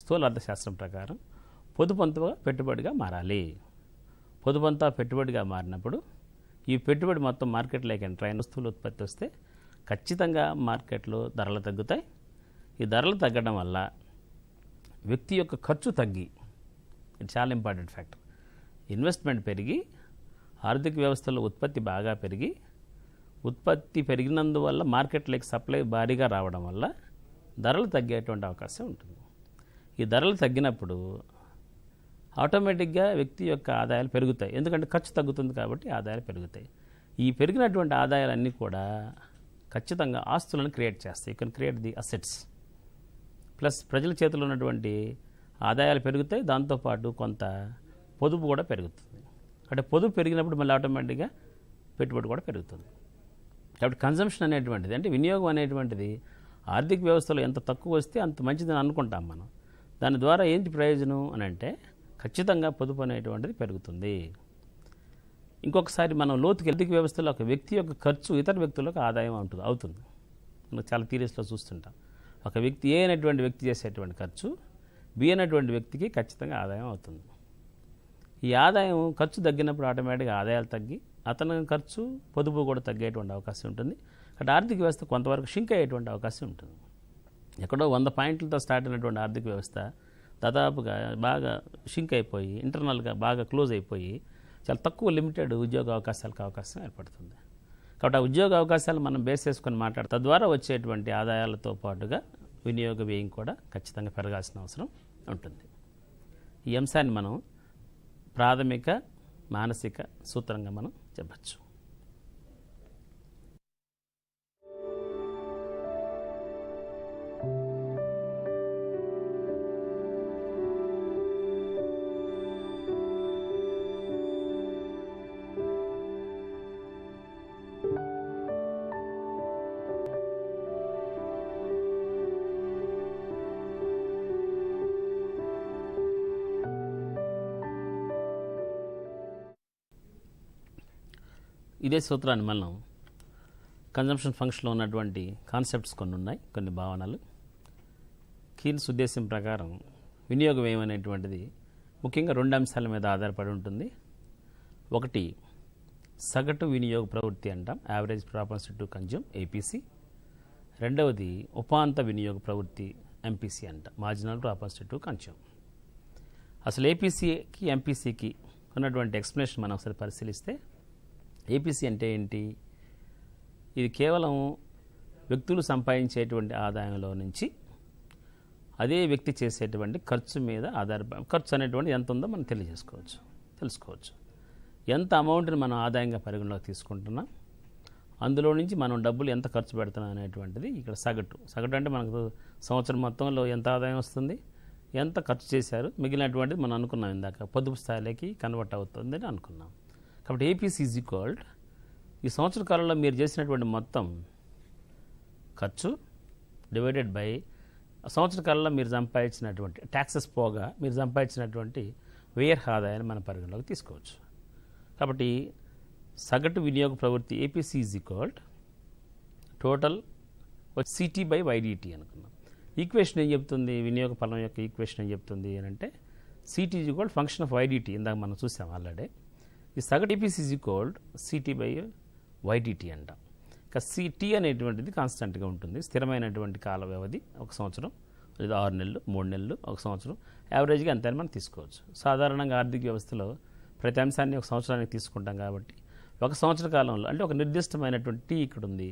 స్థూల అర్థశాస్త్రం ప్రకారం పొదుపంతా పెట్టుబడిగా మారాలి. పొదుపంతా పెట్టుబడిగా మారినప్పుడు ఈ పెట్టుబడి మొత్తం మార్కెట్లోకి ఎంటర్ అయిన వస్తువుల ఉత్పత్తి వస్తే ఖచ్చితంగా మార్కెట్లో ధరలు తగ్గుతాయి. ఈ ధరలు తగ్గడం వల్ల వ్యక్తి యొక్క ఖర్చు తగ్గి, ఇది చాలా ఇంపార్టెంట్ ఫ్యాక్టర్, ఇన్వెస్ట్మెంట్ పెరిగి ఆర్థిక వ్యవస్థలో ఉత్పత్తి బాగా పెరిగి, ఉత్పత్తి పెరిగినందువల్ల మార్కెట్లోకి సప్లై భారీగా రావడం వల్ల ధరలు తగ్గేటువంటి అవకాశం ఉంటుంది. ఈ ధరలు తగ్గినప్పుడు ఆటోమేటిక్గా వ్యక్తి యొక్క ఆదాయాలు పెరుగుతాయి. ఎందుకంటే ఖర్చు తగ్గుతుంది కాబట్టి ఆదాయాలు పెరుగుతాయి. ఈ పెరిగినటువంటి ఆదాయాలన్నీ కూడా ఖచ్చితంగా ఆస్తులను క్రియేట్ చేస్తాయి. You can create the assets. Plus ప్రజల చేతిలో ఉన్నటువంటి ఆదాయాలు పెరుగుతాయి, దాంతోపాటు కొంత పొదుపు కూడా పెరుగుతుంది. అంటే పొదుపు పెరిగినప్పుడు మళ్ళీ ఆటోమేటిక్గా పెట్టుబడి కూడా పెరుగుతుంది. కాబట్టి కన్జంప్షన్ అనేటువంటిది, అంటే వినియోగం అనేటువంటిది ఆర్థిక వ్యవస్థలో ఎంత తక్కువ వస్తే అంత మంచిదని అనుకుంటాం మనం. దాని ద్వారా ఏంటి ప్రయోజనం అని అంటే ఖచ్చితంగా పొదుపు అనేటువంటిది పెరుగుతుంది. ఇంకొకసారి మనం లోతుకి ఆర్థిక వ్యవస్థలో ఒక వ్యక్తి యొక్క ఖర్చు ఇతర వ్యక్తులకు ఆదాయం అవుతుంది. మనం చాలా థీరీస్లో చూస్తుంటాం. ఒక వ్యక్తి ఏ అనేటువంటి వ్యక్తి చేసేటువంటి ఖర్చు బి అనేటువంటి వ్యక్తికి ఖచ్చితంగా ఆదాయం అవుతుంది. ఈ ఆదాయం ఖర్చు తగ్గినప్పుడు ఆటోమేటిక్గా ఆదాయాలు తగ్గి అతని ఖర్చు పొదుపు కూడా తగ్గేటువంటి అవకాశం ఉంటుంది. అటు ఆర్థిక వ్యవస్థ కొంతవరకు షింక్ అయ్యేటువంటి అవకాశం ఉంటుంది. ఎక్కడో 100 పాయింట్లతో స్టార్ట్ అయినటువంటి ఆర్థిక వ్యవస్థ దాదాపుగా బాగా షింక్ అయిపోయి ఇంటర్నల్గా బాగా క్లోజ్ అయిపోయి చాలా తక్కువ లిమిటెడ్ ఉద్యోగ అవకాశాలకు అవకాశం ఏర్పడుతుంది. కాబట్టి ఆ ఉద్యోగ అవకాశాలు మనం బేస్ చేసుకొని మాట్లాడతాం. తద్వారా వచ్చేటువంటి ఆదాయాలతో పాటుగా వినియోగ వ్యయం కూడా ఖచ్చితంగా పెరగాల్సిన అవసరం ఉంటుంది. ఈ అంశాన్ని మనం ప్రాథమిక మానసిక సూత్రంగా మనం చెప్పచ్చు. ఇదే సూత్రాన్ని మనం కన్జంప్షన్ ఫంక్షన్లో ఉన్నటువంటి కాన్సెప్ట్స్ కొన్ని ఉన్నాయి, కొన్ని భావనలు. కీన్స్ ఉద్దేశం ప్రకారం వినియోగ వ్యయం అనేటువంటిది ముఖ్యంగా 2 అంశాల మీద ఆధారపడి ఉంటుంది. ఒకటి సగటు వినియోగ ప్రవృత్తి అంటాం, యావరేజ్ ప్రాపెన్సిటీ టు కన్జ్యూమ్, ఏపీసీ. రెండవది ఉపాంత వినియోగ ప్రవృత్తి, ఎంపీసీ అంటాం, మార్జినల్ ప్రాపెన్సిటీ టు కన్జ్యూమ్. అసలు ఏపీసీకి ఎంపీసీకి ఉన్నటువంటి ఎక్స్ప్లెనేషన్ మనం ఒకసారి పరిశీలిస్తే, ఏపీసీ అంటే ఏంటి? ఇది కేవలం వ్యక్తులు సంపాదించేటువంటి ఆదాయంలో నుంచి అదే వ్యక్తి చేసేటువంటి ఖర్చు మీద ఖర్చు అనేటువంటి ఎంత ఉందో మనం తెలుసుకోవచ్చు. ఎంత అమౌంట్ని మనం ఆదాయంగా పరిగణలోకి తీసుకుంటున్నాం, అందులో నుంచి మనం డబ్బులు ఎంత ఖర్చు పెడుతున్నాం అనేటువంటిది ఇక్కడ సగటు అంటే మనకు సంవత్సరం మొత్తంలో ఎంత ఆదాయం వస్తుంది, ఎంత ఖర్చు చేశారు, మిగిలినటువంటిది మనం అనుకున్నాం ఇందాక పొదుపు స్థాయిలోకి కన్వర్ట్ అవుతుందని అనుకున్నాం. కాబట్టి ఏపీసీ ఈజ్ ఈక్వల్డ్ ఈ సంవత్సర కాలంలో మీరు చేసినటువంటి మొత్తం ఖర్చు డివైడెడ్ బై సంవత్సర కాలంలో మీరు సంపాదించినటువంటి ట్యాక్సెస్ పోగా మీరు సంపాదించినటువంటి వ్యయ ఆదాయాన్ని మన పరిగణలోకి తీసుకోవచ్చు. కాబట్టి సగటు వినియోగ ప్రవృత్తి APC is equalled total C T by Y D T అనుకున్నాం. ఈక్వేషన్ ఏం చెప్తుంది? వినియోగ ఫలం యొక్క ఈక్వేషన్ ఏం చెప్తుంది అని అంటే C T is equalled function of Y D T. ఇందాక మనం చూసాం ఆల్రెడీ. ఈ సగటు APC is equalled C T by Y D T అంటాం. ఇంకా సిటీ అనేటువంటిది కాన్స్టెంట్గా ఉంటుంది, స్థిరమైనటువంటి కాల వ్యవధి, 1 సంవత్సరం లేదా 6 నెలలు, 3 నెలలు, 1 సంవత్సరం, యావరేజ్గా అంతే మనం తీసుకోవచ్చు. సాధారణంగా ఆర్థిక వ్యవస్థలో ప్రతి అంశాన్ని 1 సంవత్సరానికి తీసుకుంటాం కాబట్టి 1 సంవత్సర కాలంలో అంటే ఒక నిర్దిష్టమైనటువంటి టీ ఇక్కడ ఉంది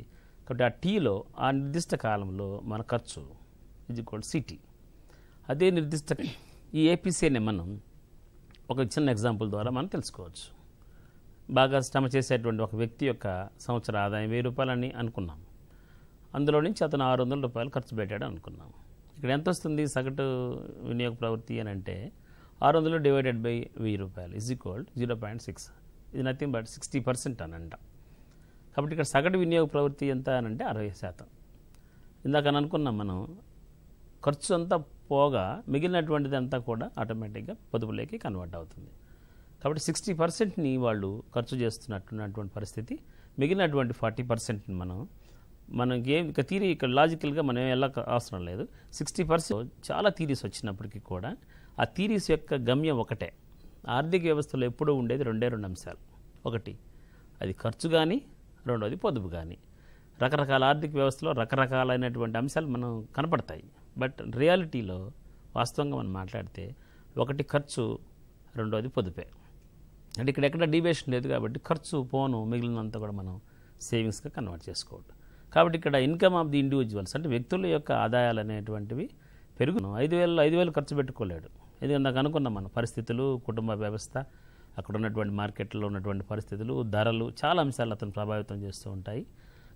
కాబట్టి ఆ టీలో ఆ నిర్దిష్ట కాలంలో మన ఖర్చు ఇది కూడా సిటీ. అదే నిర్దిష్ట ఈ ఏపీసీని మనం ఒక చిన్న ఎగ్జాంపుల్ ద్వారా మనం తెలుసుకోవచ్చు. బాగా శ్రమ చేసేటువంటి ఒక వ్యక్తి యొక్క సంవత్సర ఆదాయం 1000 రూపాయలని అనుకున్నాం. అందులో నుంచి అతను 600 రూపాయలు ఖర్చు పెట్టాడు అనుకున్నాం. ఇక్కడ ఎంత వస్తుంది సగటు వినియోగ ప్రవృత్తి అని అంటే 600 డివైడెడ్ బై 1000 రూపాయలు ఈజ్ ఈక్వల్డ్ 0.6. ఇది నథింగ్ బట్ 60% అని అంటాం. కాబట్టి ఇక్కడ సగటు వినియోగ ప్రవృత్తి ఎంత అని అంటే 60%. ఇందాక అనుకున్నాం మనం ఖర్చు అంతా పోగా మిగిలినటువంటిది అంతా కూడా ఆటోమేటిక్గా పొదుపులోకి కన్వర్ట్ అవుతుంది. కాబట్టి 60%ని వాళ్ళు ఖర్చు చేస్తున్నటువంటి పరిస్థితి, మిగిలినటువంటి 40%ని మనం మనకి ఏం ఇక థీరీ ఇక్కడ లాజికల్గా మనం ఎలా అవసరం లేదు. 60% చాలా థీరీస్ వచ్చినప్పటికీ కూడా ఆ థీరీస్ యొక్క గమ్యం ఒకటే. ఆర్థిక వ్యవస్థలో ఎప్పుడూ ఉండేది రెండు అంశాలు. ఒకటి అది ఖర్చు కానీ, రెండోది పొదుపు కానీ. రకరకాల ఆర్థిక వ్యవస్థలో రకరకాలైనటువంటి అంశాలు మనం కనపడతాయి. బట్ రియాలిటీలో వాస్తవంగా మనం మాట్లాడితే ఒకటి ఖర్చు, రెండోది పొదుపే. అంటే ఇక్కడ ఎక్కడ డీవియేషన్ లేదు కాబట్టి ఖర్చు పోను, మిగిలినంతా కూడా మనం సేవింగ్స్గా కన్వర్ట్ చేసుకోవడం. కాబట్టి ఇక్కడ ఇన్కమ్ ఆఫ్ ది ఇండివిజువల్స్ అంటే వ్యక్తుల యొక్క ఆదాయాలు అనేటువంటివి పెరుగును. 5,000 ఖర్చు పెట్టుకోలేడు. ఎందుకంటే నాకు అనుకున్నాం మన పరిస్థితులు, కుటుంబ వ్యవస్థ, అక్కడ ఉన్నటువంటి మార్కెట్లో ఉన్నటువంటి పరిస్థితులు, ధరలు, చాలా అంశాలు అతను ప్రభావితం చేస్తూ ఉంటాయి.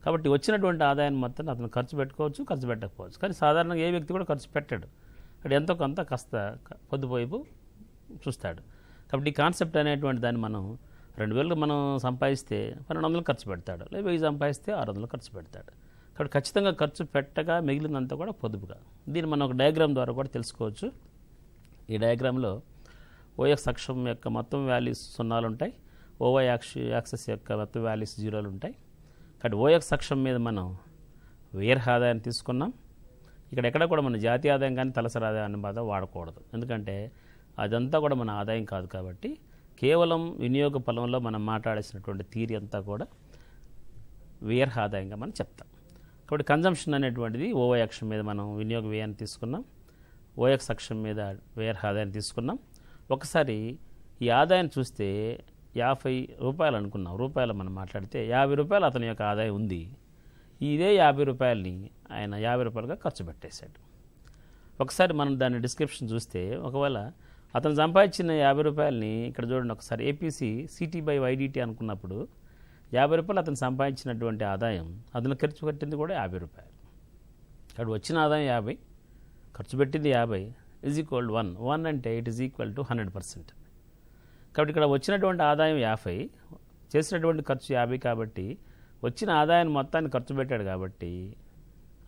కాబట్టి వచ్చినటువంటి ఆదాయాన్ని మొత్తం అతను ఖర్చు పెట్టుకోవచ్చు, ఖర్చు పెట్టకపోవచ్చు. కానీ సాధారణంగా ఏ వ్యక్తి కూడా ఖర్చు పెట్టాడు. అక్కడ ఎంతో కొంత కాస్త పొదుపు వైపు చూస్తాడు. కాబట్టి ఈ కాన్సెప్ట్ అనేటువంటి దాన్ని మనం 2,000 మనం సంపాదిస్తే 1,200 ఖర్చు పెడతాడు, లేదా 1,000 సంపాదిస్తే 600 ఖర్చు పెడతాడు. కాబట్టి ఖచ్చితంగా ఖర్చు పెట్టగా మిగిలినంతా కూడా పొదుపుగా. దీన్ని మనం ఒక డయాగ్రామ్ ద్వారా కూడా తెలుసుకోవచ్చు. ఈ డయాగ్రామ్లో ఓఎక్స్ అక్షం యొక్క మొత్తం వాల్యూస్ 0 ఉంటాయి, ఓవై యాక్సెస్ యొక్క మొత్తం వాల్యూస్ 0 ఉంటాయి. కాబట్టి ఓఎక్స్ అక్షం మీద మనం వ్యయ ఆదాయాన్ని తీసుకున్నాం. ఇక్కడ ఎక్కడ కూడా మన జాతీయ ఆదాయం కానీ తలసరి ఆదాయాన్ని బాధ వాడకూడదు. ఎందుకంటే అదంతా కూడా మన ఆదాయం కాదు. కాబట్టి కేవలం వినియోగ పొలంలో మనం మాట్లాడేసినటువంటి థియరీ అంతా కూడా వ్యయ ఆదాయంగా మనం చెప్తాం. కాబట్టి కన్జంప్షన్ అనేటువంటిది ఓవై అక్షం మీద మనం వినియోగ వ్యయాన్ని తీసుకున్నాం, ఓఎక్స్ అక్షం మీద వ్యయ ఆదాయాన్ని తీసుకున్నాం. ఒకసారి ఈ ఆదాయాన్ని చూస్తే 50 రూపాయలు అనుకున్నాం. రూపాయలు మనం మాట్లాడితే 50 రూపాయలు అతని యొక్క ఆదాయం ఉంది. ఇదే 50 రూపాయలని ఆయన 50 రూపాయలుగా ఖర్చు పెట్టేశాడు. ఒకసారి మనం దాని డిస్క్రిప్షన్ చూస్తే, ఒకవేళ అతను సంపాదించిన 50 రూపాయలని ఇక్కడ చూడండి ఒకసారి ఏపీసీ CT/YDT అనుకున్నప్పుడు 50 రూపాయలు అతను సంపాదించినటువంటి ఆదాయం, అతను ఖర్చు పెట్టింది కూడా 50 రూపాయలు. అక్కడ వచ్చిన ఆదాయం 50, ఖర్చు పెట్టింది 50 = 1. 1 అంటే ఇట్ ఈజ్ ఈక్వల్ టు 100%. కాబట్టి ఇక్కడ వచ్చినటువంటి ఆదాయం 50, చేసినటువంటి ఖర్చు 50. కాబట్టి వచ్చిన ఆదాయాన్ని మొత్తాన్ని ఖర్చు పెట్టాడు. కాబట్టి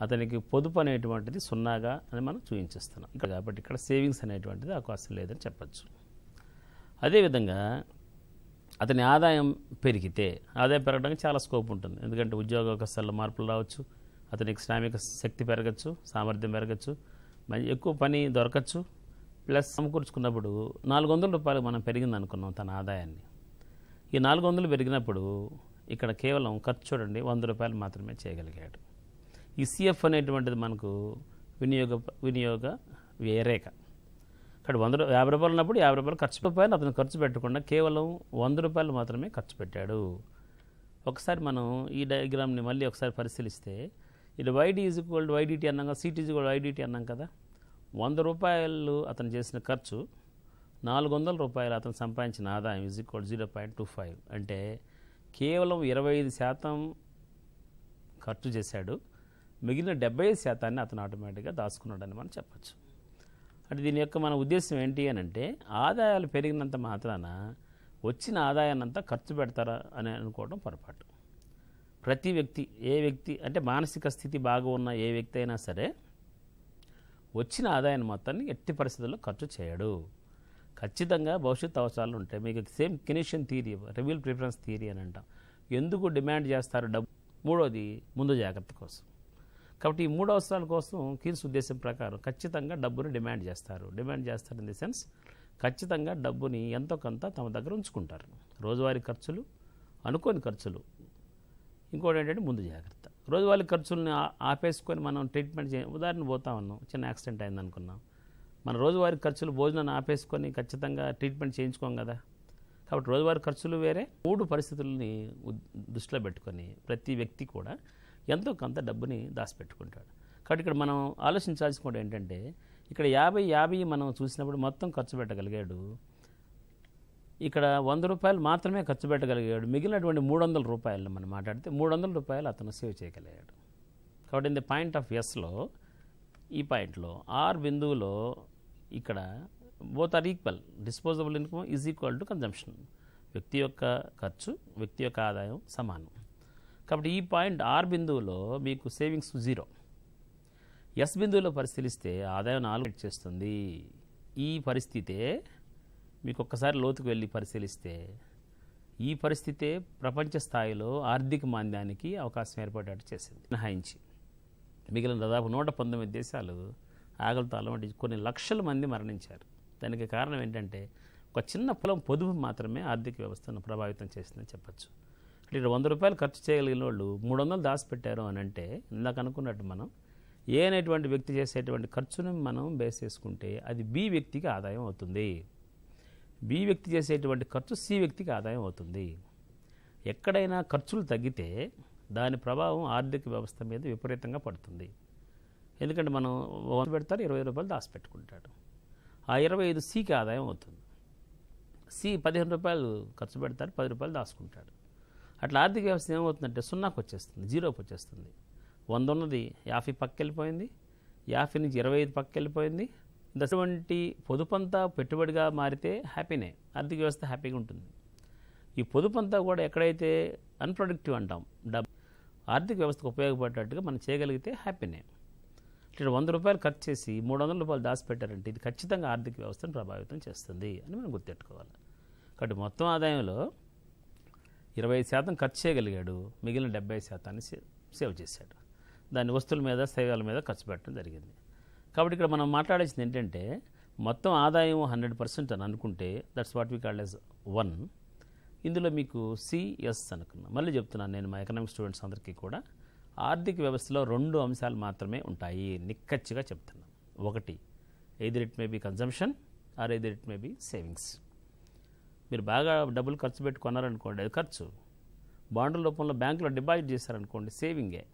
అతనికి పొదుపు అనేటువంటిది 0గా అని మనం చూపించేస్తున్నాం ఇక్కడ. కాబట్టి ఇక్కడ సేవింగ్స్ అనేటువంటిది అవకాశం లేదని చెప్పచ్చు. అదేవిధంగా అతని ఆదాయం పెరిగితే, ఆదాయం పెరగడానికి చాలా స్కోప్ ఉంటుంది. ఎందుకంటే ఉద్యోగ అవకాశాల్లో మార్పులు రావచ్చు, అతనికి శ్రామిక శక్తి పెరగచ్చు, సామర్థ్యం పెరగచ్చు, ఎక్కువ పని దొరకచ్చు. ప్లస్ సమకూర్చుకున్నప్పుడు 400 రూపాయలు మనం పెరిగింది అనుకున్నాం తన ఆదాయాన్ని. ఈ 400 పెరిగినప్పుడు ఇక్కడ కేవలం ఖర్చు చూడండి 100 రూపాయలు మాత్రమే చేయగలిగాడు. ఈ సిఎఫ్ అనేటువంటిది మనకు వినియోగ వ్యయరేఖ. ఇక్కడ 50 రూపాయలు ఉన్నప్పుడు 50 రూపాయలు రూపాయలు అతను ఖర్చు పెట్టకుండా కేవలం 100 రూపాయలు మాత్రమే ఖర్చు పెట్టాడు. ఒకసారి మనం ఈ డయాగ్రామ్ని మళ్ళీ ఒకసారి పరిశీలిస్తే, ఇది YD=YDT అన్నాం కదా, CT=YDT అన్నాం కదా. 100 రూపాయలు అతను చేసిన ఖర్చు, 400 రూపాయలు అతను సంపాదించిన ఆదాయం =0.25. అంటే కేవలం 25% ఖర్చు చేశాడు, మిగిలిన 75% అతను ఆటోమేటిక్గా దాచుకున్నాడని మనం చెప్పచ్చు. అంటే దీని యొక్క మన ఉద్దేశం ఏంటి అని అంటే, ఆదాయాలు పెరిగినంత మాత్రాన వచ్చిన ఆదాయాన్నంతా ఖర్చు పెడతారా అని అనుకోవడం పొరపాటు. ప్రతి వ్యక్తి, ఏ వ్యక్తి అంటే మానసిక స్థితి బాగా ఉన్న ఏ వ్యక్తి అయినా సరే వచ్చిన ఆదాయాన్ని మొత్తాన్ని ఎట్టి పరిస్థితుల్లో ఖర్చు చేయడు. ఖచ్చితంగా భవిష్యత్తు అవసరాలు ఉంటాయి. మీకు same Keynesian theory, reveal preference theory అని అంటాం. ఎందుకు డిమాండ్ చేస్తారు డబ్బు? మూడోది ముందు జాగ్రత్త కోసం. కాబట్టి ఈ 3 అవసరాల కోసం కీన్స్ ఉద్దేశం ప్రకారం ఖచ్చితంగా డబ్బుని డిమాండ్ చేస్తారు. ఇన్ ది సెన్స్ ఖచ్చితంగా డబ్బుని ఎంతో కొంత తమ దగ్గర ఉంచుకుంటారు. రోజువారీ ఖర్చులు, అనుకోని ఖర్చులు, ఇంకోటి ఏంటంటే ముందు జాగ్రత్త. రోజువారీ ఖర్చుల్ని ఆపేసుకొని మనం ట్రీట్మెంట్ ఉదాహరణ పోతా ఉన్నాం, చిన్న యాక్సిడెంట్ అయింది అనుకున్నాం, మన రోజువారీ ఖర్చులు భోజనాన్ని ఆపేసుకొని ఖచ్చితంగా ట్రీట్మెంట్ చేయించుకోం కదా. కాబట్టి రోజువారీ ఖర్చులు వేరే. 3 పరిస్థితుల్ని దృష్టిలో పెట్టుకొని ప్రతి వ్యక్తి కూడా ఎంతో కొంత డబ్బుని దాచిపెట్టుకుంటాడు. కాబట్టి ఇక్కడ మనం ఆలోచించాల్సిన కూడా ఏంటంటే, ఇక్కడ 50 మనం చూసినప్పుడు మొత్తం ఖర్చు పెట్టగలిగాడు. ఇక్కడ 100 రూపాయలు మాత్రమే ఖర్చు పెట్టగలిగాడు. మిగిలినటువంటి 300 రూపాయలను మనం మాట్లాడితే 300 రూపాయలు అతను సేవ్ చేయగలిగాడు. కాబట్టి ఇన్ ది పాయింట్ ఆఫ్ ఎస్లో, ఈ పాయింట్లో ఆర్ బిందువులో ఇక్కడ both are equal. Disposable income = consumption. వ్యక్తి యొక్క ఖర్చు, వ్యక్తి యొక్క ఆదాయం సమానం. కాబట్టి ఈ పాయింట్ ఆర్ బిందువులో మీకు సేవింగ్స్ 0. ఎస్ బిందువులో పరిశీలిస్తే ఆదాయం 4 చేస్తుంది. ఈ పరిస్థితే మీకు ఒక్కసారి లోతుకు వెళ్ళి పరిశీలిస్తే ఈ పరిస్థితే ప్రపంచ స్థాయిలో ఆర్థిక మాంద్యానికి అవకాశం ఏర్పడేట్టు చేసింది. మినహాయించి మిగిలిన దాదాపు 119 దేశాలు ఆకలితో అలవాటు కొన్ని లక్షల మంది మరణించారు. దానికి కారణం ఏంటంటే ఒక చిన్న పొదుపు మాత్రమే ఆర్థిక వ్యవస్థను ప్రభావితం చేసిందని చెప్పచ్చు. అంటే ఇక్కడ 100 రూపాయలు ఖర్చు చేయగలిగిన వాళ్ళు 300 దాచిపెట్టారు అని అంటే ఇందాక అనుకున్నట్టు మనం ఏ అనేటువంటి వ్యక్తి చేసేటువంటి ఖర్చును మనం బేస్ చేసుకుంటే అది బి వ్యక్తికి ఆదాయం అవుతుంది. బి వ్యక్తి చేసేటువంటి ఖర్చు సి వ్యక్తికి ఆదాయం అవుతుంది. ఎక్కడైనా ఖర్చులు తగ్గితే దాని ప్రభావం ఆర్థిక వ్యవస్థ మీద విపరీతంగా పడుతుంది. ఎందుకంటే మనం 100 పెడతారు, 20 రూపాయలు దాచిపెట్టుకుంటాడు. ఆ 25 సికి ఆదాయం అవుతుంది. సి 15 రూపాయలు ఖర్చు పెడతారు, 10 రూపాయలు దాచుకుంటాడు. అట్లా ఆర్థిక వ్యవస్థ ఏమవుతుందంటే 0కి వచ్చేస్తుంది, 0కి వచ్చేస్తుంది. 100 ఉన్నది 50 పక్కకి వెళ్ళిపోయింది, 50 నుంచి 25 పక్కకి వెళ్ళిపోయింది. అటువంటి పొదుపంతా పెట్టుబడిగా మారితే హ్యాపీనే, ఆర్థిక వ్యవస్థ హ్యాపీగా ఉంటుంది. ఈ పొదుపంతా కూడా ఎక్కడైతే అన్ప్రొడక్టివ్ అంటాం, ఆర్థిక వ్యవస్థకు ఉపయోగపడేటట్టుగా మనం చేయగలిగితే హ్యాపీనే. ఇక్కడ 100 రూపాయలు ఖర్చు చేసి 300 రూపాయలు దాచిపెట్టారంటే ఇది ఖచ్చితంగా ఆర్థిక వ్యవస్థను ప్రభావితం చేస్తుంది అని మనం గుర్తెట్టుకోవాలి. కాబట్టి మొత్తం ఆదాయంలో 25% ఖర్చు చేయగలిగాడు, మిగిలిన 70% సేవ్ చేశాడు. దాన్ని వస్తువుల మీద, సేవల మీద ఖర్చు పెట్టడం జరిగింది. కాబట్టి ఇక్కడ మనం మాట్లాడాల్సింది ఏంటంటే మొత్తం ఆదాయం 100% అని అనుకుంటే that's what we called as 1. ఇందులో మీకు సిఎస్ అనుకున్నాం. మళ్ళీ చెప్తున్నాను నేను మా ఎకనామిక్ స్టూడెంట్స్ అందరికీ కూడా ఆర్థిక వ్యవస్థలో 2 అంశాలు మాత్రమే ఉంటాయి, నిక్కచ్చిగా చెప్తున్నాం. ఒకటి either it may be consumption or either it may be savings. మీరు బాగా డబ్బులు ఖర్చు పెట్టి కొన్నారనుకోండి, అది ఖర్చు. బాండ్ల రూపంలో బ్యాంకులో డిపాజిట్ చేశారనుకోండి, సేవింగే.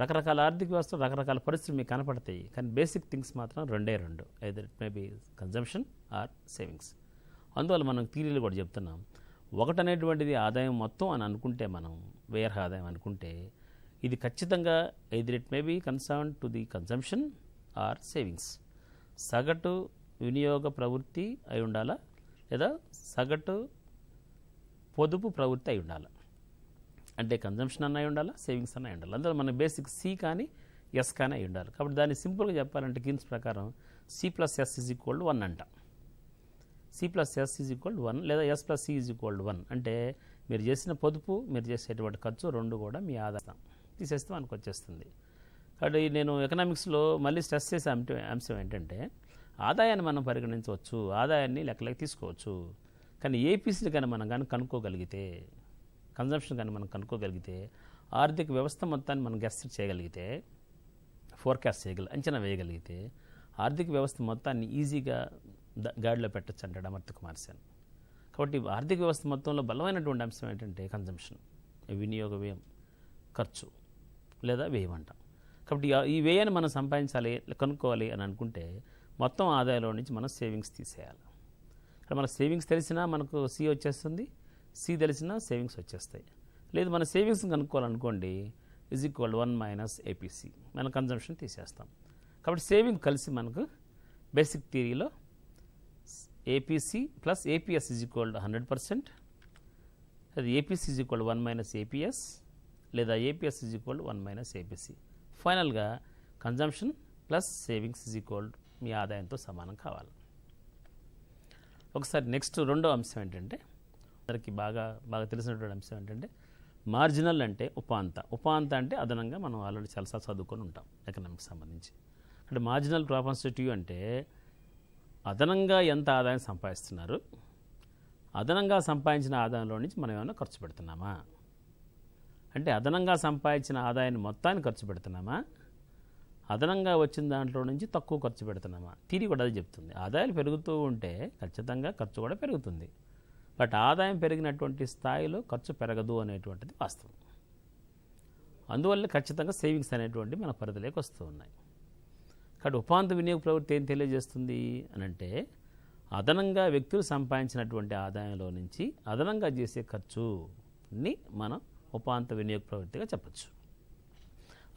రకరకాల ఆర్థిక వ్యవస్థలు రకరకాల పరిస్థితులు మీకు కనపడతాయి, కానీ బేసిక్ థింగ్స్ మాత్రం 2 either it may be consumption or savings. అందువల్ల మనం థియరీలు కూడా చెప్తున్నాం. ఒకటనేటువంటిది ఆదాయం మొత్తం అని అనుకుంటే, మనం వ్యయ ఆదాయం అనుకుంటే ఇది ఖచ్చితంగా either it may be concern to the consumption or savings. సగటు వినియోగ ప్రవృత్తి అయి ఉండాలా, లేదా సగటు పొదుపు ప్రవృత్తి అయి ఉండాలా. అంటే కన్జంప్షన్ అన్న అయి ఉండాలా, సేవింగ్స్ అన్న అయి ఉండాలి. అందులో మన బేసిక్ సి కానీ ఎస్ కానీ అయి ఉండాలి. కాబట్టి దాన్ని సింపుల్గా చెప్పాలంటే కీన్స్ ప్రకారం C+S=1 అంట. C+S=1 లేదా S+C=1 అంటే మీరు చేసిన పొదుపు, మీరు చేసేటువంటి ఖర్చు 2 కూడా మీ ఆదాయం తీసేస్తే మనకు వచ్చేస్తుంది. కాబట్టి నేను ఎకనామిక్స్లో మళ్ళీ స్ట్రెస్ చేసే అంశం ఏంటంటే ఆదాయాన్ని మనం పరిగణించవచ్చు, ఆదాయాన్ని లెక్కలోకి తీసుకోవచ్చు. కానీ ఏపీసీని కానీ మనం కానీ కనుక్కోగలిగితే, కన్జంప్షన్ కానీ మనం కనుక్కోగలిగితే, ఆర్థిక వ్యవస్థ మొత్తాన్ని మనం గెస్ చేయగలిగితే, ఫోర్కాస్ట్ అంచనా వేయగలిగితే ఆర్థిక వ్యవస్థ మొత్తాన్ని ఈజీగా గాడిలో పెట్టచ్చు అంటాడు అమర్త్య కుమార్ సేన్. కాబట్టి ఆర్థిక వ్యవస్థ మొత్తంలో బలమైనటువంటి అంశం ఏంటంటే కన్జంప్షన్, వినియోగ వ్యయం, ఖర్చు లేదా వ్యయం అంటాం. కాబట్టి ఈ వ్యయాన్ని మనం సంపాదించాలి, కనుక్కోవాలి అని అనుకుంటే మొత్తం ఆదాయంలో నుంచి మనం సేవింగ్స్ తీసేయాలి. ఇక్కడ మన సేవింగ్స్ తెలిసినా మనకు సి వచ్చేస్తుంది, సి తెలిసినా సేవింగ్స్ వచ్చేస్తాయి. లేదు మన సేవింగ్స్ని కనుక్కోవాలనుకోండి =1 - ఏపీసీ, మనం కన్జంప్షన్ తీసేస్తాం. కాబట్టి సేవింగ్ కలిసి మనకు బేసిక్ థియరీలో ఏపీసీ ప్లస్ ఏపీఎస్ =100%, అది ఏపీసీ =1 - ఏపీఎస్, లేదా ఏపీఎస్ =1 - ఏపీసీ. ఫైనల్గా కన్జంప్షన్ ప్లస్ సేవింగ్స్ మీ ఆదాయంతో సమానం కావాలి. ఒకసారి నెక్స్ట్ రెండో అంశం ఏంటంటే అందరికీ బాగా తెలిసినటువంటి అంశం ఏంటంటే మార్జినల్ అంటే ఉపాంత అంటే అదనంగా మనం ఆల్రెడీ చాలాసార్లు చదువుకొని ఉంటాం ఎకనామిక్స్ సంబంధించి. అంటే మార్జినల్ ప్రాపర్సిటీ అంటే అదనంగా ఎంత ఆదాయం సంపాదిస్తున్నారు, అదనంగా సంపాదించిన ఆదాయంలో నుంచి మనం ఏమైనా ఖర్చు పెడుతున్నామా, అంటే అదనంగా సంపాదించిన ఆదాయాన్ని మొత్తాన్ని ఖర్చు పెడుతున్నామా, అదనంగా వచ్చిన దాంట్లో నుంచి తక్కువ ఖర్చు పెడుతున్నామా. థియరీ కూడా అది చెప్తుంది. ఆదాయాలు పెరుగుతూ ఉంటే ఖచ్చితంగా ఖర్చు కూడా పెరుగుతుంది, బట్ ఆదాయం పెరిగినటువంటి స్థాయిలో ఖర్చు పెరగదు అనేటువంటిది వాస్తవం. అందువల్ల ఖచ్చితంగా సేవింగ్స్ అనేటువంటి మన పరిధిలోకి వస్తూ ఉన్నాయి. కాబట్టి ఉపాంత వినియోగ ప్రవృత్తి ఏం తెలియజేస్తుంది అని అంటే అదనంగా వ్యక్తులు సంపాదించినటువంటి ఆదాయంలో నుంచి అదనంగా చేసే ఖర్చుని మనం ఉపాంత వినియోగ ప్రవృత్తిగా చెప్పచ్చు.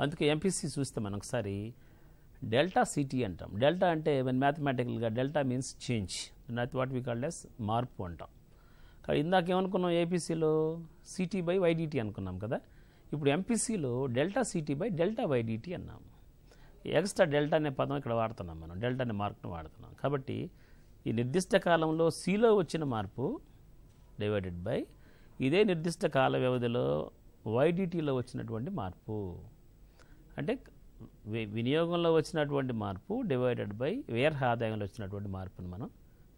అందుకే ఎంపీసీ చూస్తే మనం ఒకసారి డెల్టా సిటీ అంటాం. డెల్టా అంటే మ్యాథమెటికల్గా delta means change, what we called as మార్పు అంటాం. కాబట్టి ఇందాక ఏమనుకున్నాం, ఏపీసీలో CT/YDT అనుకున్నాం కదా. ఇప్పుడు ఎంపీసీలో డెల్టా CT/డెల్టా YDT అన్నాం. ఎక్స్ట్రా డెల్టా అనే పదం ఇక్కడ వాడుతున్నాం, మనం డెల్టా అనే మార్కును వాడుతున్నాం. కాబట్టి ఈ నిర్దిష్ట కాలంలో సిలో వచ్చిన మార్పు డివైడెడ్ బై ఇదే నిర్దిష్ట కాల వ్యవధిలో వైడిటీలో వచ్చినటువంటి మార్పు. అంటే వినియోగంలో వచ్చినటువంటి మార్పు డివైడెడ్ బై వ్యయ ఆదాయంలో వచ్చినటువంటి మార్పుని మనం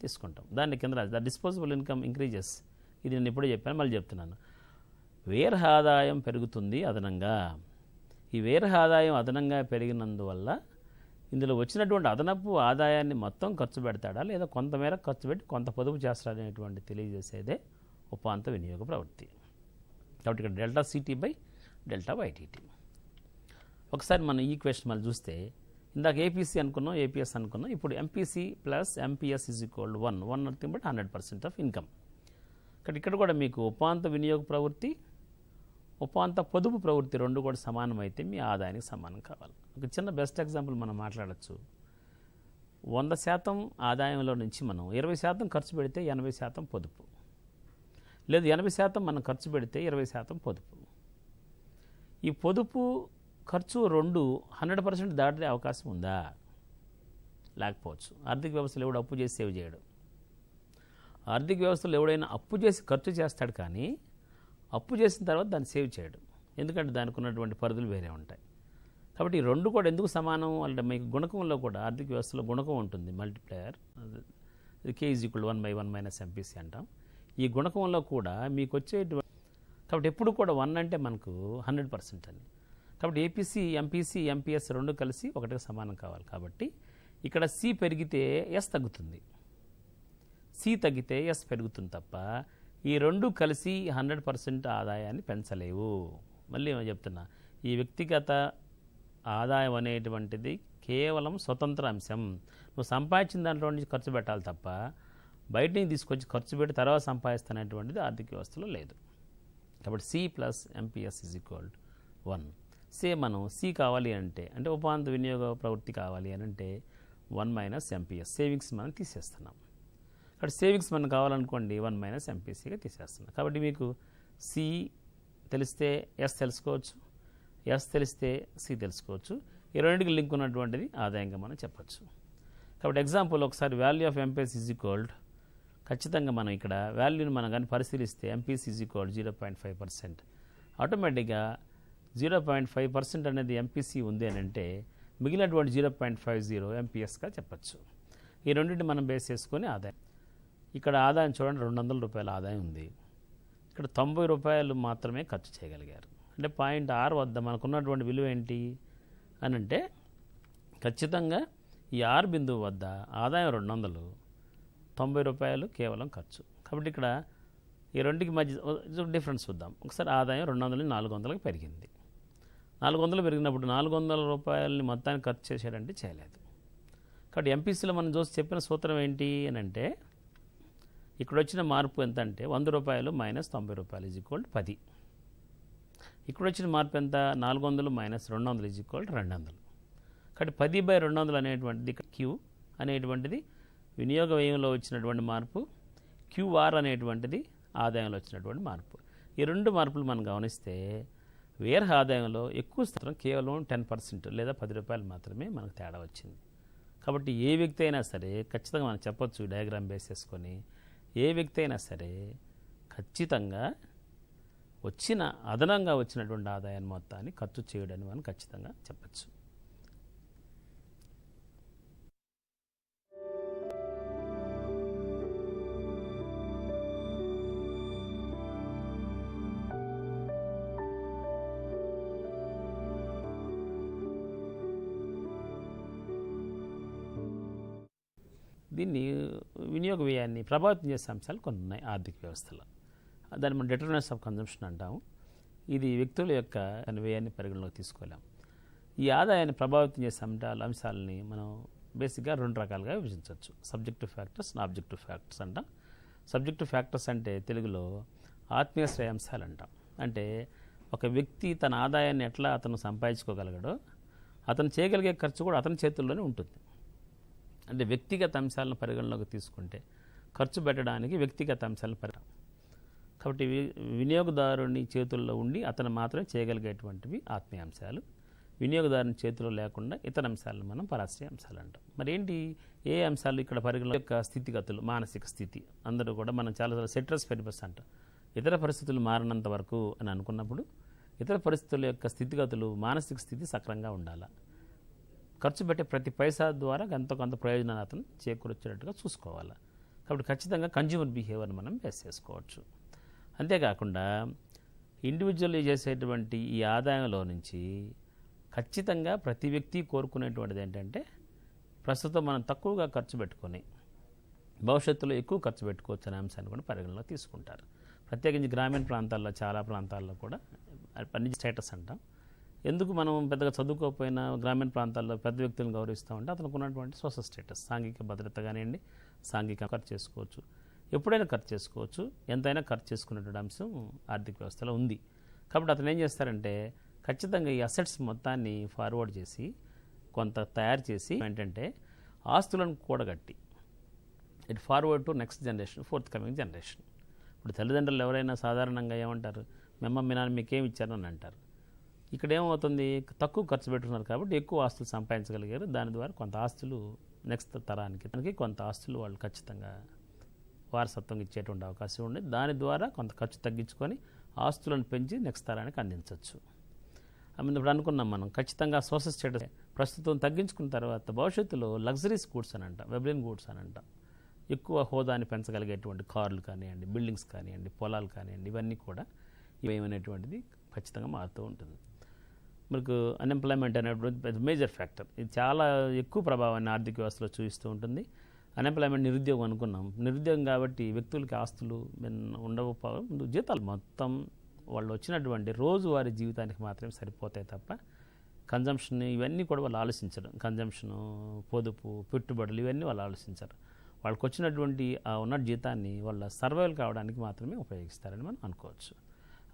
తీసుకుంటాం. దాన్ని కింద ద డిస్పోజబుల్ ఇన్కమ్ ఇంక్రీజెస్. ఇది నేను ఇప్పుడే చెప్పాను, మళ్ళీ చెప్తున్నాను. వ్యయ ఆదాయం పెరుగుతుంది అదనంగా. ఈ వ్యయ ఆదాయం అదనంగా పెరిగినందువల్ల ఇందులో వచ్చినటువంటి అదనపు ఆదాయాన్ని మొత్తం ఖర్చు పెడతాడా లేదా కొంతమేర ఖర్చు పెట్టి కొంత పొదుపు చేస్తాడనేటువంటి తెలియజేసేదే ఉపాంత వినియోగ ప్రవృత్తి. కాబట్టి ఇక్కడ డెల్టా సిటీ బై డెల్టా వైటీటీ. ఒకసారి మనం ఈక్వేషన్ మళ్ళీ చూస్తే ఇందాక ఏపీసీ అనుకున్నాం, ఏపీఎస్ అనుకున్నాం. ఇప్పుడు MPC plus MPS is equal 1 nothing but 100% of income. ఇక్కడ కూడా మీకు ఉపాంత వినియోగ ప్రవృత్తి, ఉపాంత పొదుపు ప్రవృత్తి రెండు కూడా సమానమైతే మీ ఆదాయానికి సమానం కావాలి. ఒక చిన్న బెస్ట్ ఎగ్జాంపుల్ మనం మాట్లాడచ్చు. 100% ఆదాయంలో నుంచి మనం 20% ఖర్చు పెడితే 80% పొదుపు, లేదు 80% మనం ఖర్చు పెడితే 20% పొదుపు. ఈ పొదుపు ఖర్చు రెండు 100% దాటే అవకాశం ఉందా? లేకపోవచ్చు. ఆర్థిక వ్యవస్థలో ఎవడు అప్పు చేసి సేవ్ చేయడు. ఆర్థిక వ్యవస్థలో ఎవడైనా అప్పు చేసి ఖర్చు చేస్తాడు, కానీ అప్పు చేసిన తర్వాత దాన్ని సేవ్ చేయడు. ఎందుకంటే దానికి ఉన్నటువంటి పరిధులు వేరే ఉంటాయి. కాబట్టి ఈ రెండు కూడా ఎందుకు సమానం అంటే మీకు గుణకంలో కూడా ఆర్థిక వ్యవస్థలో గుణకం ఉంటుంది, మల్టిప్లయర్. K = 1/1 - MPC అంటాం. ఈ గుణకంలో కూడా మీకు వచ్చేటువంటి కాబట్టి ఎప్పుడు కూడా 1 అంటే మనకు 100% అని. కాబట్టి ఏపీసీ, ఎంపీసీ, ఎంపీఎస్ రెండు కలిసి ఒకటికి సమానం కావాలి. కాబట్టి ఇక్కడ సి పెరిగితే ఎస్ తగ్గుతుంది, సి తగ్గితే ఎస్ పెరుగుతుంది తప్ప ఈ రెండు కలిసి 100% ఆదాయాన్ని పెంచలేవు. మళ్ళీ నేను చెప్తున్నా, ఈ వ్యక్తిగత ఆదాయం అనేటువంటిది కేవలం స్వతంత్ర అంశం. నువ్వు సంపాదించిన దాంట్లో నుంచి ఖర్చు పెట్టాలి తప్ప బయట నుంచి తీసుకొచ్చి ఖర్చు పెట్టి తర్వాత సంపాదిస్తున్నటువంటిది ఆర్థిక వ్యవస్థలో లేదు. కాబట్టి C plus MPS is equal 1. మనం సి కావాలి అంటే ఉపాంత వినియోగ ప్రవృత్తి కావాలి అని అంటే 1 - ఎంపీఎస్. సేవింగ్స్ మనం తీసేస్తున్నాం. కాబట్టి సేవింగ్స్ మనం కావాలనుకోండి 1 - ఎంపీసీగా తీసేస్తున్నాం. కాబట్టి మీకు సి తెలిస్తే ఎస్ తెలుసుకోవచ్చు, ఎస్ తెలిస్తే సి తెలుసుకోవచ్చు. ఈ రెండింటికి లింక్ ఉన్నటువంటిది ఆదాయంగా మనం చెప్పచ్చు. కాబట్టి ఎగ్జాంపుల్ ఒకసారి value of MPS is equal, ఖచ్చితంగా మనం ఇక్కడ వాల్యూని మనం కానీ పరిశీలిస్తే ఎంపీసీ ఈజ్ ఈక్వల్ 0.5%. ఆటోమేటిక్గా 0.5% అనేది ఎంపీసీ ఉంది అని అంటే మిగిలినటువంటి 0.50 ఎంపీఎస్గా చెప్పచ్చు. ఈ రెండింటిని మనం బేస్ చేసుకొని ఆదాయం, ఇక్కడ ఆదాయం చూడండి 200 రూపాయల ఆదాయం ఉంది, ఇక్కడ 90 రూపాయలు మాత్రమే ఖర్చు చేయగలిగారు. అంటే పాయింట్ 6 వద్ద మనకున్నటువంటి విలువ ఏంటి అని అంటే ఖచ్చితంగా ఈ 6 బిందువు వద్ద ఆదాయం 200, 90 రూపాయలు కేవలం ఖర్చు. కాబట్టి ఇక్కడ ఈ రెండుకి మధ్య డిఫరెన్స్ చూద్దాం. ఒకసారి ఆదాయం 200 400కి పెరిగింది. 400 పెరిగినప్పుడు 400 రూపాయలని మొత్తాన్ని ఖర్చు చేశాడంటే చేయలేదు. కాబట్టి ఎంపీసీలో మనం చూసి చెప్పిన సూత్రం ఏంటి అని అంటే ఇక్కడ వచ్చిన మార్పు ఎంత అంటే 100 రూపాయలు మైనస్ 90 రూపాయలు ఈజ్ ఈక్వల్ 10. ఇక్కడ వచ్చిన మార్పు ఎంత 400 మైనస్ 200 ఈజ్ ఈక్వల్ 200. కాబట్టి 10/200 అనేటువంటిది ఇక్కడ క్యూ అనేటువంటిది వినియోగ వ్యయంలో వచ్చినటువంటి మార్పు, క్యూఆర్ అనేటువంటిది ఆదాయంలో వచ్చినటువంటి మార్పు. ఈ రెండు మార్పులు మనం గమనిస్తే వ్యయ ఆదాయంలో ఎక్కువ శాతం కేవలం 10% లేదా 10 రూపాయలు మాత్రమే మనకు తేడా వచ్చింది. కాబట్టి ఏ వ్యక్తి అయినా సరే ఖచ్చితంగా మనం చెప్పొచ్చు డయాగ్రామ్ బేస్ చేసుకొని, ఏ వ్యక్తి అయినా సరే ఖచ్చితంగా అదనంగా వచ్చినటువంటి ఆదాయాన్ని మొత్తాన్ని ఖర్చు చేయడాన్ని మనం ఖచ్చితంగా చెప్పచ్చు. దీన్ని వినియోగ వ్యయాన్ని ప్రభావితం చేసే అంశాలు కొన్ని ఉన్నాయి ఆర్థిక వ్యవస్థలో. దాన్ని మనం డిటర్మినెంట్స్ ఆఫ్ కన్జంప్షన్ అంటాము. ఇది వ్యక్తుల యొక్క వ్యయాన్ని పరిగణలోకి తీసుకోలేం. ఈ ఆదాయాన్ని ప్రభావితం చేసే అంశాలని మనం బేసిక్గా 2 రకాలుగా విభజించవచ్చు. సబ్జెక్టివ్ ఫ్యాక్టర్స్, ఆబ్జెక్టివ్ ఫ్యాక్టర్స్ అంటాం. సబ్జెక్టివ్ ఫ్యాక్టర్స్ అంటే తెలుగులో ఆత్మీయ శ్రేయాంశాలు అంటాం. అంటే ఒక వ్యక్తి తన ఆదాయాన్ని ఎట్లా అతను సంపాదించుకోగలగడో అతను చేయగలిగే ఖర్చు కూడా అతని చేతుల్లోనే ఉంటుంది. అంటే వ్యక్తిగత అంశాలను పరిగణలోకి తీసుకుంటే ఖర్చు పెట్టడానికి వ్యక్తిగత అంశాలను కాబట్టి వినియోగదారుని చేతుల్లో ఉండి అతను మాత్రమే చేయగలిగేటువంటివి ఆత్మీయ అంశాలు. వినియోగదారుని చేతిలో లేకుండా ఇతర అంశాలను మనం పరాశ్రయ అంశాలు అంటాం. మరి ఏంటి ఏ అంశాలు ఇక్కడ పరిగణలో యొక్క స్థితిగతులు, మానసిక స్థితి అందరూ కూడా మనం చాలా సెట్రస్ పెరిపస్ అంటాం. ఇతర పరిస్థితులు మారినంత వరకు అని అనుకున్నప్పుడు ఇతర పరిస్థితుల యొక్క స్థితిగతులు మానసిక స్థితి సక్రంగా ఉండాలి. ఖర్చు పెట్టే ప్రతి పైసా ద్వారా ఎంతో కొంత ప్రయోజనాన్ని అతను చేకూర్చేటట్టుగా చూసుకోవాలి. కాబట్టి ఖచ్చితంగా కన్జ్యూమర్ బిహేవియర్ని మనం బేస్ చేసుకోవచ్చు. అంతేకాకుండా ఇండివిజువల్ చేసేటువంటి ఈ ఆదాయంలో నుంచి ఖచ్చితంగా ప్రతి వ్యక్తి కోరుకునేటువంటిది ఏంటంటే ప్రస్తుతం మనం తక్కువగా ఖర్చు పెట్టుకొని భవిష్యత్తులో ఎక్కువ ఖర్చు పెట్టుకోవచ్చు అనే అంశాన్ని కూడా పరిగణలో తీసుకుంటారు. ప్రత్యేకించి గ్రామీణ ప్రాంతాల్లో చాలా ప్రాంతాల్లో కూడా అన్ని స్టేటస్ అంటాం. ఎందుకు మనం పెద్దగా చదువుకోకపోయినా గ్రామీణ ప్రాంతాల్లో పెద్ద వ్యక్తులను గౌరవిస్తూ ఉంటే అతనికి ఉన్నటువంటి సోషల్ స్టేటస్, సాంఘిక భద్రత కానివ్వండి, సాంఘిక ఖర్చు చేసుకోవచ్చు, ఎప్పుడైనా ఖర్చు చేసుకోవచ్చు, ఎంతైనా ఖర్చు చేసుకునేటువంటి అంశం ఆర్థిక వ్యవస్థలో ఉంది. కాబట్టి అతను ఏం చేస్తారంటే ఖచ్చితంగా ఈ అసెట్స్ మొత్తాన్ని ఫార్వర్డ్ చేసి కొంత తయారు చేసి ఏంటంటే ఆస్తులను కూడగట్టి it forward to next generation, forthcoming generation. ఇప్పుడు తల్లిదండ్రులు ఎవరైనా సాధారణంగా ఏమంటారు, మీ అమ్మ మీ నాన్న మీకేమి ఇచ్చారని అంటారు. ఇక్కడ ఏమవుతుంది, తక్కువ ఖర్చు పెట్టుకున్నారు కాబట్టి ఎక్కువ ఆస్తులు సంపాదించగలిగారు. దాని ద్వారా కొంత ఆస్తులు నెక్స్ట్ తరానికి కొంత ఆస్తులు వాళ్ళు ఖచ్చితంగా వారసత్వంగా ఇచ్చేటువంటి అవకాశం ఉంది. దాని ద్వారా కొంత ఖర్చు తగ్గించుకొని ఆస్తులను పెంచి నెక్స్ట్ తరానికి అందించవచ్చు. ఇప్పుడు అనుకున్నాం మనం ఖచ్చితంగా సోషల్ స్టేటస్ ప్రస్తుతం తగ్గించుకున్న తర్వాత భవిష్యత్తులో లగ్జరీస్ గూడ్స్ అని అంటాం, వెబ్లిన్ గూడ్స్ అని అంటాం. ఎక్కువ హోదాని పెంచగలిగేటువంటి కార్లు కానివ్వండి, బిల్డింగ్స్ కానివ్వండి, పొలాలు కానివ్వండి, ఇవన్నీ కూడా ఇవేమనేటువంటిది ఖచ్చితంగా మారుతూ ఉంటుంది. మనకు అన్ఎంప్లాయ్మెంట్ అనేటువంటి మేజర్ ఫ్యాక్టర్, ఇది చాలా ఎక్కువ ప్రభావాన్ని ఆర్థిక వ్యవస్థలో చూపిస్తూ ఉంటుంది. అన్ఎంప్లాయ్మెంట్ నిరుద్యోగం అనుకున్నాం, నిరుద్యోగం కాబట్టి వ్యక్తులకి ఆస్తులు ఉండవు, జీతాలు మొత్తం వాళ్ళు వచ్చినటువంటి రోజువారీ జీవితానికి మాత్రమే సరిపోతాయి తప్ప కన్జంప్షన్ ఇవన్నీ కూడా వాళ్ళు ఆలోచించరు. కన్జంప్షను, పొదుపు, పెట్టుబడులు ఇవన్నీ వాళ్ళు ఆలోచించరు. వాళ్ళకి వచ్చినటువంటి ఆ ఉన్న జీతాన్ని వాళ్ళ సర్వైవల్ కావడానికి మాత్రమే ఉపయోగిస్తారని మనం అనుకోవచ్చు.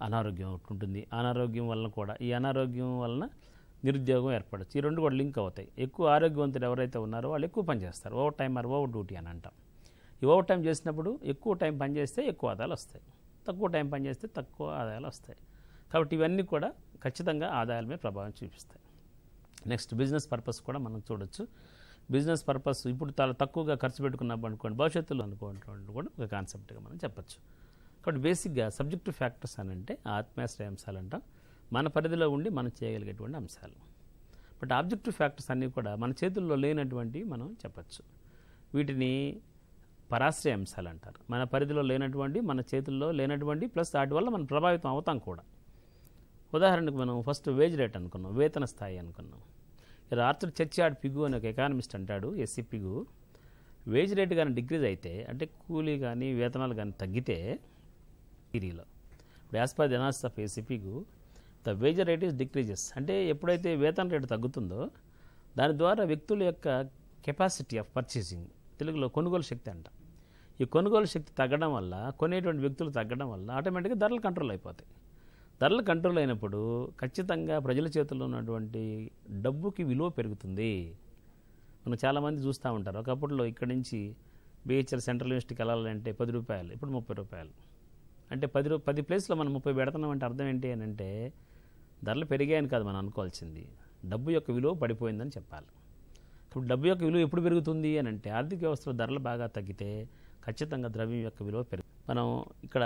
అనారోగ్యం ఒకటి ఉంటుంది, అనారోగ్యం వలన కూడా ఈ అనారోగ్యం వలన నిరుద్యోగం ఏర్పడచ్చు. ఈ రెండు కూడా లింక్ అవుతాయి. ఎక్కువ ఆరోగ్యవంతులు ఎవరైతే ఉన్నారో వాళ్ళు ఎక్కువ పని చేస్తారు, overtime or over duty అని అంటాం. ఈ ఓవర్ టైం చేసినప్పుడు ఎక్కువ టైం పని చేస్తే ఎక్కువ ఆదాయాలు వస్తాయి, తక్కువ టైం పని చేస్తే తక్కువ ఆదాయాలు వస్తాయి. కాబట్టి ఇవన్నీ కూడా ఖచ్చితంగా ఆదాయాల మీద ప్రభావం చూపిస్తాయి. నెక్స్ట్ బిజినెస్ పర్పస్ కూడా మనం చూడొచ్చు. బిజినెస్ పర్పస్ ఇప్పుడు చాలా తక్కువగా ఖర్చు పెట్టుకున్నాం అనుకోండి, భవిష్యత్తులో అనుకోవడం కూడా ఒక కాన్సెప్ట్గా మనం చెప్పచ్చు. కాబట్టి బేసిక్గా సబ్జెక్టివ్ ఫ్యాక్టర్స్ అని అంటే ఆత్మీయాశ్రయ అంశాలు అంటాం, మన పరిధిలో ఉండి మనం చేయగలిగేటువంటి అంశాలు. బట్ ఆబ్జెక్టివ్ ఫ్యాక్టర్స్ అన్నీ కూడా మన చేతుల్లో లేనటువంటి మనం చెప్పచ్చు. వీటిని పరాశ్రయ అంశాలు అంటారు. మన పరిధిలో లేనటువంటి, మన చేతుల్లో లేనటువంటి, ప్లస్ వాటి వల్ల మనం ప్రభావితం అవుతాం కూడా. ఉదాహరణకు మనం ఫస్ట్ వేజ్ రేట్ అనుకున్నాం, వేతన స్థాయి అనుకున్నాం. ఇలా ఆర్థర్ చర్చాడ్ పిగు అని ఒక ఎకానమిస్ట్ అంటాడు, ఎస్సీ పిగు, వేజ్ రేట్ కానీ డిక్రీజ్ అయితే అంటే కూలీ కానీ వేతనాలు కానీ తగ్గితే సిరీలో ఇప్పుడు as per the analysis of S C Pigou the wage rate is decreases. అంటే ఎప్పుడైతే వేతన రేటు తగ్గుతుందో దాని ద్వారా వ్యక్తుల యొక్క కెపాసిటీ ఆఫ్ పర్చేసింగ్, తెలుగులో కొనుగోలు శక్తి అంట, ఈ కొనుగోలు శక్తి తగ్గడం వల్ల, కొనేటువంటి వ్యక్తులు తగ్గడం వల్ల ఆటోమేటిక్గా ధరలు కంట్రోల్ అయిపోతాయి. ధరలు కంట్రోల్ అయినప్పుడు ఖచ్చితంగా ప్రజల చేతుల్లో ఉన్నటువంటి డబ్బుకి విలువ పెరుగుతుంది. మనం చాలామంది చూస్తూ ఉంటారు, ఒకప్పట్లో ఇక్కడి నుంచి బిహెచ్ఎల్ సెంట్రల్ యూనివర్సిటీకి వెళ్ళాలంటే 10 రూపాయలు, ఇప్పుడు 30 రూపాయలు. అంటే 10 ప్లేస్లో మనం 30 పెడుతున్నాం అంటే అర్థం ఏంటి అని అంటే ధరలు పెరిగాయని కాదు మనం అనుకోవాల్సింది, డబ్బు యొక్క విలువ పడిపోయిందని చెప్పాలి. కాబట్టి డబ్బు యొక్క విలువ ఎప్పుడు పెరుగుతుంది అని అంటే ఆర్థిక వ్యవస్థలో ధరలు బాగా తగ్గితే ఖచ్చితంగా ద్రవ్యం యొక్క విలువ పెరుగుతుంది. మనం ఇక్కడ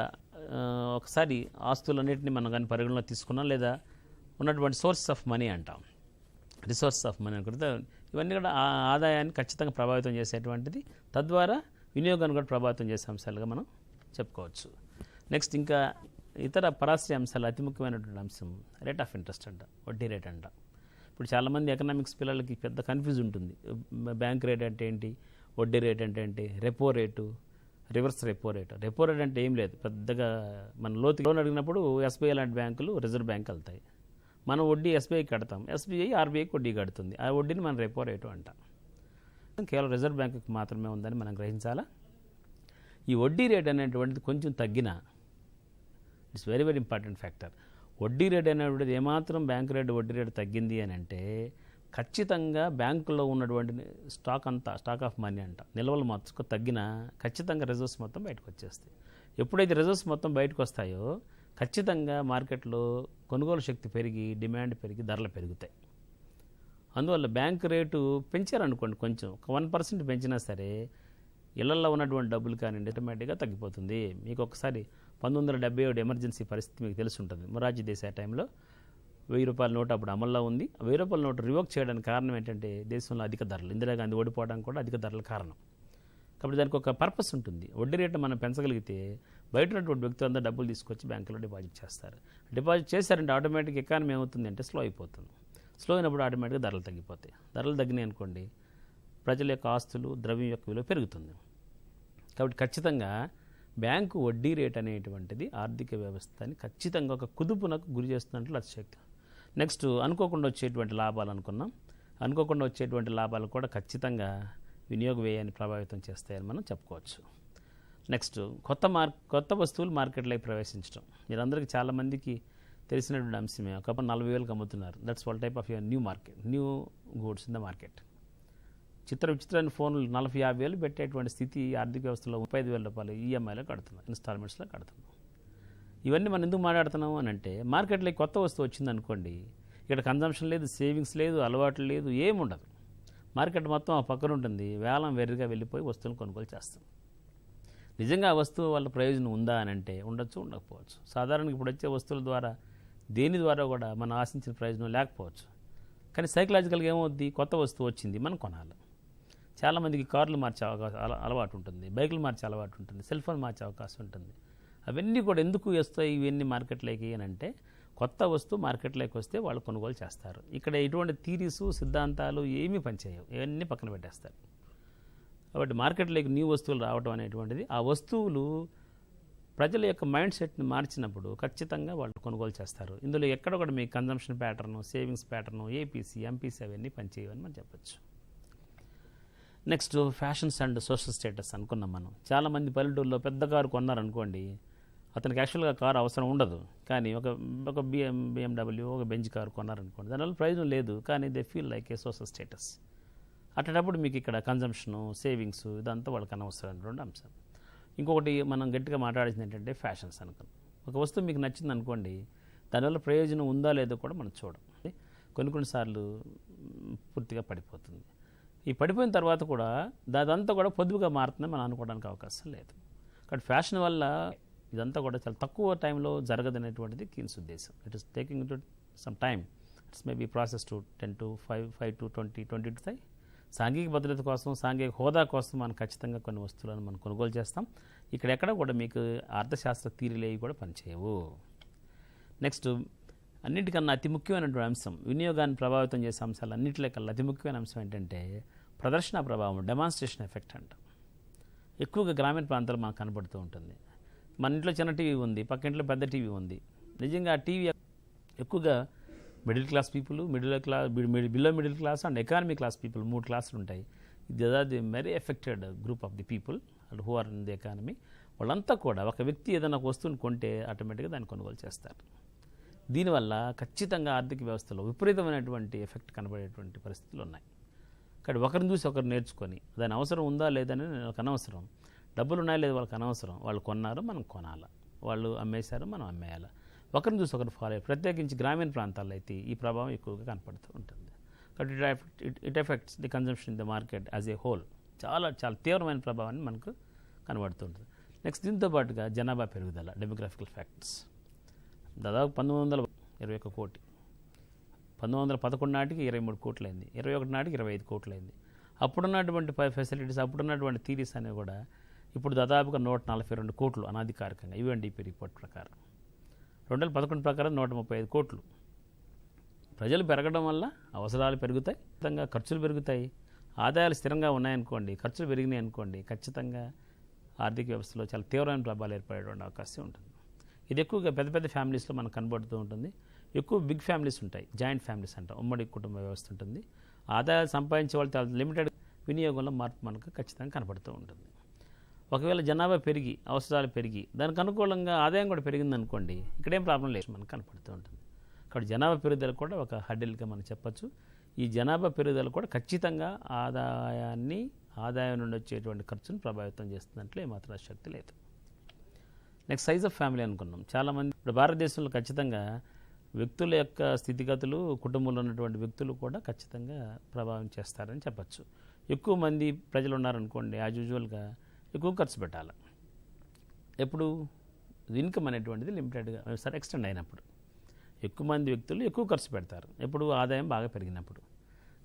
ఒకసారి ఆస్తులన్నింటినీ మనం కానీ పరిగణలో తీసుకున్నాం, లేదా ఉన్నటువంటి సోర్స్ ఆఫ్ మనీ అంటాం, రిసోర్స్ ఆఫ్ మనీ అనుకుంటే ఇవన్నీ కూడా ఆ ఆదాయాన్ని ఖచ్చితంగా ప్రభావితం చేసేటువంటిది, తద్వారా వినియోగాన్ని కూడా ప్రభావితం చేసే అంశాలుగా మనం చెప్పుకోవచ్చు. నెక్స్ట్ ఇంకా ఇతర పరాశ్రయ అంశాలు అతి ముఖ్యమైనటువంటి అంశం రేట్ ఆఫ్ ఇంట్రెస్ట్ అంట, వడ్డీ రేట్ అంట. ఇప్పుడు చాలామంది ఎకనామిక్స్ పిల్లలకి పెద్ద కన్ఫ్యూజ్ ఉంటుంది, బ్యాంక్ రేట్ అంటే ఏంటి, వడ్డీ రేట్ అంటే ఏంటి, repo rate, reverse repo rate. Repo rate అంటే ఏం లేదు, పెద్దగా మన లోన్ అడిగినప్పుడు ఎస్బీఐ లాంటి బ్యాంకులు రిజర్వ్ బ్యాంక్ వెళ్తాయి, మనం వడ్డీ ఎస్బీఐకి కడతాం, ఎస్బీఐ ఆర్బీఐకి వడ్డీ కడుతుంది, ఆ వడ్డీని మనం రెపో రేటు అంటాం. కేవలం రిజర్వ్ బ్యాంకుకి మాత్రమే ఉందని మనం గ్రహించాలా. ఈ వడ్డీ రేట్ అనేటువంటిది కొంచెం తగ్గినా, it's very very important factor. వడ్డీ రేట్ అనేటువంటిది ఏమాత్రం బ్యాంక్ రేటు వడ్డీ రేటు తగ్గింది అని అంటే ఖచ్చితంగా బ్యాంకులో ఉన్నటువంటి స్టాక్ ఆఫ్ మనీ అంట, నిల్వలు మొత్తం తగ్గినా ఖచ్చితంగా రిజర్వ్స్ మొత్తం బయటకు వచ్చేస్తాయి. ఎప్పుడైతే రిజర్వ్స్ మొత్తం బయటకు వస్తాయో ఖచ్చితంగా మార్కెట్లో కొనుగోలు శక్తి పెరిగి, డిమాండ్ పెరిగి, ధరలు పెరుగుతాయి. అందువల్ల బ్యాంక్ రేటు పెంచారనుకోండి, కొంచెం 1% పెంచినా సరే ఇళ్లలో ఉన్నటువంటి డబ్బులు కానివ్వండి ఆటోమేటిక్గా తగ్గిపోతుంది. మీకు ఒకసారి 1977 ఎమర్జెన్సీ పరిస్థితి మీకు తెలిసి ఉంటుంది. మొరార్జీ దేశాయ్ టైంలో 1000 రూపాయల నోటు అప్పుడు అమల్లో ఉంది. 1000 రూపాయల నోటు రివోక్ చేయడానికి కారణం ఏంటంటే దేశంలో అధిక ధరలు, ఇందిరాగాంధీ ఓడిపోవడానికి కూడా అధిక ధరల కారణం. కాబట్టి దానికి ఒక పర్పస్ ఉంటుంది. వడ్డీ రేటు మనం పెంచగలిగితే బయట ఉన్నటువంటి వ్యక్తులందరూ డబ్బులు తీసుకొచ్చి బ్యాంకులో డిపాజిట్ చేస్తారు. డిపాజిట్ చేశారంటే ఆటోమేటిక్ ఎకానమీ ఏమవుతుంది అంటే స్లో అయిపోతుంది. స్లో అయినప్పుడు ఆటోమేటిక్గా ధరలు తగ్గిపోతాయి. ధరలు తగ్గినాయి అనుకోండి, ప్రజల యొక్క ఆస్తులు, ద్రవ్యం యొక్క విలువ పెరుగుతుంది. కాబట్టి ఖచ్చితంగా బ్యాంకు వడ్డీ రేట్ అనేటువంటిది ఆర్థిక వ్యవస్థని ఖచ్చితంగా ఒక కుదుపునకు గురి చేస్తున్నట్లు అతిశక్తి. నెక్స్ట్ అనుకోకుండా వచ్చేటువంటి లాభాలు అనుకున్నాం. అనుకోకుండా వచ్చేటువంటి లాభాలు కూడా ఖచ్చితంగా వినియోగ వ్యయాన్ని ప్రభావితం చేస్తాయని మనం చెప్పుకోవచ్చు. నెక్స్ట్ కొత్త వస్తువులు మార్కెట్లోకి ప్రవేశించడం. మీరందరికీ చాలామందికి తెలిసినటువంటి అంశమే. ఒకప్పుడు 40,000కి అమ్ముతున్నారు. That's one type of new market, new goods in the market. విచిత్రమైన ఫోన్లు 40,000-50,000 పెట్టేటువంటి స్థితి ఆర్థిక వ్యవస్థలో 35,000 రూపాయలు ఈఎంఐలో కడుతున్నాం, ఇన్స్టాల్మెంట్స్లో కడుతున్నాం. ఇవన్నీ మనం ఎందుకు మాట్లాడుతున్నాము అని అంటే మార్కెట్లోకి కొత్త వస్తువు వచ్చిందనుకోండి, ఇక్కడ కన్జంప్షన్ లేదు, సేవింగ్స్ లేదు, అలవాట్లు లేదు, ఏముండదు. మార్కెట్ మొత్తం ఆ పక్కన ఉంటుంది. వేలం వెర్రిగా వెళ్ళిపోయి వస్తువులను కొనుగోలు చేస్తాం. నిజంగా ఆ వస్తువు వల్ల ప్రయోజనం ఉందా అని అంటే ఉండొచ్చు, ఉండకపోవచ్చు. సాధారణంగా ఇప్పుడు వచ్చే వస్తువుల ద్వారా దేని ద్వారా కూడా మనం ఆశించిన ప్రయోజనం లేకపోవచ్చు. కానీ సైకలాజికల్గా ఏమవుద్ది, కొత్త వస్తువు వచ్చింది, మనం కొనాలి. చాలామందికి కార్లు మార్చే అలవాటు ఉంటుంది, బైకులు మార్చే అలవాటు ఉంటుంది, సెల్ ఫోన్ మార్చే అవకాశం ఉంటుంది. అవన్నీ కూడా ఎందుకు వస్తాయి ఇవన్నీ మార్కెట్లోకి అని అంటే కొత్త వస్తువు మార్కెట్లోకి వస్తే వాళ్ళు కొనుగోలు చేస్తారు. ఇక్కడ ఎటువంటి థీరీసు, సిద్ధాంతాలు ఏమీ పనిచేయవు, ఇవన్నీ పక్కన పెట్టేస్తారు. కాబట్టి మార్కెట్లోకి న్యూ వస్తువులు రావడం అనేటువంటిది, ఆ వస్తువులు ప్రజల యొక్క మైండ్ సెట్ని మార్చినప్పుడు ఖచ్చితంగా వాళ్ళు కొనుగోలు చేస్తారు. ఇందులో ఎక్కడ కూడా మీ consumption pattern, savings pattern, APC, MPC అవన్నీ పనిచేయవని మనం చెప్పచ్చు. Next fashions and social status అనుకున్నాం మనం. చాలామంది పల్లెటూరులో పెద్ద కారు కొన్నారనుకోండి, అతనికి యాక్చువల్గా కారు అవసరం ఉండదు, కానీ ఒక బిఎండబ్ల్యూ, ఒక బెంజ్ కారు కొన్నారనుకోండి, దానివల్ల ప్రయోజనం లేదు, కానీ they feel like a social status. అట్టేటప్పుడు మీకు ఇక్కడ కన్జంప్షను, సేవింగ్స్ ఇదంతా వాళ్ళకి అనవసరమైనటువంటి అంశం. ఇంకొకటి మనం గట్టిగా మాట్లాడాల్సింది ఏంటంటే ఫ్యాషన్స్ అనుకున్నాం. ఒక వస్తువు మీకు నచ్చింది అనుకోండి, దానివల్ల ప్రయోజనం ఉందా లేదో కూడా మనం చూడం. కొన్నిసార్లు పూర్తిగా పడిపోతుంది. ఈ పడిపోయిన తర్వాత కూడా అదంతా కూడా పొదుపుగా మారుతుందని మనం అనుకోవడానికి అవకాశం లేదు. కాబట్టి ఫ్యాషన్ వల్ల ఇదంతా కూడా చాలా తక్కువ టైంలో జరగదనేటువంటిది కీన్స్ ఉద్దేశం. It is taking to some time. It's maybe process to 10 to 5 to 20 సాంఘిక భద్రత కోసం, సాంఘిక హోదా కోసం మనం ఖచ్చితంగా కొన్ని వస్తువులను మనం కొనుగోలు చేస్తాం. ఇక్కడెక్కడ కూడా మీకు అర్థశాస్త్ర థీరీలు కూడా పనిచేయవు. నెక్స్ట్ అన్నిటికన్నా అతి ముఖ్యమైనటువంటి అంశం, వినియోగాన్ని ప్రభావితం చేసే అంశాలు అన్నింటికల్లా అతి ముఖ్యమైన అంశం ఏంటంటే ప్రదర్శన ప్రభావం, డెమాన్స్ట్రేషన్ ఎఫెక్ట్ అంట. ఎక్కువగా గ్రామీణ ప్రాంతాల్లో మనకు కనబడుతూ ఉంటుంది. మన ఇంట్లో చిన్న టీవీ ఉంది, పక్క ఇంట్లో పెద్ద టీవీ ఉంది. నిజంగా ఆ టీవీ ఎక్కువగా middle class people, below middle class and economy class people, 3 క్లాసులు ఉంటాయి. This are the very affected group of the people who are in the economy. వాళ్ళంతా కూడా ఒక వ్యక్తి ఏదైనా ఒక వస్తువుని కొంటే ఆటోమేటిక్గా దాన్ని కొనుగోలు చేస్తారు. దీనివల్ల ఖచ్చితంగా ఆర్థిక వ్యవస్థలో విపరీతమైనటువంటి ఎఫెక్ట్ కనబడేటువంటి పరిస్థితులు ఉన్నాయి. కానీ ఒకరిని చూసి ఒకరు నేర్చుకొని దాని అవసరం ఉందా లేదని వాళ్ళకి అనవసరం, డబ్బులు ఉన్నాయా లేదా వాళ్ళకి అనవసరం. వాళ్ళు కొన్నారు, మనం కొనాలి. వాళ్ళు అమ్మేశారు, మనం అమ్మేయాలి. ఒకరిని చూసి ఒకరు ఫాలో అయ్యి, ప్రత్యేకించి గ్రామీణ ప్రాంతాల్లో అయితే ఈ ప్రభావం ఎక్కువగా కనపడుతూ ఉంటుంది. కాబట్టి it effects the consumption in the market as a whole. చాలా చాలా తీవ్రమైన ప్రభావాన్ని మనకు కనబడుతుంటుంది. నెక్స్ట్ దీంతో పాటుగా జనాభా పెరుగుదల, డెమోగ్రాఫికల్ ఫ్యాక్టర్స్. దాదాపు 1921 కోటి, 1911 నాటికి 23 కోట్లయింది, 21 నాటికి 25 కోట్లయింది. అప్పుడున్నటువంటి ఫెసిలిటీస్, అప్పుడున్నటువంటి థీరీస్ అనేవి కూడా ఇప్పుడు దాదాపుగా 142 కోట్లు అనాధికారికంగా యుఎన్డిపి రిపోర్ట్ ప్రకారం. 2011 ప్రకారం 135 కోట్లు. ప్రజలు పెరగడం వల్ల అవసరాలు పెరుగుతాయి, ఖచ్చితంగా ఖర్చులు పెరుగుతాయి. ఆదాయాలు స్థిరంగా ఉన్నాయనుకోండి, ఖర్చులు పెరిగినాయి అనుకోండి, ఖచ్చితంగా ఆర్థిక వ్యవస్థలో చాలా తీవ్రమైన ప్రభావాలు ఏర్పడేటువంటి అవకాశం ఉంటుంది. ఇది ఎక్కువగా పెద్ద పెద్ద ఫ్యామిలీస్లో మనకు కనబడుతూ ఉంటుంది. ఎక్కువ బిగ్ ఫ్యామిలీస్ ఉంటాయి, జాయింట్ ఫ్యామిలీస్ అంటాం, ఉమ్మడి కుటుంబ వ్యవస్థ ఉంటుంది. ఆదాయాలు సంపాదించే వాళ్ళు చాలా లిమిటెడ్ వినియోగంలో మార్పు మనకు ఖచ్చితంగా కనపడుతూ ఉంటుంది. ఒకవేళ జనాభా పెరిగి, అవసరాలు పెరిగి, దానికి అనుకూలంగా ఆదాయం కూడా పెరిగిందనుకోండి, ఇక్కడేం ప్రాబ్లం లేదు, మనకు కనపడుతూ ఉంటుంది. కాబట్టి జనాభా పెరుగుదల కూడా ఒక హడ్డిల్గా మనం చెప్పచ్చు. ఈ జనాభా పెరుగుదల కూడా ఖచ్చితంగా ఆదాయం నుండి వచ్చేటువంటి ఖర్చును ప్రభావితం చేస్తున్నట్లు ఏమాత్రం శక్తి లేదు. నెక్స్ట్ సైజ్ ఆఫ్ ఫ్యామిలీ అనుకున్నాం. చాలామంది ఇప్పుడు భారతదేశంలో ఖచ్చితంగా వ్యక్తుల యొక్క స్థితిగతులు, కుటుంబంలో ఉన్నటువంటి వ్యక్తులు కూడా ఖచ్చితంగా ప్రభావం చేస్తారని చెప్పచ్చు. ఎక్కువ మంది ప్రజలు ఉన్నారనుకోండి, యాజ్ యూజువల్గా ఎక్కువ ఖర్చు పెట్టాలి. ఎప్పుడు ఇన్కమ్ అనేటువంటిది లిమిటెడ్గా సరే ఎక్స్టెండ్ అయినప్పుడు ఎక్కువ మంది వ్యక్తులు ఎక్కువ ఖర్చు పెడతారు ఎప్పుడు ఆదాయం బాగా పెరిగినప్పుడు.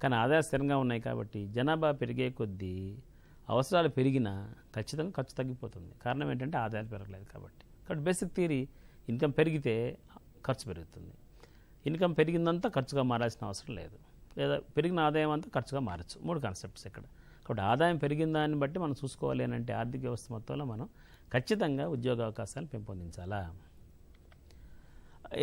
కానీ ఆదాయం స్థిరంగా ఉన్నాయి కాబట్టి జనాభా పెరిగే కొద్దీ అవసరాలు పెరిగినా ఖచ్చితంగా ఖర్చు తగ్గిపోతుంది. కారణం ఏంటంటే ఆదాయాలు పెరగలేదు కాబట్టి. బేసిక్ థియరీ ఇన్కమ్ పెరిగితే ఖర్చు పెరుగుతుంది, ఇన్కమ్ పెరిగిందంతా ఖర్చుగా మారాల్సిన అవసరం లేదు, లేదా పెరిగిన ఆదాయం అంతా ఖర్చుగా మారచ్చు. 3 కాన్సెప్ట్స్ ఇక్కడ. కాబట్టి ఆదాయం పెరిగిన దాన్ని బట్టి మనం చూసుకోవాలి అని అంటే ఆర్థిక వ్యవస్థ మొత్తంలో మనం ఖచ్చితంగా ఉద్యోగ అవకాశాలు పెంపొందించాలా.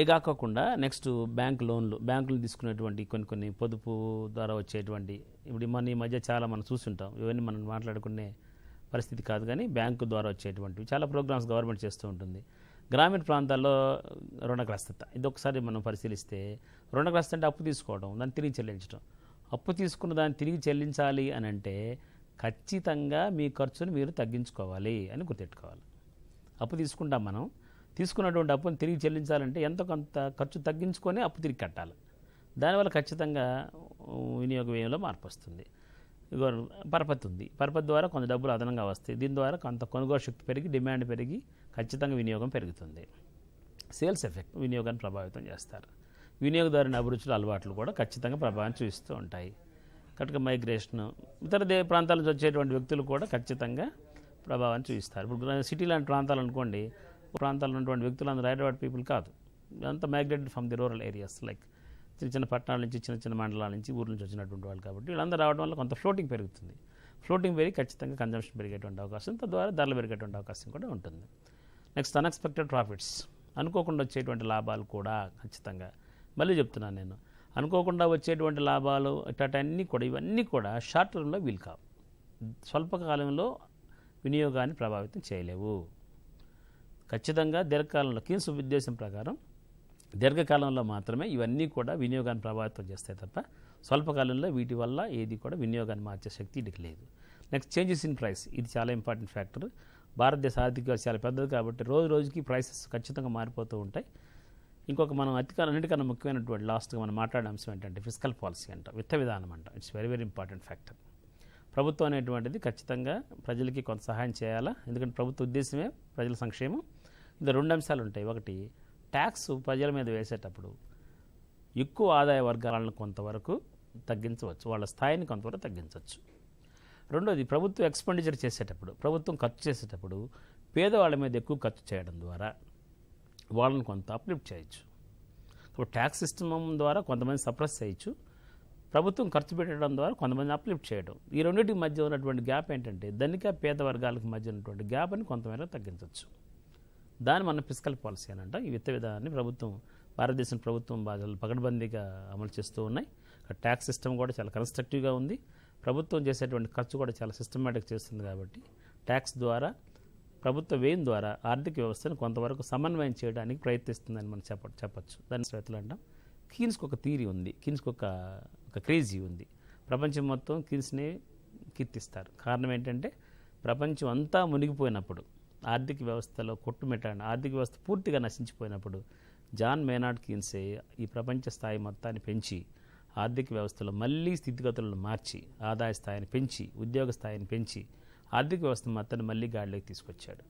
ఏ కాకుండా నెక్స్ట్ బ్యాంకులు తీసుకునేటువంటి కొన్ని పొదుపు ద్వారా వచ్చేటువంటి ఇప్పుడు ఈ మధ్య చాలా మనం చూస్తుంటాం. ఇవన్నీ మనం మాట్లాడుకునే పరిస్థితి కాదు, కానీ బ్యాంకు ద్వారా వచ్చేటువంటివి చాలా ప్రోగ్రామ్స్ గవర్నమెంట్ చేస్తూ ఉంటుంది. గ్రామీణ ప్రాంతాల్లో రుణగ్రస్తత ఇది ఒకసారి మనం పరిశీలిస్తే, రుణగ్రస్తత అంటే అప్పు తీసుకోవడం, దాన్ని తిరిగి చెల్లించడం. అప్పు తీసుకున్న దాన్ని తిరిగి చెల్లించాలి అని అంటే ఖచ్చితంగా మీ ఖర్చును మీరు తగ్గించుకోవాలి అని గుర్తెట్టుకోవాలి. అప్పు తీసుకుంటాం, మనం తీసుకున్నటువంటి అప్పును తిరిగి చెల్లించాలంటే ఎంతో కొంత ఖర్చు తగ్గించుకొని అప్పు తిరిగి కట్టాలి. దానివల్ల ఖచ్చితంగా వినియోగ వ్యయంలో మార్పు వస్తుంది. పరపతి ఉంది, పరపతి ద్వారా కొంత డబ్బులు అదనంగా వస్తాయి. దీని ద్వారా కొంత కొనుగోలు శక్తి పెరిగి డిమాండ్ పెరిగి ఖచ్చితంగా వినియోగం పెరుగుతుంది. సేల్స్ ఎఫెక్ట్ వినియోగాన్ని ప్రభావితం చేస్తారు. వినియోగదారుని అభిరుచులు అలవాట్లు కూడా ఖచ్చితంగా ప్రభావం చూపిస్తూ ఉంటాయి. కనుక మైగ్రేషన్ ఇతర ప్రాంతాల నుంచి వచ్చేటువంటి వ్యక్తులు కూడా ఖచ్చితంగా ప్రభావాన్ని చూపిస్తారు. ఇప్పుడు సిటీ లాంటి ప్రాంతాలు అనుకోండి, ప్రాంతాల్లో ఉన్నటువంటి వ్యక్తులు అందరూ హైదరాబాద్ పీపుల్ కాదు, అంతా migrated from the rural areas, like చిన్న పట్టణాల నుంచి చిన్న మండలాల నుంచి ఊర్ల నుంచి వచ్చినటువంటి వాళ్ళు. కాబట్టి వీళ్ళందరూ రావడం వల్ల కొంత ఫ్లోటింగ్ పెరుగుతుంది. ఫ్లోటింగ్ పెరిగి ఖచ్చితంగా కన్జంప్షన్ పెరిగేటువంటి అవకాశం, తద్వారా ధరలు పెరిగేటువంటి అవకాశం కూడా ఉంటుంది. నెక్స్ట్ అన్ఎక్స్పెక్టెడ్ ప్రాఫిట్స్, అనుకోకుండా వచ్చేటువంటి లాభాలు కూడా ఖచ్చితంగా, మళ్ళీ చెప్తున్నాను నేను, అనుకోకుండా వచ్చేటువంటి లాభాలు ఇవన్నీ కూడా షార్ట్ టర్మ్లో వీలు కావు, స్వల్పకాలంలో వినియోగాన్ని ప్రభావితం చేయలేవు. ఖచ్చితంగా దీర్ఘకాలంలో కీన్స్ ఉద్దేశం ప్రకారం దీర్ఘకాలంలో మాత్రమే ఇవన్నీ కూడా వినియోగాన్ని ప్రభావితం చేస్తాయి తప్ప స్వల్పకాలంలో వీటి వల్ల ఏది కూడా వినియోగాన్ని మార్చే శక్తి వీటికి లేదు. నెక్స్ట్ చేంజెస్ ఇన్ ప్రైస్, ఇది చాలా ఇంపార్టెంట్ ఫ్యాక్టర్. భారతదేశ ఆర్థిక వ్యవస్థ చాలా పెద్దది కాబట్టి రోజుకి ప్రైసెస్ ఖచ్చితంగా మారిపోతూ ఉంటాయి. ఇంకొక మనం అన్నిటికన్నా ముఖ్యమైనటువంటి లాస్ట్గా మనం మాట్లాడే అంశం ఏంటంటే ఫిస్కల్ పాలసీ అంట, విత్త విధానం అంట. It's very important factor. ప్రభుత్వం అనేటువంటిది ఖచ్చితంగా ప్రజలకి కొంత సహాయం చేయాలా, ఎందుకంటే ప్రభుత్వ ఉద్దేశమే ప్రజల సంక్షేమం. ఇది 2 అంశాలు ఉంటాయి. ఒకటి, ట్యాక్స్ ప్రజల మీద వేసేటప్పుడు ఎక్కువ ఆదాయ వర్గాలను కొంతవరకు తగ్గించవచ్చు, వాళ్ళ స్థాయిని కొంతవరకు తగ్గించవచ్చు. రెండోది, ప్రభుత్వం ఎక్స్పెండిచర్ చేసేటప్పుడు, ప్రభుత్వం ఖర్చు చేసేటప్పుడు పేదవాళ్ళ మీద ఎక్కువ ఖర్చు చేయడం ద్వారా వాళ్ళని కొంత అప్లిఫ్ట్ చేయొచ్చు. ఇప్పుడు ట్యాక్స్ సిస్టమ్ ద్వారా కొంతమంది సప్రెస్ చేయొచ్చు, ప్రభుత్వం ఖర్చు పెట్టడం ద్వారా కొంతమంది అప్లిఫ్ట్ చేయడం. ఈ రెండింటికి మధ్య ఉన్నటువంటి గ్యాప్ ఏంటంటే ధనిక పేద వర్గాలకు మధ్య ఉన్నటువంటి గ్యాప్ని కొంతమేర తగ్గించవచ్చు. దాన్ని మన ఫిస్కల్ పాలసీ అని అంట. ఈ విత్త విధానాన్ని భారతదేశం ప్రభుత్వం బాగా పకడ్బందీగా అమలు చేస్తూ ఉన్నాయి. ట్యాక్స్ సిస్టమ్ కూడా చాలా కన్స్ట్రక్టివ్గా ఉంది. ప్రభుత్వం చేసేటువంటి ఖర్చు కూడా చాలా సిస్టమేటిక్ చేస్తుంది. కాబట్టి ట్యాక్స్ ద్వారా, ప్రభుత్వ వ్యయం ద్వారా ఆర్థిక వ్యవస్థను కొంతవరకు సమన్వయం చేయడానికి ప్రయత్నిస్తుందని మనం చెప్పచ్చు. దాన్ని శ్వేతలు అంటాం. కీన్స్కి ఒక థియరీ ఉంది, కీన్స్కి ఒక క్రేజీ ఉంది. ప్రపంచం మొత్తం కీన్స్ని కీర్తిస్తారు. కారణం ఏంటంటే ప్రపంచం అంతా మునిగిపోయినప్పుడు, ఆర్థిక వ్యవస్థలో కొట్టుమిట్టాడిన ఆర్థిక వ్యవస్థ పూర్తిగా నశించిపోయినప్పుడు జాన్ మేనార్డ్ కీన్సే ఈ ప్రపంచ స్థాయి మొత్తాన్ని పెంచి ఆర్థిక వ్యవస్థలో మళ్ళీ స్థితిగతులను మార్చి ఆదాయ స్థాయిని పెంచి ఉద్యోగ స్థాయిని పెంచి ఆర్థిక వ్యవస్థ మొత్తాన్ని మళ్ళీ గాడిలోకి తీసుకొచ్చాడు.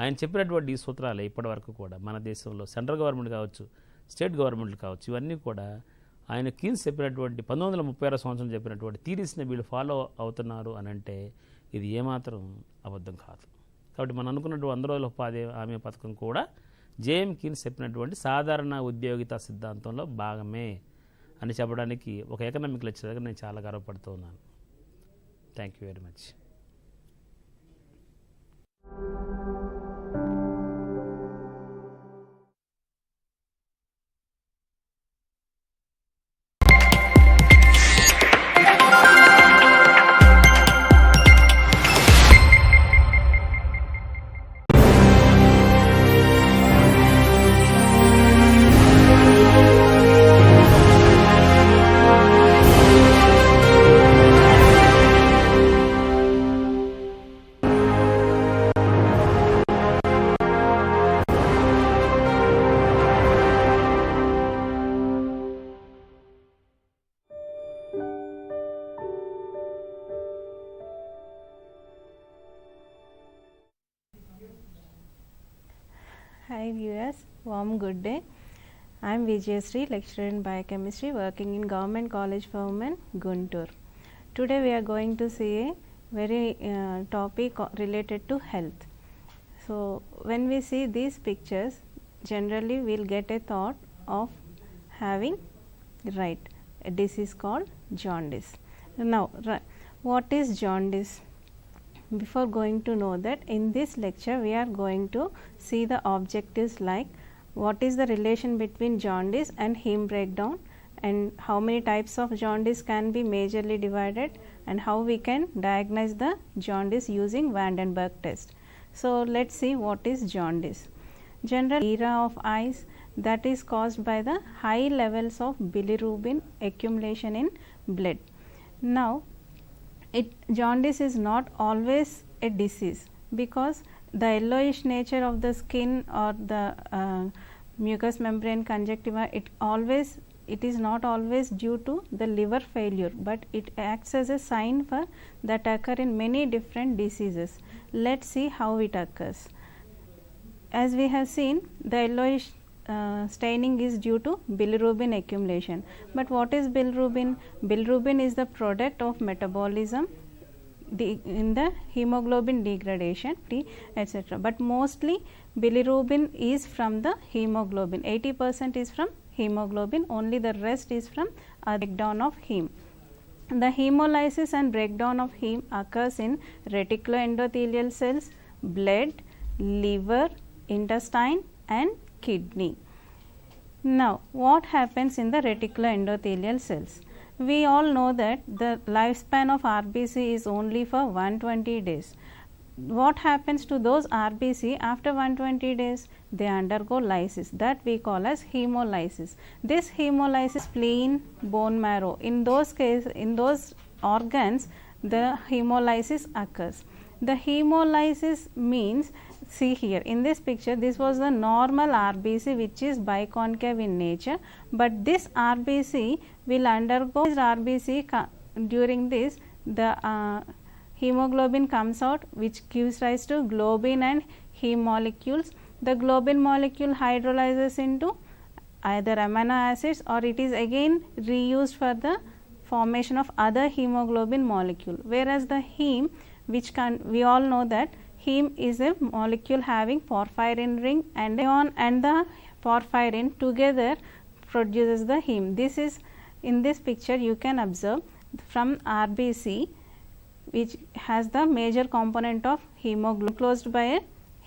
ఆయన చెప్పినటువంటి ఈ సూత్రాలే ఇప్పటి వరకు కూడా మన దేశంలో సెంట్రల్ గవర్నమెంట్ కావచ్చు, స్టేట్ గవర్నమెంట్లు కావచ్చు, ఇవన్నీ కూడా ఆయన కీన్స్ చెప్పినటువంటి 1936 సంవత్సరం చెప్పినటువంటి థీరీస్ని వీళ్ళు ఫాలో అవుతున్నారు అని అంటే ఇది ఏమాత్రం అబద్ధం కాదు. కాబట్టి మనం అనుకున్నటువంటి 100 రోజుల ఉపాధి హామీ పథకం కూడా జేఎం కీన్స్ చెప్పినటువంటి సాధారణ ఉద్యోగిత సిద్ధాంతంలో భాగమే అని చెప్పడానికి ఒక ఎకనామిక్ లెక్చరర్గా నేను చాలా గర్వపడుతూ ఉన్నాను. Thank you very much. Hi viewers, warm good day. I am Vijayasri, lecturer in biochemistry working in Government College for Women, Guntur. Today we are going to see a very topic related to health. So when we see these pictures, generally we will get a thought of having a disease called jaundice. Now what is jaundice? Before going to know that, in this lecture we are going to see the objectives like what is the relation between jaundice and heme breakdown, and how many types of jaundice can be majorly divided, and how we can diagnose the jaundice using Vandenberg test. So let's see what is jaundice. General era of eyes that is caused by the high levels of bilirubin accumulation in blood. Now jaundice is not always a disease, because the yellowish nature of the skin or the mucous membrane conjunctiva, it is not always due to the liver failure, but it acts as a sign for that occur in many different diseases. Let's see how it occurs. As we have seen, the yellowish staining is due to bilirubin accumulation. But what is bilirubin? Bilirubin is the product of metabolism in the hemoglobin degradation, etc. But mostly bilirubin is from the hemoglobin. 80% is from hemoglobin, only the rest is from breakdown of heme. The hemolysis and breakdown of heme occurs in reticuloendothelial cells, blood, liver, intestine and kidney. Now what happens in the reticuloendothelial cells? We all know that the lifespan of RBC is only for 120 days. What happens to those RBC after 120 days? They undergo lysis, that we call as hemolysis. This hemolysis, spleen, bone marrow, in those organs the hemolysis occurs. The hemolysis means, see here in this picture, this was the normal RBC which is biconcave in nature, but this RBC will undergo during this the hemoglobin comes out, which gives rise to globin and heme molecules. The globin molecule hydrolyzes into either amino acids, or it is again reused for the formation of other hemoglobin molecule, whereas the heme, which we all know that heme is a molecule having porphyrin ring, and ion and the porphyrin together produces the heme. This is, in this picture you can observe from RBC, which has the major component of hemoglobin closed by a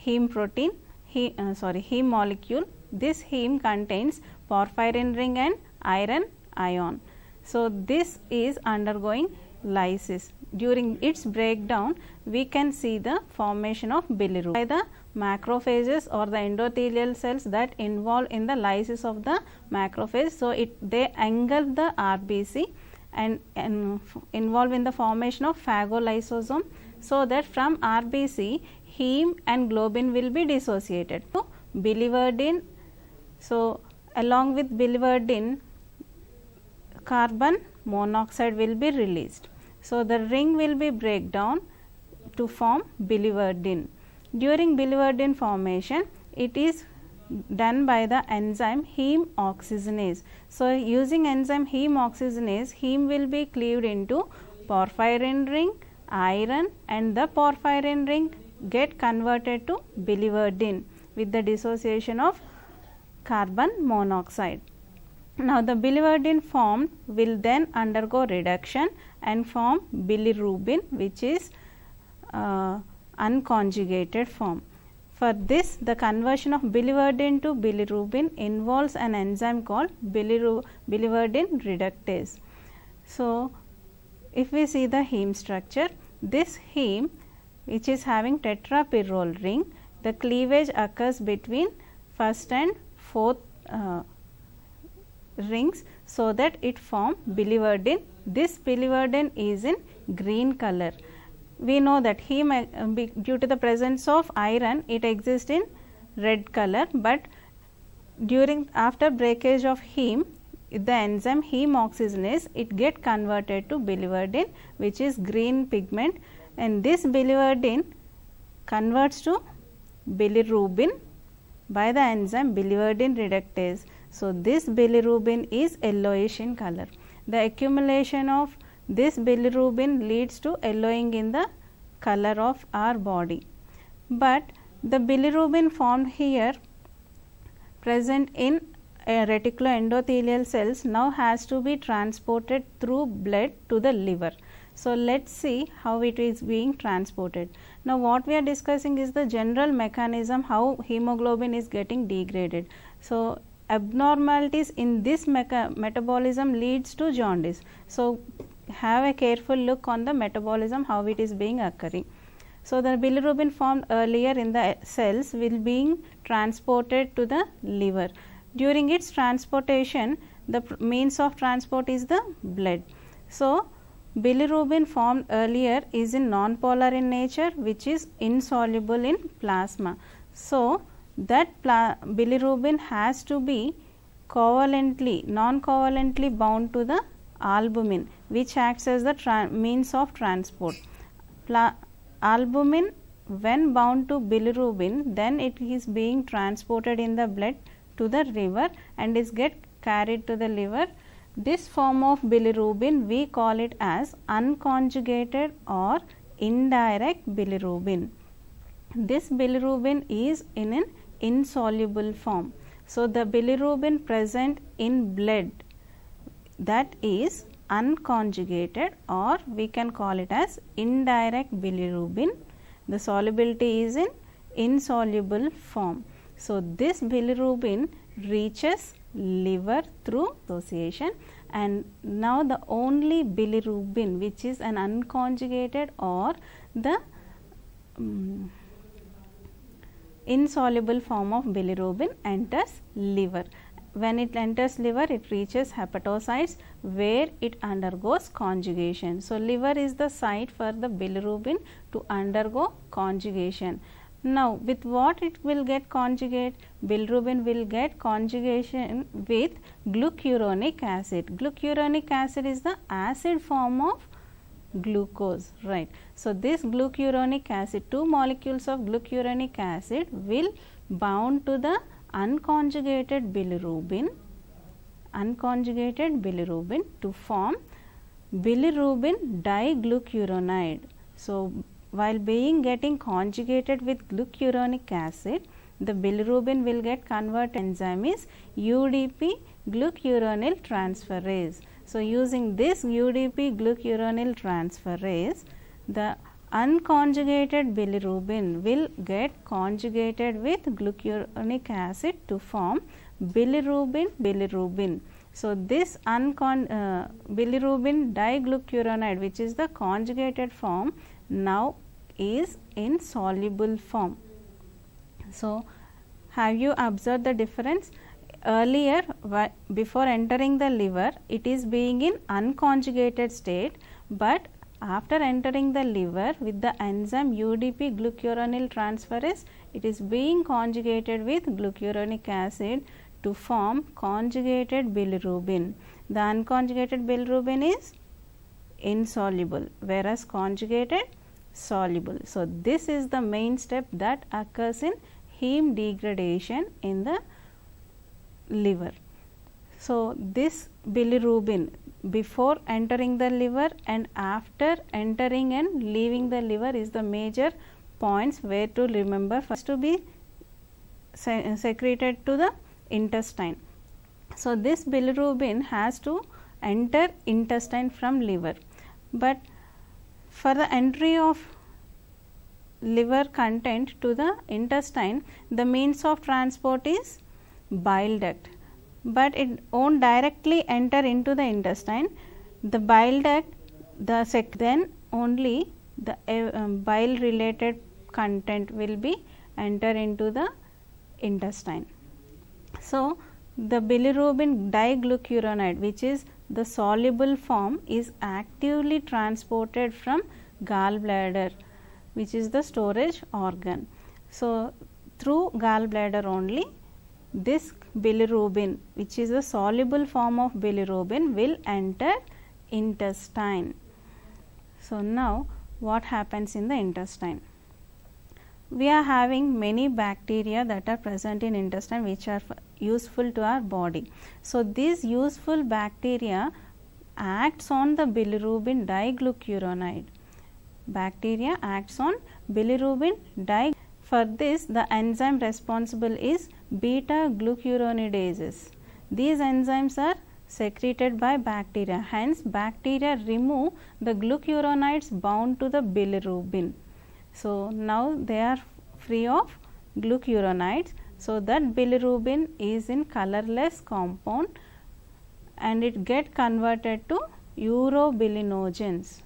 heme protein, heme molecule. This heme contains porphyrin ring and iron ion. So this is undergoing lysis. During its breakdown, we can see the formation of bilirubin by the macrophages or the endothelial cells that involve in the lysis of the macrophage. So they engulf the RBC and involve in the formation of phagolysosome, so that from RBC heme and globin will be dissociated to biliverdin. So along with biliverdin, carbon monoxide will be released. So the ring will be break down to form biliverdin. During biliverdin formation, it is done by the enzyme heme oxygenase. So using enzyme heme oxygenase, heme will be cleaved into porphyrin ring, iron, and the porphyrin ring get converted to biliverdin with the dissociation of carbon monoxide. Now the biliverdin formed will then undergo reduction and form bilirubin, which is unconjugated form. For this, the conversion of biliverdin to bilirubin involves an enzyme called biliverdin reductase. So if we see the heme structure, this heme, which is having tetrapyrrole ring, the cleavage occurs between first and fourth rings, so that it form biliverdin. This biliverdin is in green color. We know that heme, due to the presence of iron, it exists in red color, but after breakage of heme, the enzyme heme oxygenase, it get converted to biliverdin, which is green pigment, and this biliverdin converts to bilirubin, by the enzyme biliverdin reductase. So, this bilirubin is yellowish in color. The accumulation of this bilirubin leads to yellowing in the color of our body. But the bilirubin formed here present in reticuloendothelial cells now has to be transported through blood to the liver. So, let us see how it is being transported. Now, what we are discussing is the general mechanism how hemoglobin is getting degraded. So, abnormalities in this metabolism leads to jaundice. So, have a careful look on the metabolism how it is being occurring. So, the bilirubin formed earlier in the cells will being transported to the liver. During its transportation, the means of transport is the blood. So, bilirubin formed earlier is in non-polar in nature, which is insoluble in plasma. So, that bilirubin has to be covalently, non-covalently bound to the albumin, which acts as the means of transport. Albumin when bound to bilirubin, then it is being transported in the blood to the liver and is get carried to the liver. This form of bilirubin we call it as unconjugated or indirect bilirubin. This bilirubin is in an insoluble form. So, the bilirubin present in blood, that is unconjugated, or we can call it as indirect bilirubin. The solubility is in insoluble form. So, this bilirubin reaches liver through association, and now the only bilirubin which is an unconjugated or the insoluble form of bilirubin enters liver. When it enters liver, it reaches hepatocytes where it undergoes conjugation. So, liver is the site for the bilirubin to undergo conjugation. Now, with what it will get conjugate? Bilirubin will get conjugation with glucuronic acid. Glucuronic acid is the acid form of glucose, right. So, this glucuronic acid, two molecules of glucuronic acid will bound to the unconjugated bilirubin to form bilirubin diglucuronide. So, while being getting conjugated with glucuronic acid, the bilirubin will get converted enzyme is UDP glucuronyl transferase. So, using this UDP glucuronyl transferase, the unconjugated bilirubin will get conjugated with glucuronic acid to form bilirubin. So, this bilirubin diglucuronide, which is the conjugated form, now is in soluble form. So, have you observed the difference? Earlier, before entering the liver, it is being in unconjugated state, but after entering the liver with the enzyme UDP glucuronyl transferase, it is being conjugated with glucuronic acid to form conjugated bilirubin. The unconjugated bilirubin is insoluble, whereas conjugated soluble. So, this is the main step that occurs in heme degradation in the liver. So, this bilirubin before entering the liver and after entering and leaving the liver is the major points where to remember. First to be secreted to the intestine. So, this bilirubin has to enter intestine from liver, but for the entry of liver content to the intestine, the means of transport is bile duct, but it won't directly enter into the intestine. The bile duct, then only the bile related content will be enter into the intestine. So, the bilirubin diglucuronide, which is the soluble form, is actively transported from gallbladder, which is the storage organ. So, through gallbladder only this bilirubin, which is the soluble form of bilirubin, will enter intestine. So, now what happens in the intestine? we are having many bacteria that are present in intestine which are useful to our body. So, these useful bacteria acts on the bilirubin diglucuronide. Bacteria acts on bilirubin dig. For this, the enzyme responsible is beta glucuronidases. These enzymes are secreted by bacteria. Hence, bacteria remove the glucuronides bound to the bilirubin. So, now they are free of glucuronides. So, that bilirubin is in colorless compound and it get converted to urobilinogens.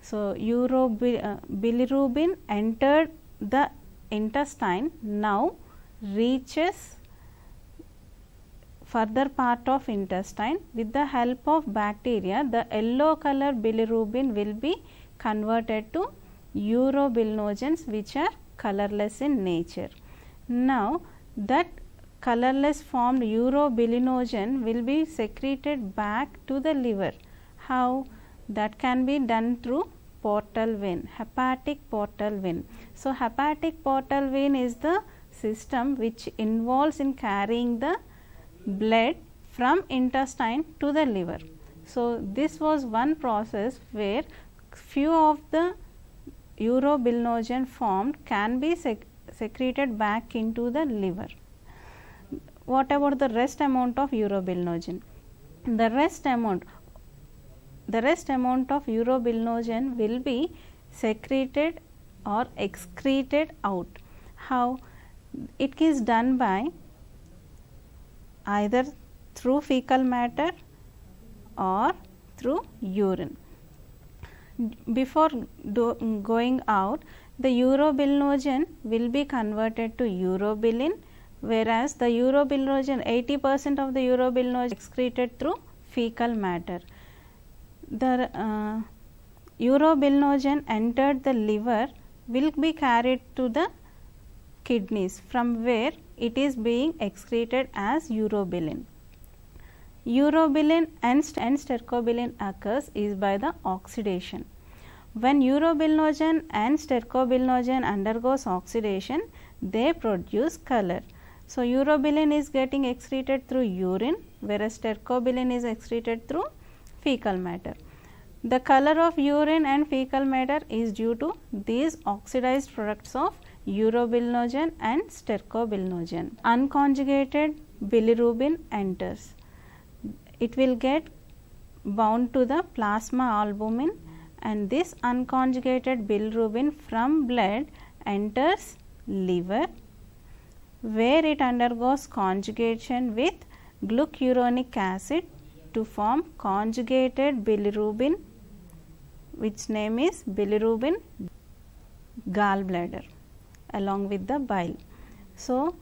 So, bilirubin entered the intestine, now reaches further part of intestine. With the help of bacteria, the yellow color bilirubin will be converted to urobilinogens which are colorless in nature. Now, that colorless formed urobilinogen will be secreted back to the liver. How? That can be done through portal vein, hepatic portal vein. So, hepatic portal vein is the system which involves in carrying the blood from intestine to the liver. So, this was one process where few of the urobilinogen formed can be secreted back into the liver. What about the rest amount of urobilinogen? The rest amount of urobilinogen will be secreted or excreted out. How? It is done by either through fecal matter or through urine. Before going out, the urobilinogen will be converted to urobilin, whereas the urobilinogen 80% of the urobilinogen excreted through fecal matter. The urobilinogen entered the liver will be carried to the kidneys, from where it is being excreted as urobilin. Urobilin and stercobilin occurs is by the oxidation. When urobilinogen and stercobilinogen undergoes oxidation, they produce color. So, urobilin is getting excreted through urine, whereas stercobilin is excreted through fecal matter. The color of urine and fecal matter is due to these oxidized products of urobilinogen and stercobilinogen. Unconjugated bilirubin enters. It will get bound to the plasma albumin, and this unconjugated bilirubin from blood enters liver, where it undergoes conjugation with glucuronic acid to form conjugated bilirubin, which name is bilirubin gallbladder along with the bile. So,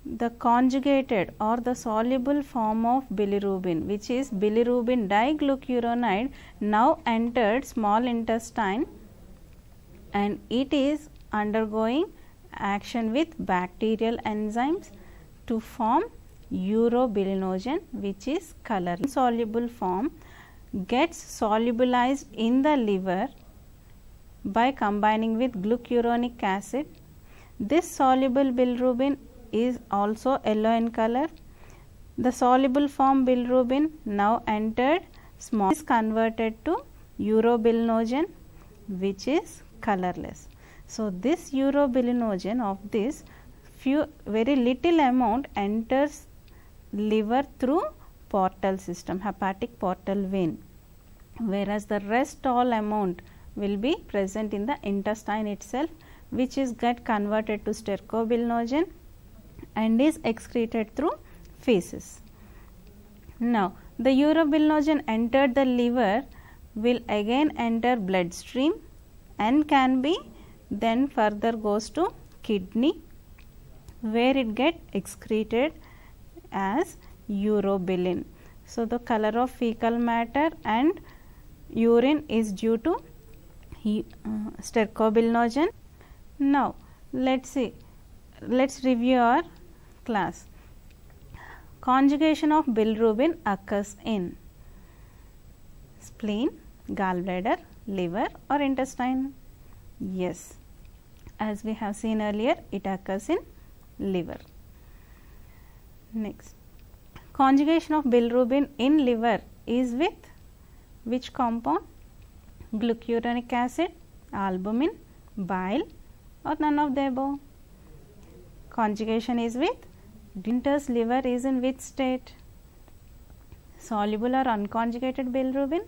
the conjugated or the soluble form of bilirubin, which is bilirubin diglucuronide, now entered small intestine and it is undergoing action with bacterial enzymes to form urobilinogen, which is color. Insoluble form gets solubilized in the liver by combining with glucuronic acid. This soluble bilirubin is also yellow in color. The soluble form bilirubin now entered small is converted to urobilinogen, which is colorless. So, this urobilinogen of this very little amount enters liver through portal system, hepatic portal vein, whereas the rest all amount will be present in the intestine itself, which is get converted to stercobilinogen and is excreted through feces. Now, the urobilinogen entered the liver will again enter bloodstream and can be then further goes to kidney, where it get excreted as urobilin. So, the color of fecal matter and urine is due to stercobilinogen. Now, let's review our class. Conjugation of bilirubin occurs in spleen, gallbladder, liver or intestine? Yes, as we have seen earlier, it occurs in liver. Next, conjugation of bilirubin in liver is with which compound? Glucuronic acid, albumin, bile, or none of the above? Conjugation is with Gunter's liver is in which state? Soluble or unconjugated bilirubin,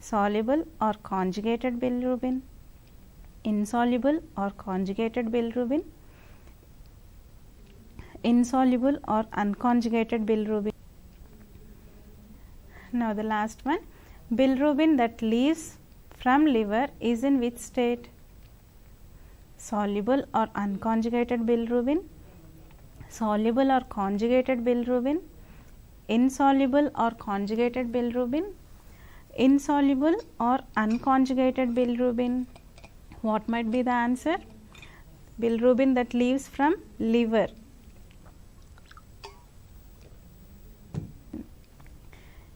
soluble or conjugated bilirubin, insoluble or conjugated bilirubin, insoluble or unconjugated bilirubin. Now the last one, bilirubin that leaves from liver is in which state? Soluble or unconjugated bilirubin, soluble or conjugated bilirubin, insoluble or conjugated bilirubin, insoluble or unconjugated bilirubin. What might be the answer? Bilirubin that leaves from liver.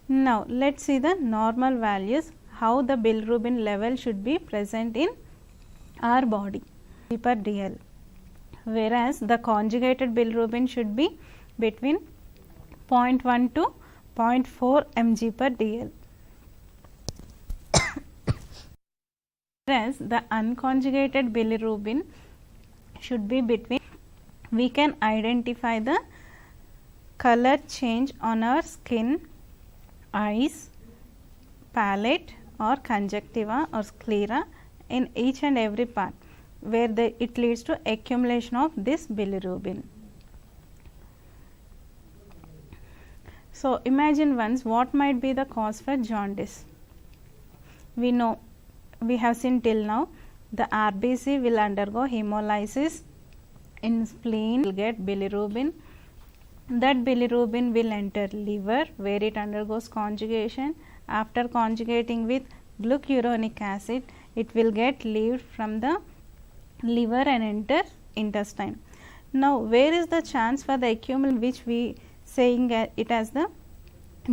Now let us see the normal values, how the bilirubin level should be present in our body per dl, whereas the conjugated bilirubin should be between 0.1 to 0.4 mg per dl, whereas the unconjugated bilirubin should be between, we can identify the color change on our skin, eyes, palate or conjunctiva or sclera in each and every part where it leads to accumulation of this bilirubin. So imagine once what might be the cause for jaundice. We know, we have seen till now, the RBC will undergo hemolysis in spleen, will get bilirubin. That bilirubin will enter liver where it undergoes conjugation. After conjugating with glucuronic acid, it will get leaved from the liver and enter intestine. Now where is the chance for the accumulation, which we saying it as the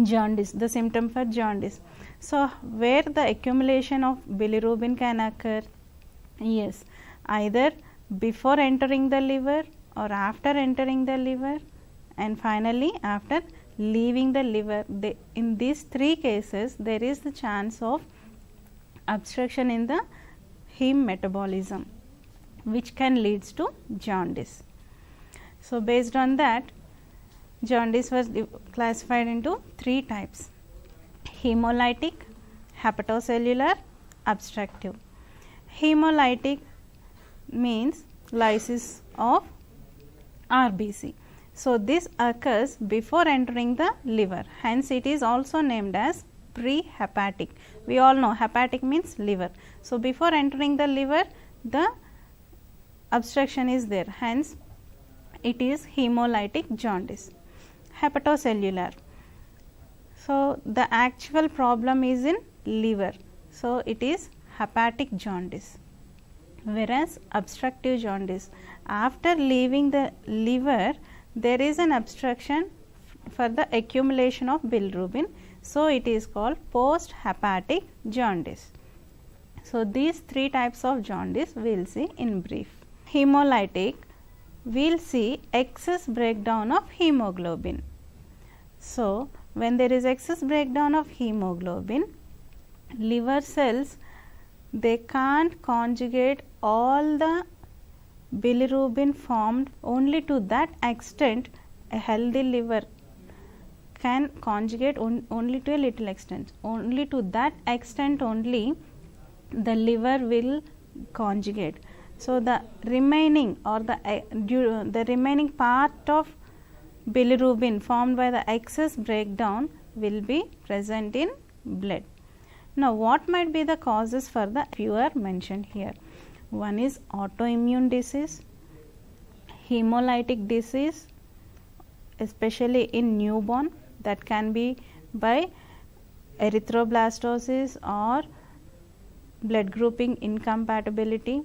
jaundice, the symptom for jaundice? So where the accumulation of bilirubin can occur? Yes, either before entering the liver or after entering the liver, and finally after leaving the liver. In these three cases there is the chance of obstruction in the heme metabolism, which can leads to jaundice. So based on that, jaundice was classified into three types: hemolytic, hepatocellular, obstructive. Hemolytic means lysis of RBC. So this occurs before entering the liver, hence it is also named as pre-hepatic. We all know hepatic means liver. So before entering the liver, the obstruction is there, hence it is hemolytic jaundice. Hepatocellular, so the actual problem is in liver, so it is hepatic jaundice. Whereas obstructive jaundice, after leaving the liver there is an obstruction for the accumulation of bilirubin, so it is called post hepatic jaundice. So these three types of jaundice we will see in brief. Hemolytic, we will see excess breakdown of hemoglobin. So when there is excess breakdown of hemoglobin, liver cells, they can't conjugate all the bilirubin formed. Only to that extent a healthy liver can conjugate only to a little extent. Only to that extent only the liver will conjugate. So the remaining or the remaining part of bilirubin formed by the excess breakdown will be present in blood. Now what might be the causes for the few are mentioned here. One is autoimmune disease, hemolytic disease, especially in newborn, that can be by erythroblastosis or blood grouping incompatibility.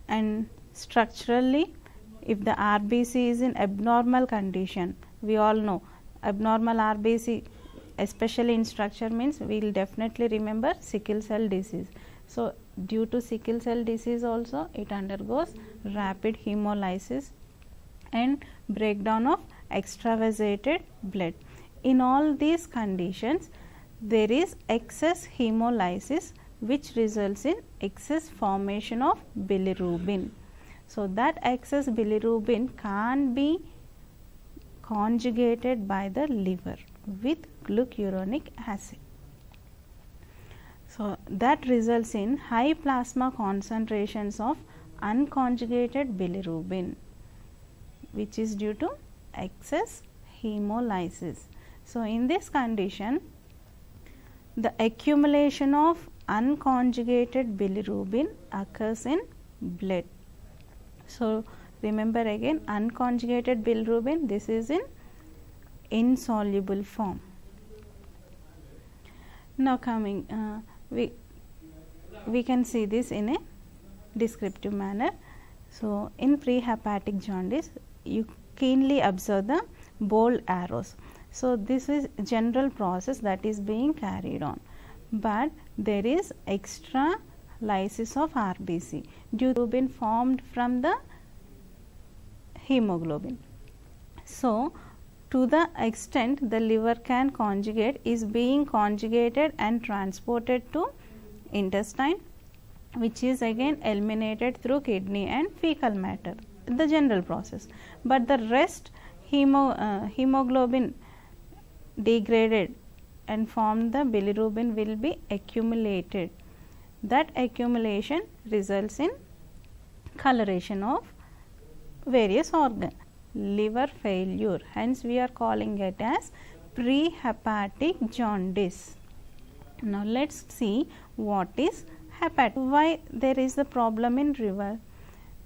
And structurally, if the RBC is in abnormal condition, we all know abnormal RBC, especially in structure, means we will definitely remember sickle cell disease. So due to sickle cell disease also it undergoes rapid hemolysis and breakdown of extravasated blood. In all these conditions there is excess hemolysis which results in excess formation of bilirubin. So that excess bilirubin can't be conjugated by the liver with glucuronic acid. So that results in high plasma concentrations of unconjugated bilirubin, which is due to excess hemolysis. So in this condition the accumulation of unconjugated bilirubin occurs in blood. So remember again, unconjugated bilirubin, this is in insoluble form. Now coming we can see this in a descriptive manner. So in prehepatic jaundice you keenly observe the bold arrows. So this is general process that is being carried on, but there is extra lysis of RBC due to being formed from the hemoglobin. So to the extent the liver can conjugate is being conjugated and transported to intestine, which is again eliminated through kidney and fecal matter, the general process. But the rest hemoglobin degraded and formed the bilirubin will be accumulated. That accumulation results in coloration of various organs. Liver failure, hence we are calling it as prehepatic jaundice. Now let us see what is hepatic. Why there is a problem in liver?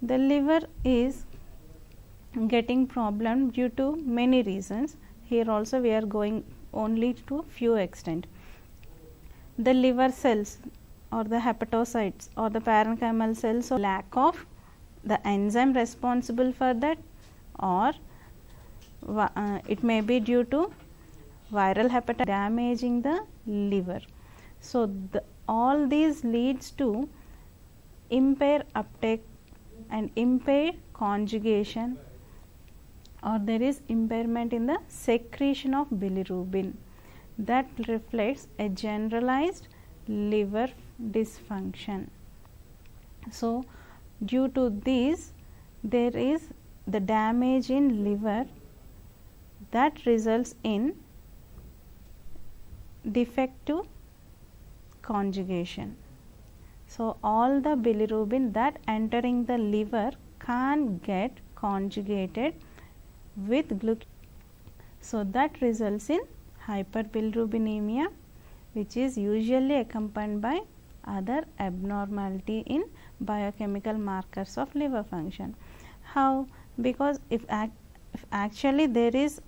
The liver is getting problem due to many reasons. Here also we are going only to few extent. The liver cells or the hepatocytes or the parenchymal cells, or lack of the enzyme responsible for that, or it may be due to viral hepatitis damaging the liver. So all these leads to impaired uptake and impaired conjugation, or there is impairment in the secretion of bilirubin. That reflects a generalized liver dysfunction. So due to this there is the damage in liver that results in defective conjugation. So all the bilirubin that entering the liver can't get conjugated with glucose. So that results in hyperbilirubinemia, which is usually accompanied by other abnormality in biochemical markers of liver function. How? Because if actually there is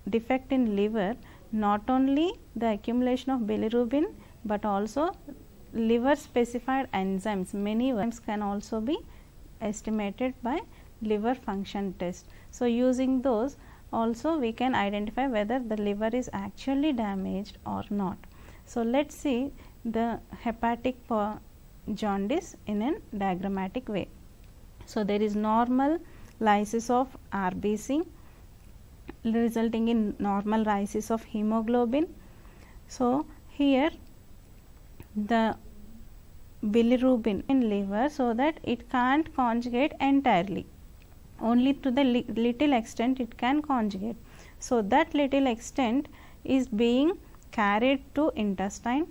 defect in liver, not only the accumulation of bilirubin but also liver specified enzymes, many enzymes can also be estimated by liver function test. So using those also we can identify whether the liver is actually damaged or not. So let us see the hepatic jaundice in a diagrammatic way. So there is normal lysis of RBC resulting in normal lysis of hemoglobin. So here the bilirubin in liver, so that it can't conjugate entirely, only to the little extent it can conjugate. So that little extent is being carried to intestine,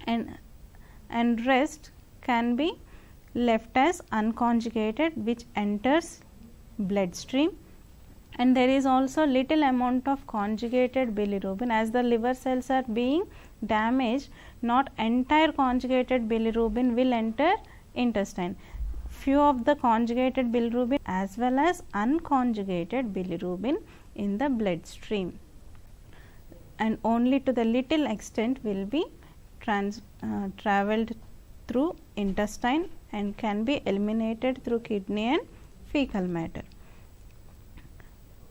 and rest can be left as unconjugated, which enters bloodstream. And there is also little amount of conjugated bilirubin. As the liver cells are being damaged, not entire conjugated bilirubin will enter intestine. Few of the conjugated bilirubin as well as unconjugated bilirubin in the bloodstream, and only to the little extent will be traveled through intestine and can be eliminated through kidney and fecal matter.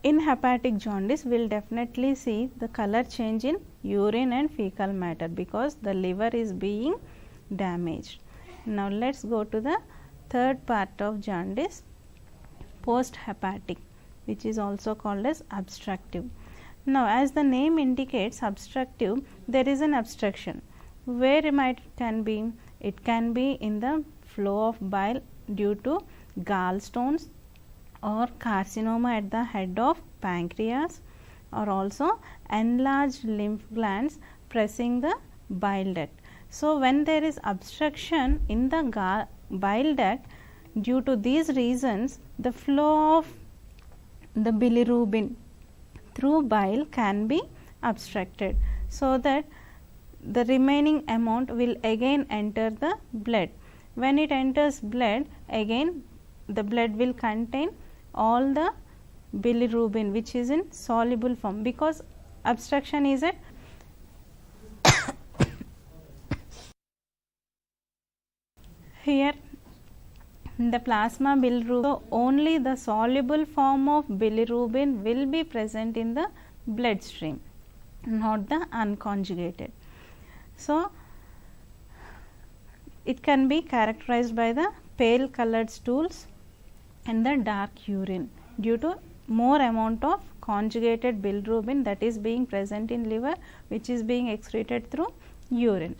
In hepatic jaundice, we will definitely see the color change in urine and fecal matter because the liver is being damaged. Now let's go to the third part of jaundice, post-hepatic, which is also called as obstructive. Now as the name indicates, obstructive, there is an obstruction. Where it can be? It can be in the flow of bile due to gallstones or carcinoma at the head of pancreas, or also enlarged lymph glands pressing the bile duct. So when there is obstruction in the bile duct, due to these reasons, the flow of the bilirubin through bile can be obstructed, so that the remaining amount will again enter the blood. When it enters blood, again the blood will contain all the bilirubin which is in soluble form, because obstruction is at here the plasma bilirubin, so only the soluble form of bilirubin will be present in the bloodstream, not the unconjugated. So it can be characterized by the pale colored stools and the dark urine due to more amount of conjugated bilirubin that is being present in liver, which is being excreted through urine.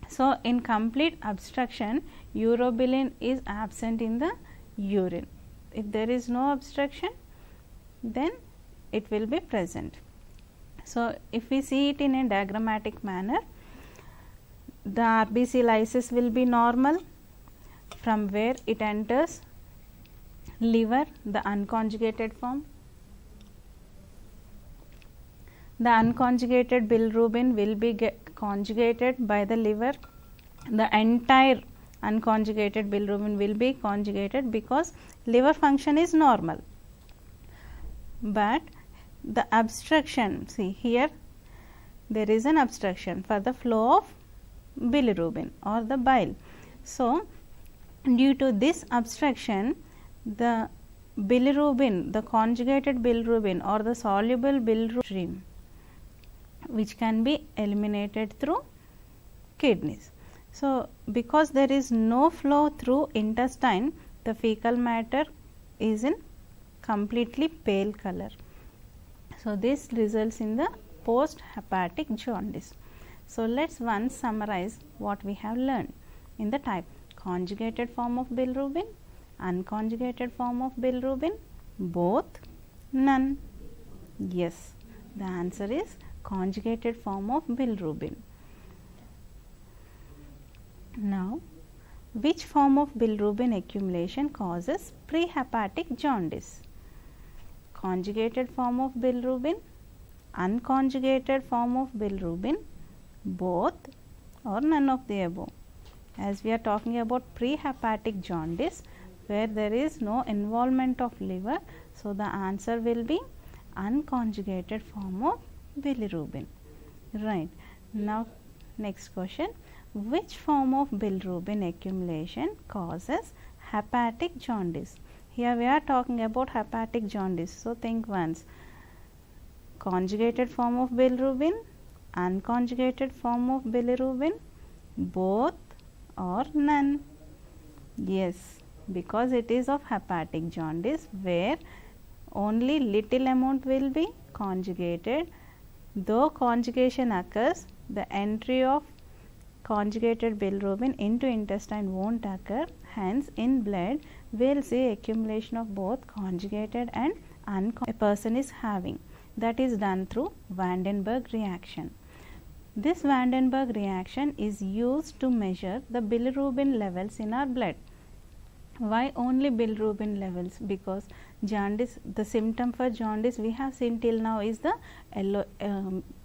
So in complete obstruction, urobilin is absent in the urine. If there is no obstruction, then it will be present. So if we see it in a diagrammatic manner, the RBC lysis will be normal, from where it enters liver, the unconjugated form. The unconjugated bilirubin will be conjugated by the liver. The entire unconjugated bilirubin will be conjugated because liver function is normal. But the obstruction, see here there is an obstruction for the flow of bilirubin or the bile. So due to this obstruction, the bilirubin, the conjugated bilirubin or the soluble bilirubin, which can be eliminated through kidneys. So because there is no flow through intestine, the fecal matter is in completely pale color. So this results in the post hepatic jaundice. So let's once summarize what we have learned in the type: conjugated form of bilirubin, unconjugated form of bilirubin, both, none. Yes, the answer is conjugated form of bilirubin. Now, which form of bilirubin accumulation causes prehepatic jaundice? Conjugated form of bilirubin, unconjugated form of bilirubin, both, or none of the above. As we are talking about prehepatic jaundice, where there is no involvement of liver, so the answer will be unconjugated form of bilirubin. Right. Now next question: which form of bilirubin accumulation causes hepatic jaundice? Here we are talking about hepatic jaundice, so think once: conjugated form of bilirubin, unconjugated form of bilirubin, both, or none. Yes, because it is of hepatic jaundice, where only little amount will be conjugated. Though conjugation occurs, the entry of conjugated bilirubin into intestine won't occur. Hence in blood we will see accumulation of both conjugated and unconjugated a person is having. That is done through Vandenberg reaction. This Vandenberg reaction is used to measure the bilirubin levels in our blood. Why only bilirubin levels? Because jaundice, the symptom for jaundice we have seen till now is the yellow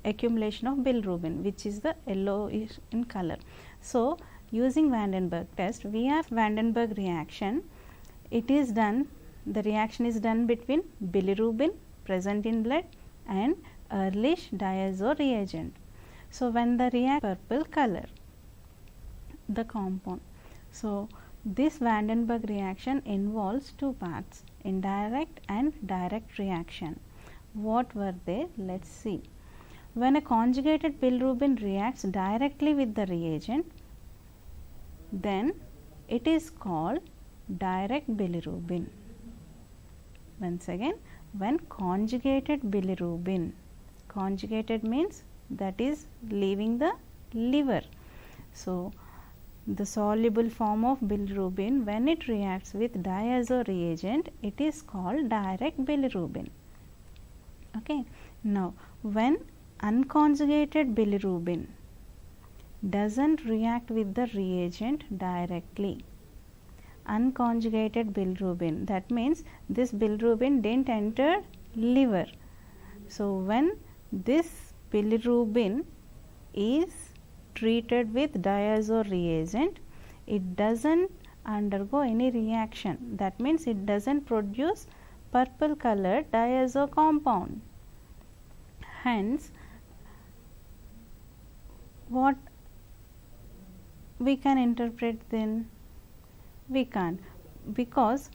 accumulation of bilirubin, which is the yellowish in color. So using Vandenberg test, we have Vandenberg reaction. It is done, the reaction is done between bilirubin present in blood and Ehrlich diazo reagent. So when the react purple color, the compound. So this Vandenberg reaction involves two parts: indirect and direct reaction. What were they? Let's see. When a conjugated bilirubin reacts directly with the reagent, then it is called direct bilirubin. Once again, when conjugated bilirubin, conjugated means that is leaving the liver. So, the soluble form of bilirubin, when it reacts with diazo reagent, it is called direct bilirubin. Okay. Now, when unconjugated bilirubin doesn't react with the reagent directly, unconjugated bilirubin, that means this bilirubin didn't enter liver. So, when this bilirubin is treated with diazo reagent, it doesn't undergo any reaction, that means it doesn't produce purple colored diazo compound. Hence, what we can interpret then? We can't, because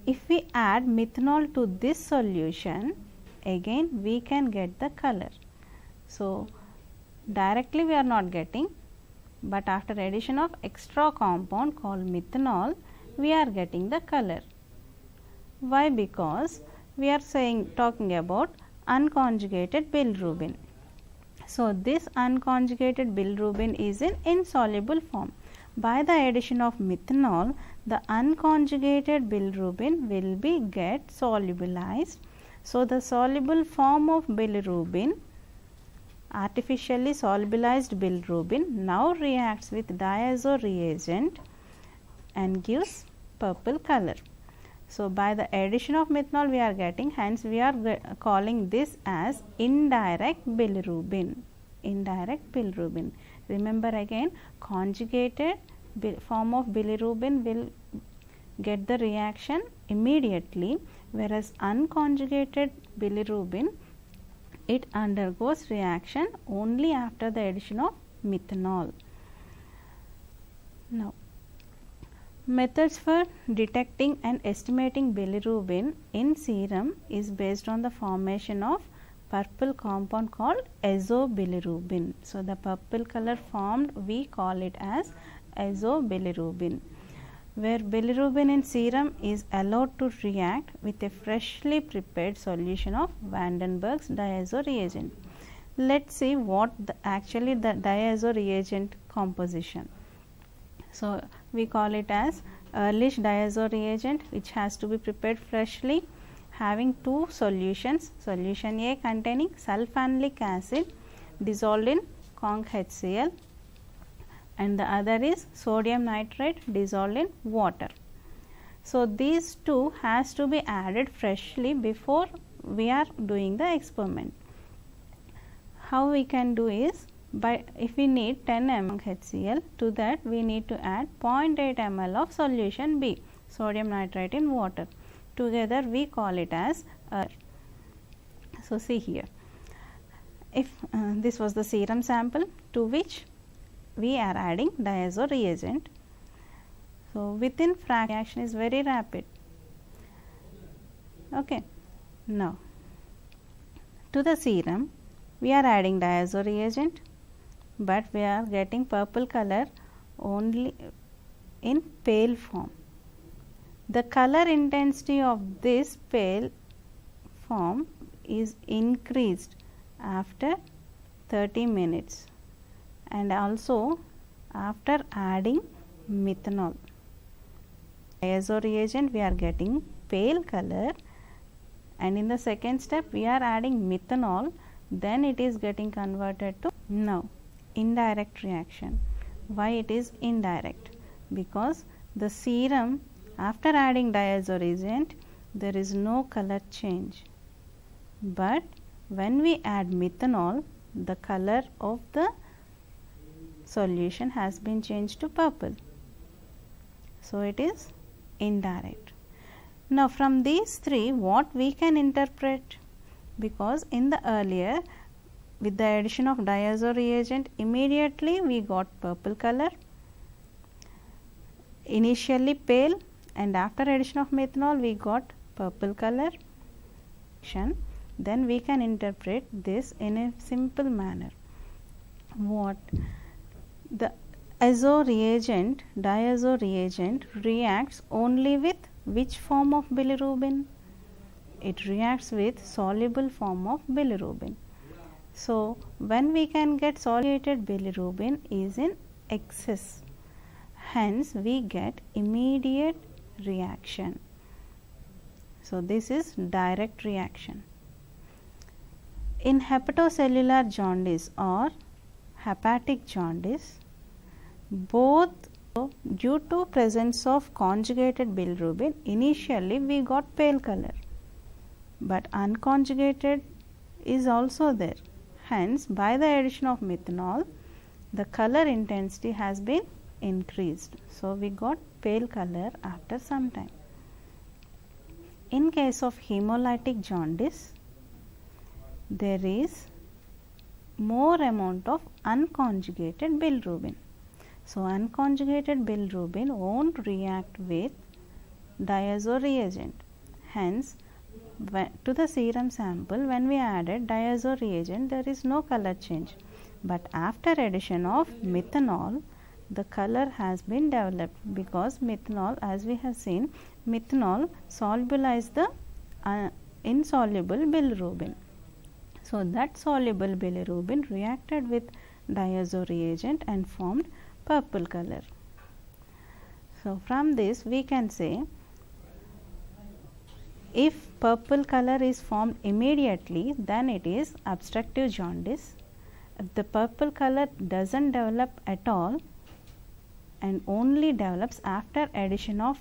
if we add methanol to this solution, again we can get the color. So, directly we are not getting, but after addition of extra compound called methanol, we are getting the color. Why? Because we are talking about unconjugated bilirubin. So, this unconjugated bilirubin is in insoluble form. By the addition of methanol, the unconjugated bilirubin will be get solubilized. So, the soluble form of bilirubin, artificially solubilized bilirubin, now reacts with diazo reagent and gives purple color. So, by the addition of methanol we are getting, hence we are calling this as indirect bilirubin. Indirect bilirubin. Remember again, conjugated form of bilirubin will get the reaction immediately, whereas unconjugated bilirubin, it undergoes reaction only after the addition of methanol. Now, methods for detecting and estimating bilirubin in serum is based on the formation of purple compound called azobilirubin. So, the purple color formed, we call it as azobilirubin, where bilirubin in serum is allowed to react with a freshly prepared solution of Vandenberg's diazo reagent. Let us see what actually the diazo reagent composition. So, we call it as Ehrlich diazo reagent, which has to be prepared freshly, having two solutions, solution A containing sulfanic acid dissolved in conc HCl, and the other is sodium nitrate dissolved in water. So, these two has to be added freshly before we are doing the experiment. How we can do is, by if we need 10 ml HCl, to that we need to add 0.8 ml of solution B, sodium nitrate in water. Together we call it as So, see here, if this was the serum sample to which we are adding diazo reagent. So, within fraction reaction is very rapid. Okay. Now, to the serum we are adding diazo reagent, but we are getting purple color only in pale form. The color intensity of this pale form is increased after 30 minutes and also after adding methanol. Diazo reagent we are getting pale color, and in the second step we are adding methanol, then it is getting converted to now indirect reaction. Why it is indirect? Because the serum after adding diazo reagent there is no color change, but when we add methanol the color of the solution has been changed to purple. So, it is indirect. Now, from these three what we can interpret? Because in the earlier, with the addition of diazo reagent, immediately we got purple color, initially pale, and after addition of methanol we got purple color. Then we can interpret this in a simple manner. What? The diazo reagent reacts only with which form of bilirubin? It reacts with soluble form of bilirubin. So, when we can get soluble bilirubin is in excess, hence we get immediate reaction. So, this is direct reaction. In hepatocellular jaundice or hepatic jaundice, both due to presence of conjugated bilirubin, initially we got pale color, but unconjugated is also there. Hence, by the addition of methanol, the color intensity has been increased. So, we got pale color after some time. In case of hemolytic jaundice, there is more amount of unconjugated bilirubin. So, unconjugated bilirubin won't react with diazo reagent. Hence, to the serum sample, when we added diazo reagent, there is no color change. But after addition of methanol, the color has been developed, because methanol, as we have seen, methanol solubilized the insoluble bilirubin. So, that soluble bilirubin reacted with diazo reagent and formed purple color. So, from this we can say, if purple color is formed immediately, then it is obstructive jaundice. If the purple color doesn't develop at all and only develops after addition of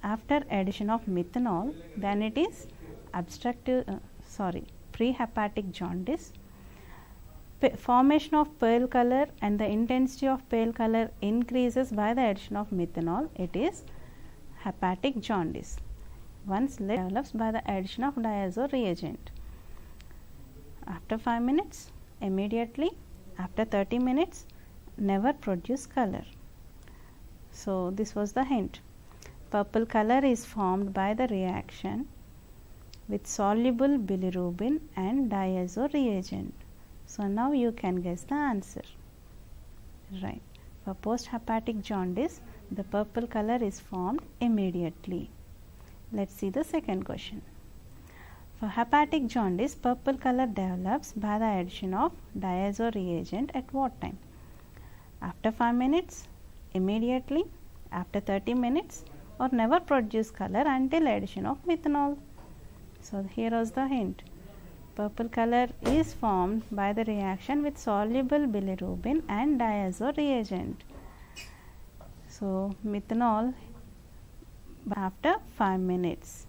methanol, then it is prehepatic jaundice. Formation of pale color and the intensity of pale color increases by the addition of methanol, it is hepatic jaundice. Once develops by the addition of diazo reagent. After 5 minutes, immediately, after 30 minutes, never produce color. So, this was the hint. Purple color is formed by the reaction with soluble bilirubin and diazo reagent. So, now you can guess the answer. Right. For post-hepatic jaundice, the purple color is formed immediately. Let us see the second question. For hepatic jaundice, purple color develops by the addition of diazo reagent at what time? After 5 minutes, immediately, after 30 minutes, or never produce color until addition of methanol. So, here was the hint. Purple color is formed by the reaction with soluble bilirubin and diazo reagent. So, methanol after 5 minutes.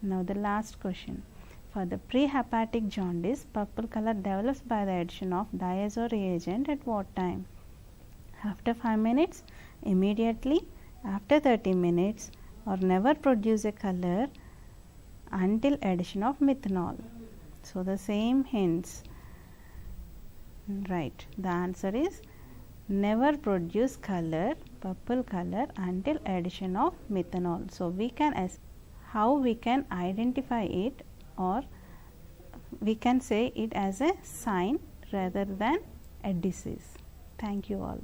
Now, the last question. For the prehepatic jaundice, purple color develops by the addition of diazo reagent at what time? After 5 minutes, immediately, after 30 minutes, or never produce a color until addition of methanol. So, the same hints. Right. The answer is never produce color, purple color, until addition of methanol. So, we can how we can identify it, or we can say it as a sign rather than a disease. Thank you all.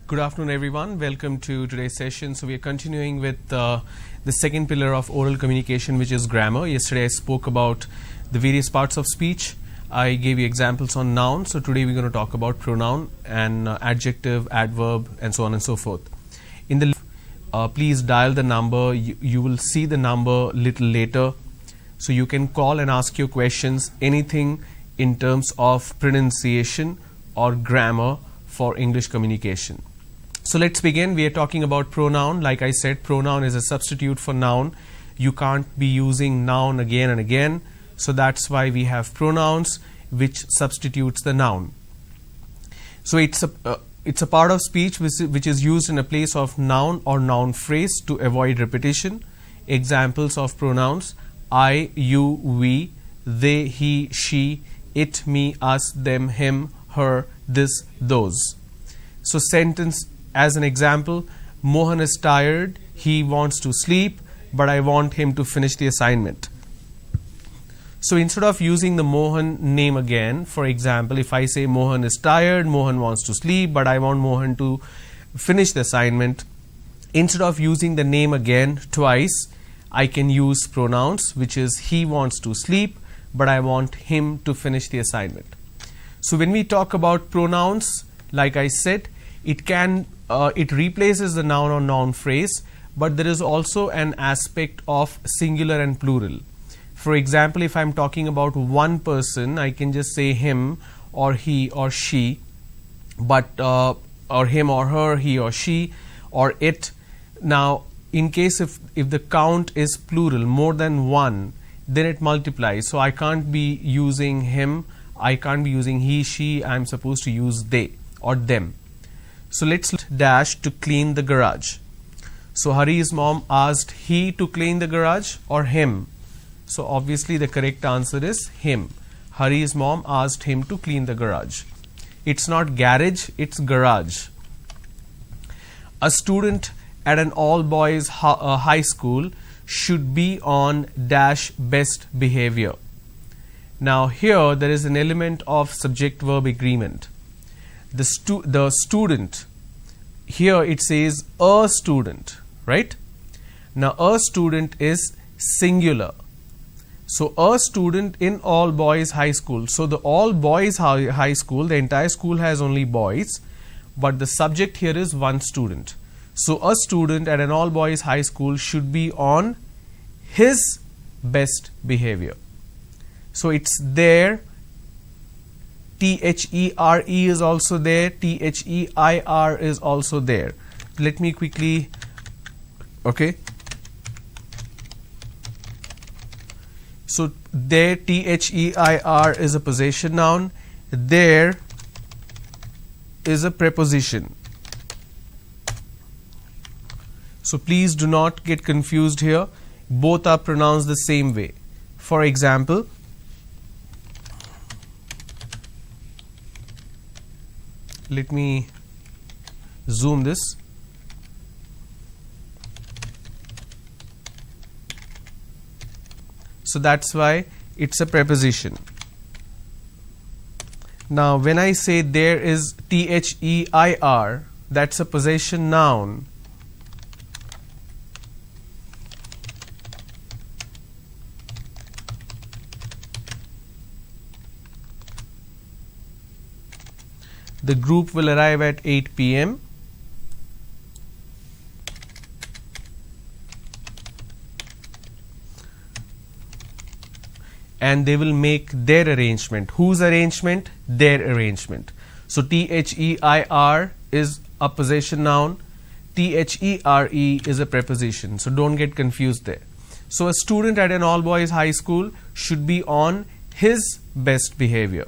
Good afternoon, everyone. Welcome to today's session. So we are continuing with the second pillar of oral communication, which is grammar. Yesterday I spoke about the various parts of speech. I gave you examples on noun. So today we're going to talk about pronoun and adjective, adverb, and so on and so forth. In the please dial the number. You will see the number little later. So you can call and ask your questions, anything in terms of pronunciation or grammar for English communication. So let's begin. We are talking about pronoun. Like I said, pronoun is a substitute for noun. You can't be using noun again and again. So that's why we have pronouns which substitutes the noun. So it's a part of speech which is used in a place of noun or noun phrase to avoid repetition. Examples of pronouns: I, you, we, they, he, she, it, me, us, them, him, her, this, those. So sentence as an example: Mohan is tired, he wants to sleep, but I want him to finish the assignment. So instead of using the Mohan name again, for example, if I say Mohan is tired, Mohan wants to sleep, but I want Mohan to finish the assignment, instead of using the name again twice, I can use pronouns, which is he wants to sleep, but I want him to finish the assignment. So when we talk about pronouns, like I said, it replaces the noun or noun phrase, but there is also an aspect of singular and plural. For example, if I'm talking about one person, I can just say him or he or she, but or him or her, he or she, or it. Now, in case if the count is plural, more than one, then it multiplies. So I can't be using him, I can't be using he, she, I'm supposed to use they or them. So let's dash to clean the garage. So Hari's mom asked he to clean the garage or him. So obviously the correct answer is him. Hari's mom asked him to clean the garage. It's not garage, it's garage. A student at an all-boys high school should be on dash best behavior. Now here there is an element of subject-verb agreement. The student, here it says a student, right? Now a student is singular. So a student in all boys high school. So the all boys high school, the entire school has only boys, but the subject here is one student. So a student at an all boys high school should be on his best behavior. So it's there. THERE is also there. THEIR is also there. Let me quickly, okay. So there, THEIR is a possession noun. There is a preposition. So please do not get confused here. Both are pronounced the same way. For example, let me zoom this. So that's why it's a preposition. Now when I say there is THEIR, that's a possession noun. The group will arrive at 8 p.m. and they will make their arrangement. Whose arrangement? Their arrangement. So THEIR is a possession noun. THERE is a preposition. So don't get confused there. So a student at an all boys high school should be on his best behavior.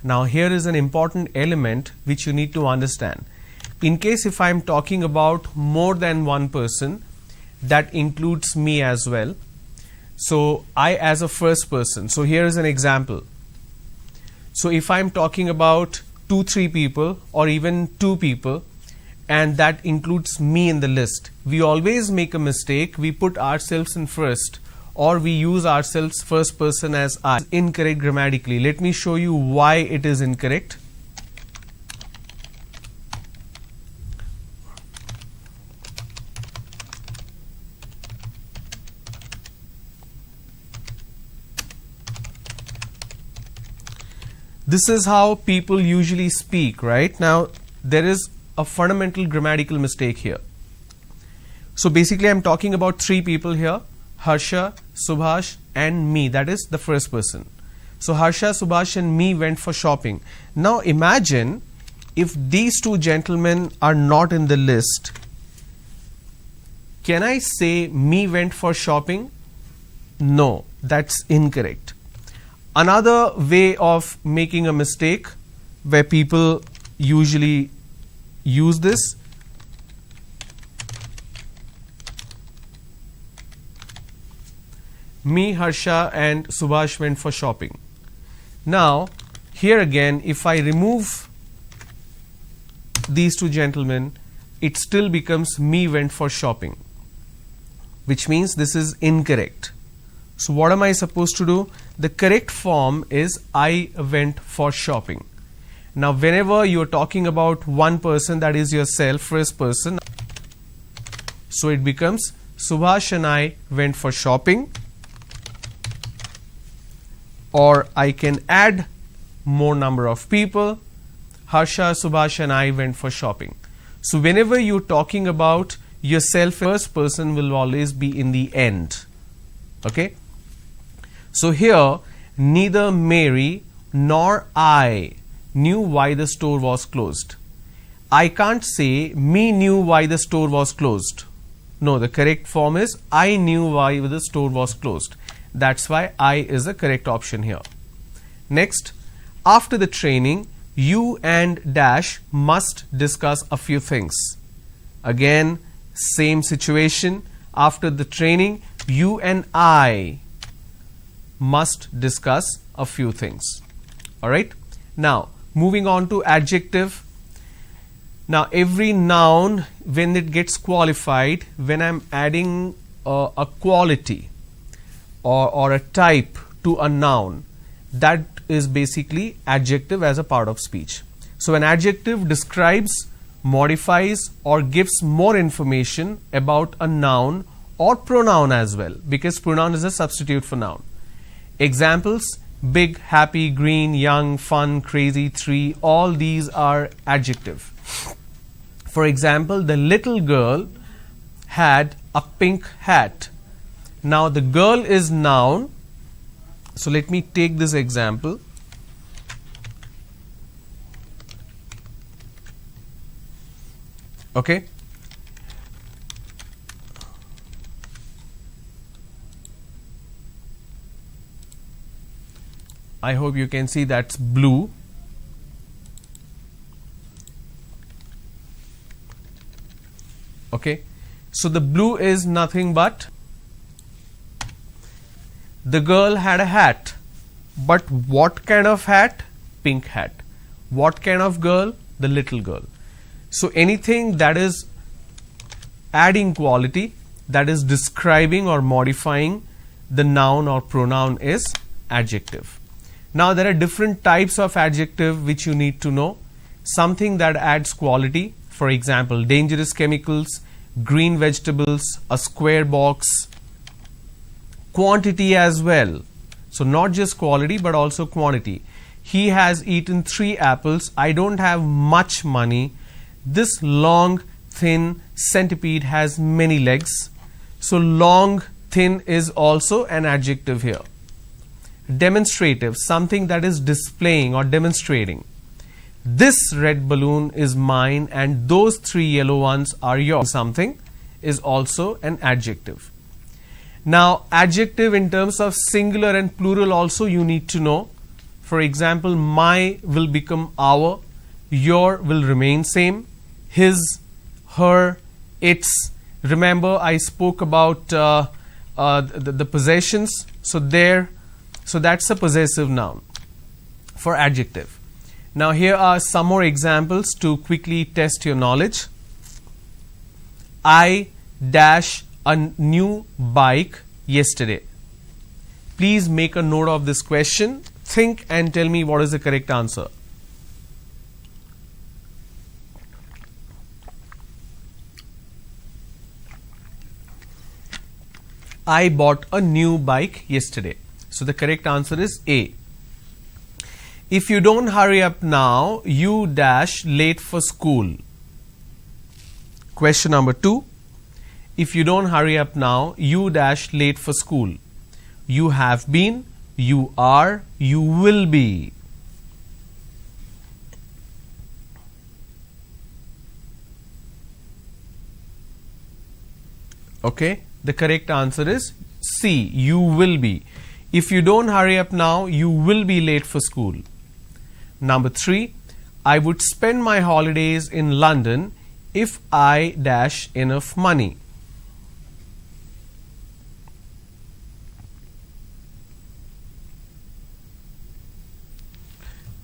Now here is an important element which you need to understand. In case if I am talking about more than one person, that includes me as well. So I as a first person. So here is an example. So if I am talking about 2-3 people or even 2 people, and that includes me in the list, we always make a mistake. We put ourselves in first, or we use ourselves first person as I. Incorrect grammatically. Let me show you why it is incorrect. This is how people usually speak, right? Now there is a fundamental grammatical mistake here. So basically I'm talking about 3 people here: Harsha, Subhash and me. That is the first person. So Harsha, Subhash and me went for shopping. Now imagine if these 2 gentlemen are not in the list. Can I say me went for shopping? No, that's incorrect. Another way of making a mistake where people usually use this, me, Harsha and Subhash went for shopping. Now here again, if I remove these two gentlemen, it still becomes me went for shopping, which means this is incorrect. So what am I supposed to do? The correct form is I went for shopping. Now whenever you are talking about one person, that is yourself, first person, so it becomes Subhash and I went for shopping, or I can add more number of people, Harsha, Subhash and I went for shopping. So whenever you're talking about yourself, first person will always be in the end. Okay. So here neither Mary nor I knew why the store was closed. I can't say me knew why the store was closed. No, the correct form is I knew why the store was closed. That's why I is the correct option here. Next, after the training, you and dash must discuss a few things. Again, same situation. After the training, you and I must discuss a few things. Alright. Now, moving on to adjective. Now, every noun, when it gets qualified, when I'm adding a quality or a type to a noun, that is basically adjective as a part of speech. So an adjective describes, modifies or gives more information about a noun or pronoun as well, because pronoun is a substitute for noun. Examples: big, happy, green, young, fun, crazy, tree, all these are adjective. For example, the little girl had a pink hat. Now the girl is noun. So let me take this example. Okay. I hope you can see that's blue. Okay. So the blue is nothing but the girl had a hat. But what kind of hat? Pink hat. What kind of girl? The little girl. So anything that is adding quality, that is describing or modifying the noun or pronoun is adjective. Now there are different types of adjective which you need to know. Something that adds quality, for example, dangerous chemicals, green vegetables, a square box, quantity as well. So not just quality but also quantity. He has eaten 3 apples. I don't have much money. This long, thin centipede has many legs. So long, thin is also an adjective here. Demonstrative, something that is displaying or demonstrating. This red balloon is mine and those 3 yellow ones are yours. Something is also an adjective. Now, adjective in terms of singular and plural also you need to know. For example, my will become our, your will remain same, his, her, its. Remember I spoke about the possessions. So that's a possessive noun for adjective. Now here are some more examples to quickly test your knowledge. I dash a new bike yesterday. Please make a note of this question. Think and tell me what is the correct answer. I bought a new bike yesterday. So the correct answer is A. If you don't hurry up now, you dash late for school. Question number 2. If you don't hurry up now, you dash late for school. You have been, you are, you will be. Okay, the correct answer is C, you will be. If you don't hurry up now, you will be late for school. Number 3, I would spend my holidays in London if I dash enough money.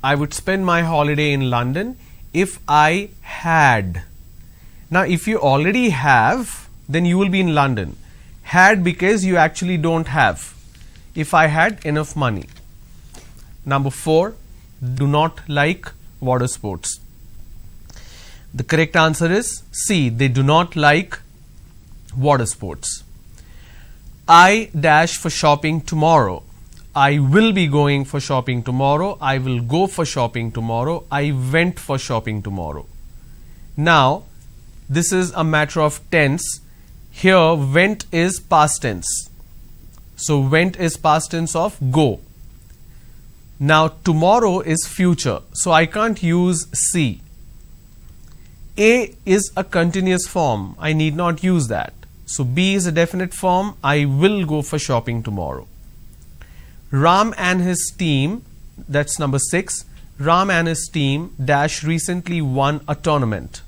I would spend my holiday in London if I had. Now, if you already have, then you will be in London. Had because you actually don't have. If I had enough money. Number 4, do not like water sports. The correct answer is C. They do not like water sports. I dash for shopping tomorrow. I will be going for shopping tomorrow. I will go for shopping tomorrow. I went for shopping tomorrow. Now, this is a matter of tense. Here, went is past tense. So, went is past tense of go. Now, tomorrow is future. So, I can't use C. A is a continuous form. I need not use that. So, B is a definite form. I will go for shopping tomorrow. Ram and his team, that's number 6. Ram and his team dash recently won a tournament.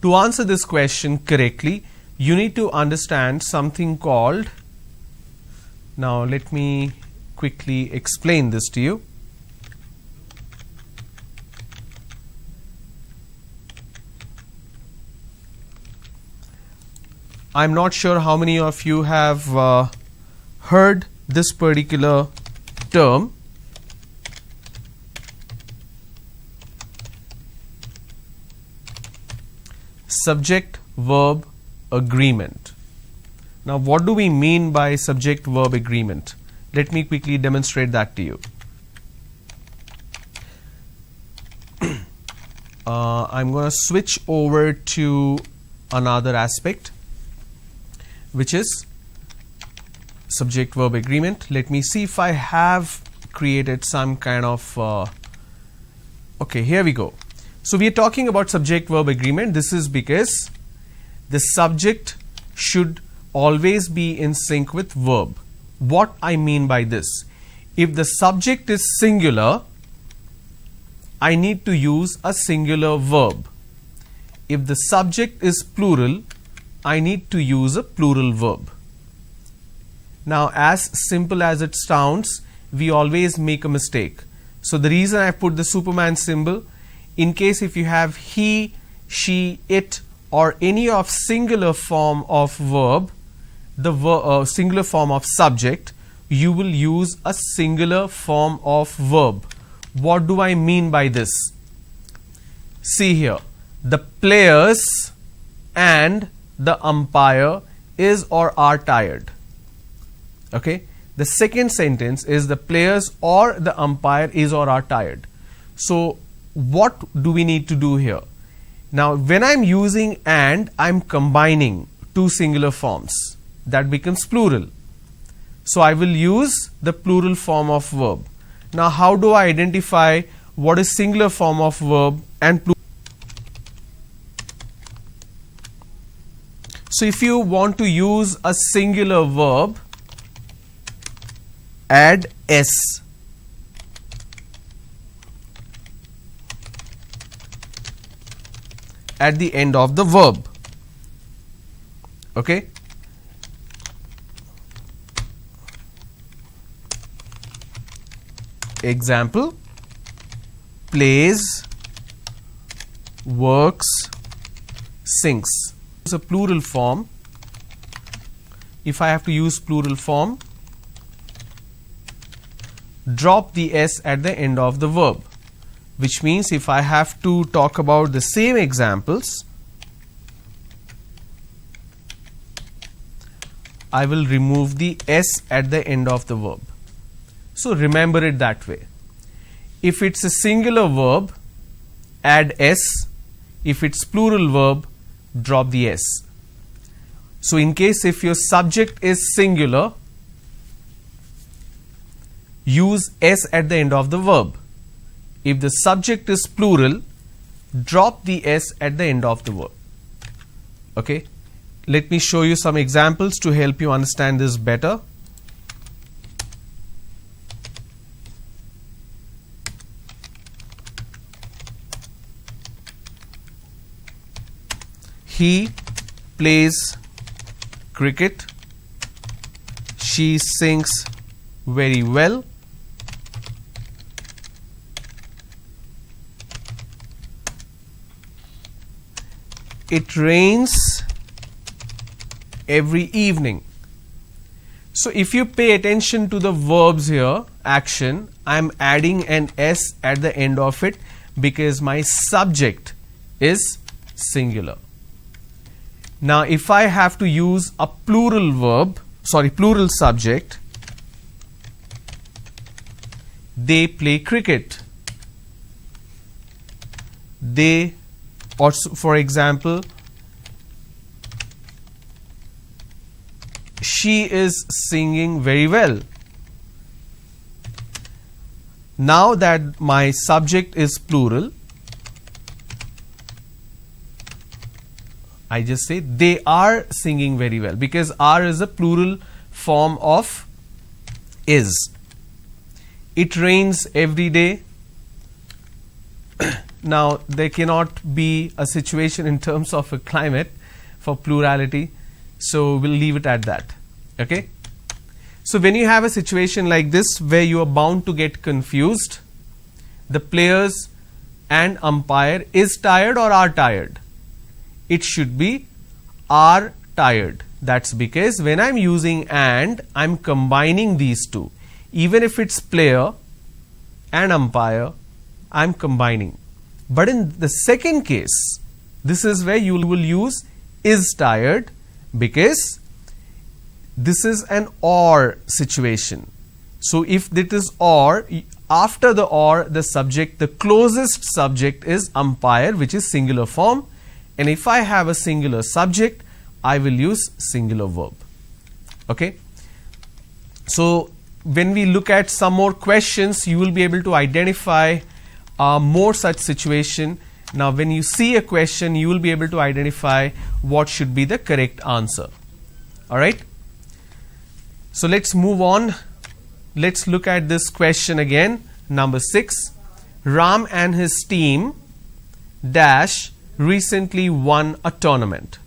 To answer this question correctly, you need to understand something called, now let me quickly explain this to you. I'm not sure how many of you have heard this particular term. Subject-verb agreement. Now, what do we mean by subject-verb agreement? Let me quickly demonstrate that to you. I'm going to switch over to another aspect, which is subject-verb agreement. Let me see if I have created some kind of okay, here we go. So, we are talking about subject-verb agreement. This is because the subject should always be in sync with verb. What I mean by this? If the subject is singular, I need to use a singular verb. If the subject is plural, I need to use a plural verb. Now, as simple as it sounds, we always make a mistake. So, the reason I put the Superman symbol, in case if you have he, she, it or any of singular form of verb, the singular form of subject, you will use a singular form of verb. What do I mean by this? See here, the players and the umpire is or are tired. Okay, the second sentence is the players or the umpire is or are tired. So, what do we need to do here? Now, when I'm using and, I'm combining two singular forms. That becomes plural. So, I will use the plural form of verb. Now, how do I identify what is singular form of verb and plural? So, if you want to use a singular verb, add S. At the end of the verb. Okay. Example, plays, works, sings. It's a plural form. If I have to use plural form, drop the S at the end of the verb. Which means if I have to talk about the same examples, I will remove the S at the end of the verb. So, remember it that way. If it's a singular verb, add S. If it's plural verb, drop the S. So, in case if your subject is singular, use S at the end of the verb. If the subject is plural, drop the S at the end of the verb. Okay. let me show you some examples to help you understand this better. He plays cricket. She sings very well. It rains every evening. So if you pay attention to the verbs here, action, I am adding an S at the end of it because my subject is singular. Now if I have to use a plural subject, they play cricket. They, or for example, she is singing very well. Now that my subject is plural, I just say they are singing very well because are is a plural form of is. It rains every day. Now there cannot be a situation in terms of a climate for plurality, so we'll leave it at that. Okay. So when you have a situation like this where you are bound to get confused, the players and umpire is tired or are tired, it should be are tired. That's because when I'm using and, I'm combining these two. Even if it's player and umpire, I'm combining. But in the second case, this is where you will use is tired because this is an or situation. So if it is or, after the or, the subject, the closest subject is umpire, which is singular form. And if I have a singular subject, I will use singular verb. Okay. So when we look at some more questions, you will be able to identify more such situation. Now when you see a question, you will be able to identify what should be the correct answer. Alright. So let's move on. Let's look at this question again. Number 6. Ram and his team dash recently won a tournament.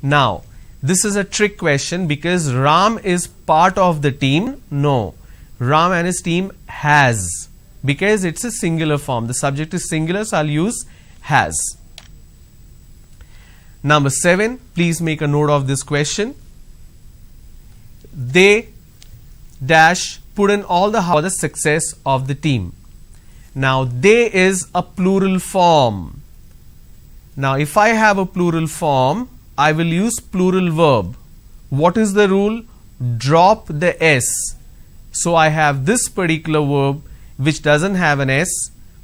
Now this is a trick question because Ram is part of the team. No, Ram and his team has, because it's a singular form. The subject is singular, so I'll use has. Number 7, please make a note of this question. They dash put in all the for the success of the team. Now they is a plural form. Now if I have a plural form, I will use plural verb. What is the rule? Drop the S. So I have this particular verb which doesn't have an S.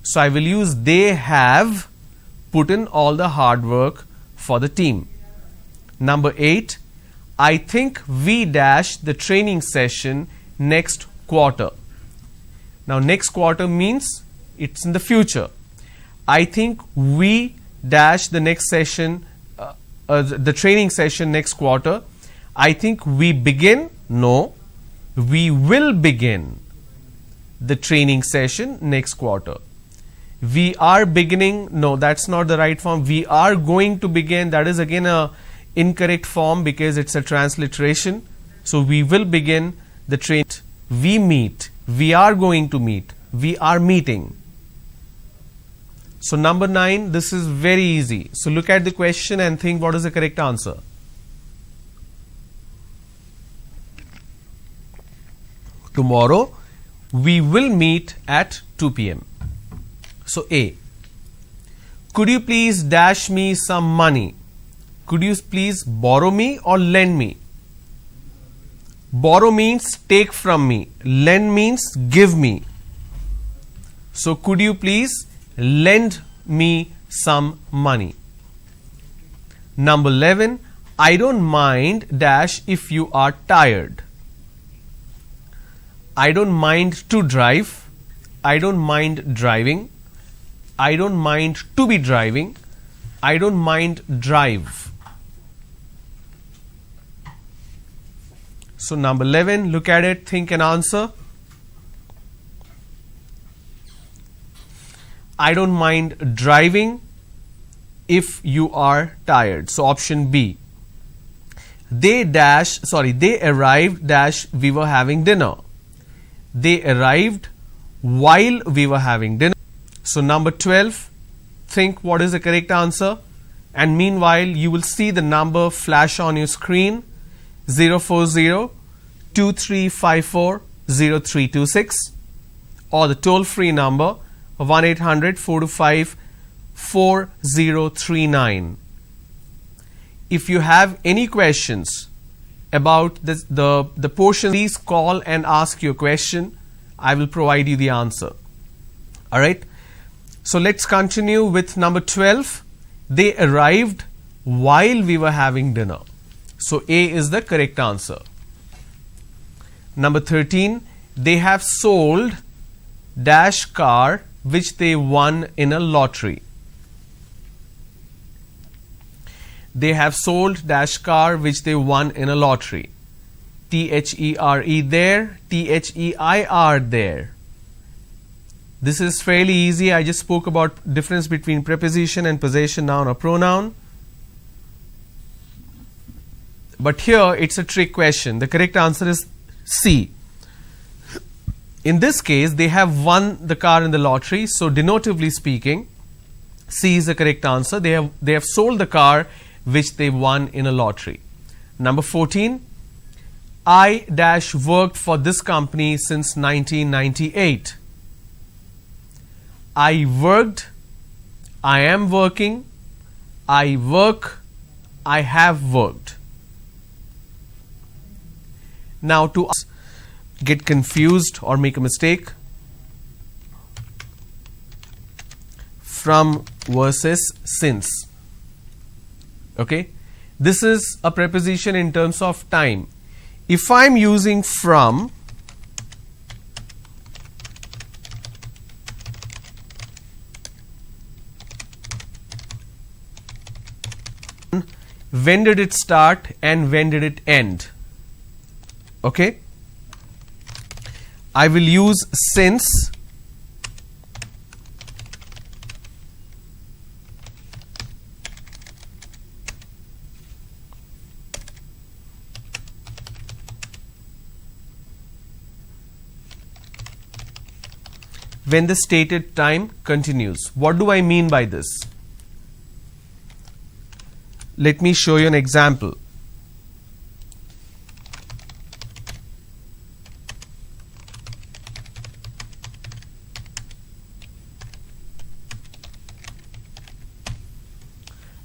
So I will use they have put in all the hard work for the team. Number 8, I think we dash the training session next quarter. Now next quarter means it's in the future. I think we dash the next session, the training session next quarter. I think we begin. No, we will begin the training session next quarter. We are beginning. No, that's not the right form. We are going to begin. That is again a incorrect form because it's a transliteration. So we will begin the train. We meet. We are going to meet. We are meeting. So number 9, this is very easy. So look at the question and think what is the correct answer. Tomorrow we will meet at 2 p.m. So A. Could you please dash me some money? Could you please borrow me or lend me? Borrow means take from me. Lend means give me. So could you please lend me some money? Number 11, I don't mind dash if you are tired. I don't mind to drive. I don't mind driving. I don't mind to be driving. I don't mind drive. So number 11, look at it, think and answer. I don't mind driving if you are tired. So option B. They arrived dash we were having dinner. They arrived while we were having dinner. So number 12, think what is the correct answer, and meanwhile you will see the number flash on your screen, 040-2354-0326, or the toll-free number 1-800-425-4039. If you have any questions about the portion, please call and ask your question. I will provide you the answer. Alright, so let's continue with number 12. They arrived while we were having dinner. So A is the correct answer. Number 13, they have sold dash car which they won in a lottery. They have sold dash car which they won in a lottery. T-H-E-R-E there, T-H-E-I-R there. This is fairly easy. I just spoke about difference between preposition and possession noun or pronoun. But here it's a trick question. The correct answer is C. In this case, they have won the car in the lottery. So denotively speaking, C is the correct answer. They have sold the car which they won in a lottery. Number 14, I dash worked for this company since 1998. I worked, I am working, I work, I have worked. Now to get confused or make a mistake, from versus since. Okay, this is a preposition in terms of time. If I am using from, when did it start and when did it end? Okay, I will use since. When the stated time continues. What do I mean by this? Let me show you an example.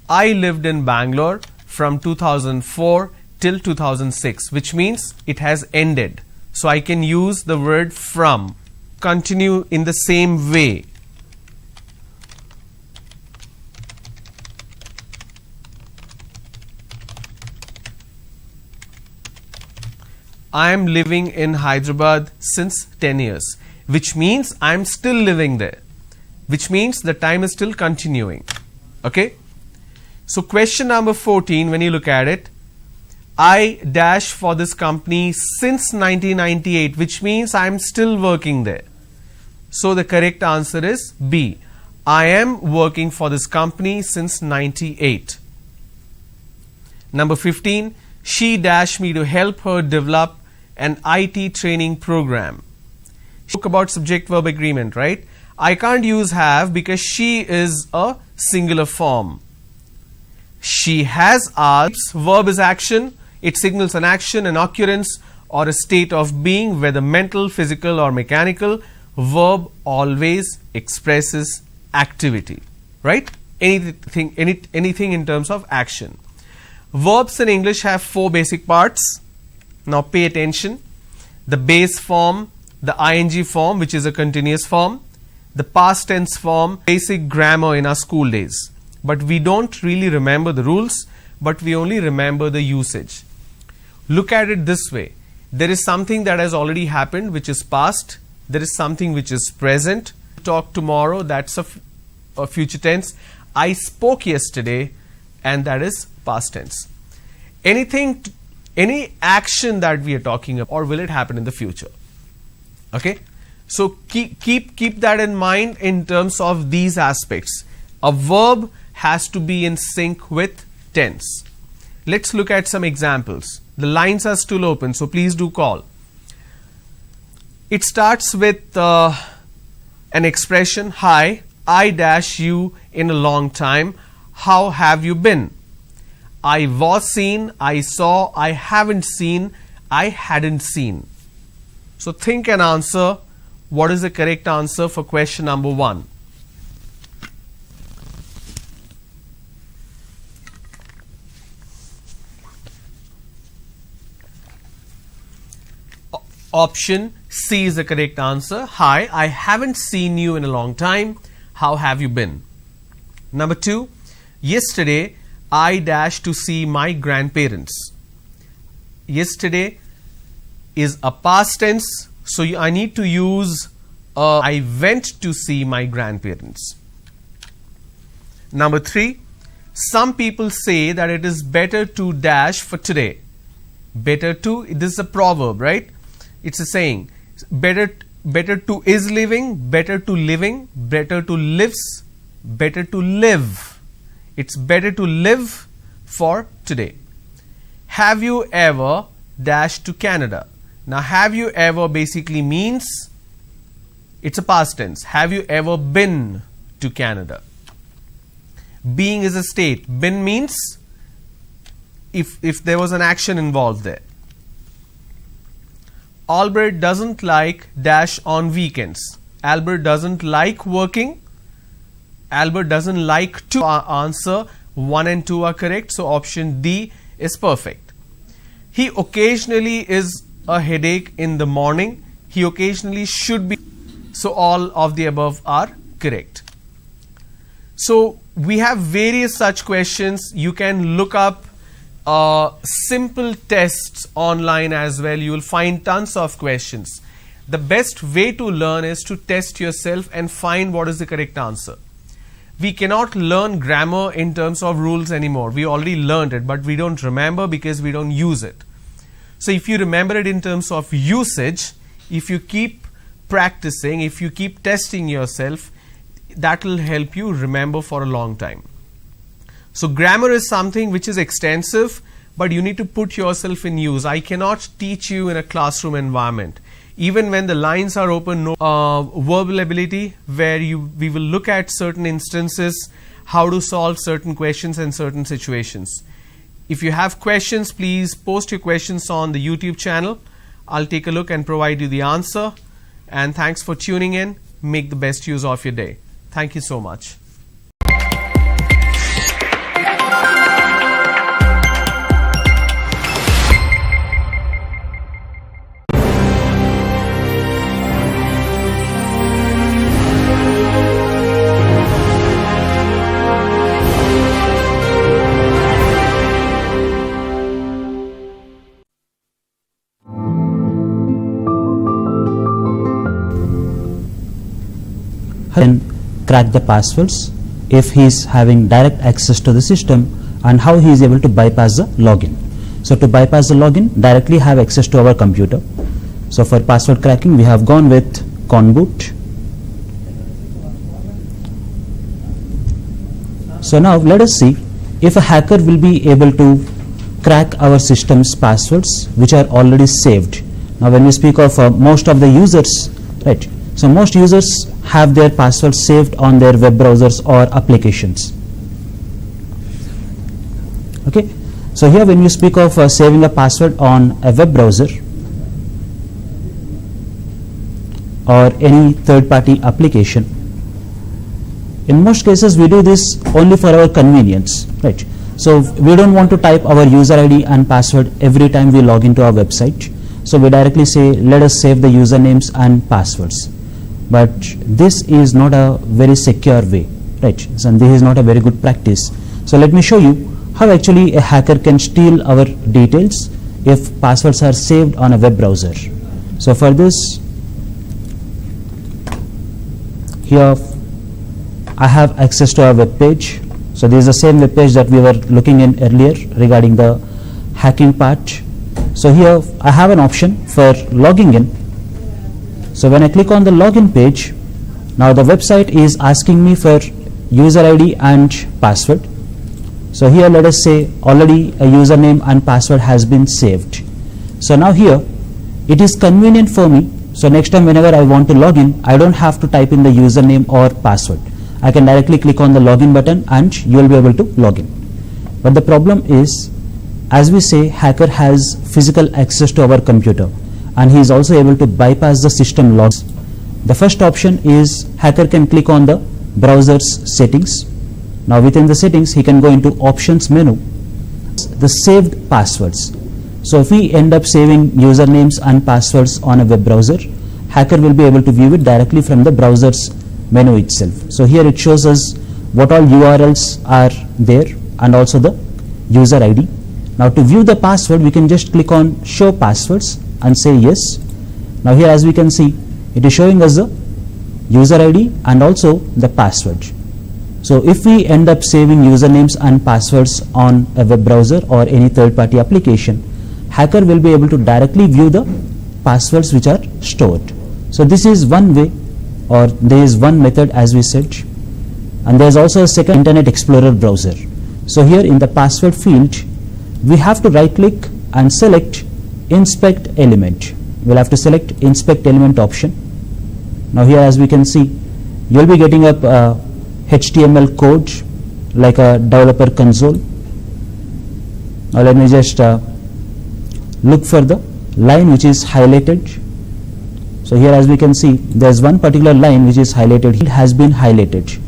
I lived in Bangalore from 2004 till 2006, which means it has ended. So I can use the word from. Continue in the same way. I am living in Hyderabad since 10 years, which means I am still living there, which means the time is still continuing. Okay, so question number 14, when you look at it, I dash for this company since 1998, which means I am still working there. So the correct answer is B. I am working for this company since 98. Number 15, she dashed me to help her develop an IT training program. She spoke about subject-verb agreement, right? I can't use have because she is a singular form. She has asked. Verb is action. It signals an action, an occurrence, or a state of being, whether mental, physical, or mechanical. Verb always expresses activity, right? Anything in terms of action. Verbs in English have 4 basic parts. Now pay attention. The base form, the ing form, which is a continuous form, the past tense form, basic grammar in our school days. But we don't really remember the rules, but we only remember the usage. Look at it this way. There is something that has already happened, which is past. There is something which is present. Talk tomorrow, that's a future tense. I spoke yesterday, and that is past tense. Anything any action that we are talking about, or will it happen in the future? Okay, so keep that in mind in terms of these aspects. A verb has to be in sync with tense. Let's look at some examples. The lines are still open, so please do call. It starts with an expression, hi, I dash you in a long time, how have you been? I was seen, I saw, I haven't seen, I hadn't seen. So think and answer what is the correct answer for question number 1. Option C is the correct answer. Hi, I haven't seen you in a long time. How have you been? Number 2, yesterday I dashed to see my grandparents. Yesterday is a past tense, so I need to use I went to see my grandparents. Number 3, some people say that it is better to dash for today. Better to, this is a proverb, right? It's a saying. Better to is living, better to living, better to lives, better to live. It's better to live for today. Have you ever dashed to Canada? Now, have you ever basically means it's a past tense. Have you ever been to Canada? Being is a state. Been means if there was an action involved there. Albert doesn't like dash on weekends. Albert doesn't like working. Albert doesn't like to answer. 1 and 2 are correct, so option D is perfect. He occasionally is a headache in the morning. He occasionally should be. So all of the above are correct. So we have various such questions. You can look up simple tests online as well. You will find tons of questions. The best way to learn is to test yourself and find what is the correct answer. We cannot learn grammar in terms of rules anymore. We already learned it, but we don't remember because we don't use it. So if you remember it in terms of usage, if you keep practicing, if you keep testing yourself, that will help you remember for a long time. So grammar is something which is extensive, but you need to put yourself in use. I cannot teach you in a classroom environment. Even when the lines are open, no verbal ability, where we will look at certain instances, how to solve certain questions and certain situations. If you have questions, please post your questions on the YouTube channel. I'll take a look and provide you the answer. And thanks for tuning in. Make the best use of your day. Thank you so much. Then crack the passwords if he is having direct access to the system, and how he is able to bypass the login. So to bypass the login, directly have access to our computer. So for password cracking, we have gone with conboot. So now let us see if a hacker will be able to crack our system's passwords which are already saved. Now when we speak of most of the users, right? So most users have their passwords saved on their web browsers or applications. Okay, so here when you speak of saving a password on a web browser or any third-party application, in most cases we do this only for our convenience, right? So we don't want to type our user ID and password every time we log into our website. So we directly say, let us save the usernames and passwords. But this is not a very secure way, right? So this is not a very good practice. So let me show you how actually a hacker can steal our details if passwords are saved on a web browser. So for this, here I have access to our web page. So this is the same web page that we were looking in earlier regarding the hacking part. So here I have an option for logging in. So when I click on the login page, now the website is asking me for user ID and password. So here let us say already a username and password has been saved. So now here it is convenient for me. So next time whenever I want to log in, I don't have to type in the username or password. I can directly click on the login button and you will be able to log in. But the problem is, as we say, hacker has physical access to our computer and he is also able to bypass the system logs. The first option is hacker can click on the browser's settings. Now within the settings he can go into options menu, the saved passwords. So if we end up saving usernames and passwords on a web browser, hacker will be able to view it directly from the browser's menu itself. So here it shows us what all URLs are there and also the user ID. Now to view the password, we can just click on show passwords and say yes. Now here as we can see, it is showing us the user ID and also the password. So if we end up saving usernames and passwords on a web browser or any third-party application, hacker will be able to directly view the passwords which are stored. So this is one way, or there is one method as we said, and there is also a second, Internet Explorer browser. So here in the password field, we have to right click and select inspect element. We'll have to select inspect element option. Now here as we can see, you'll be getting up HTML code like a developer console. Now let me just look for the line which is highlighted. So here as we can see, there's one particular line which is highlighted. It has been highlighted,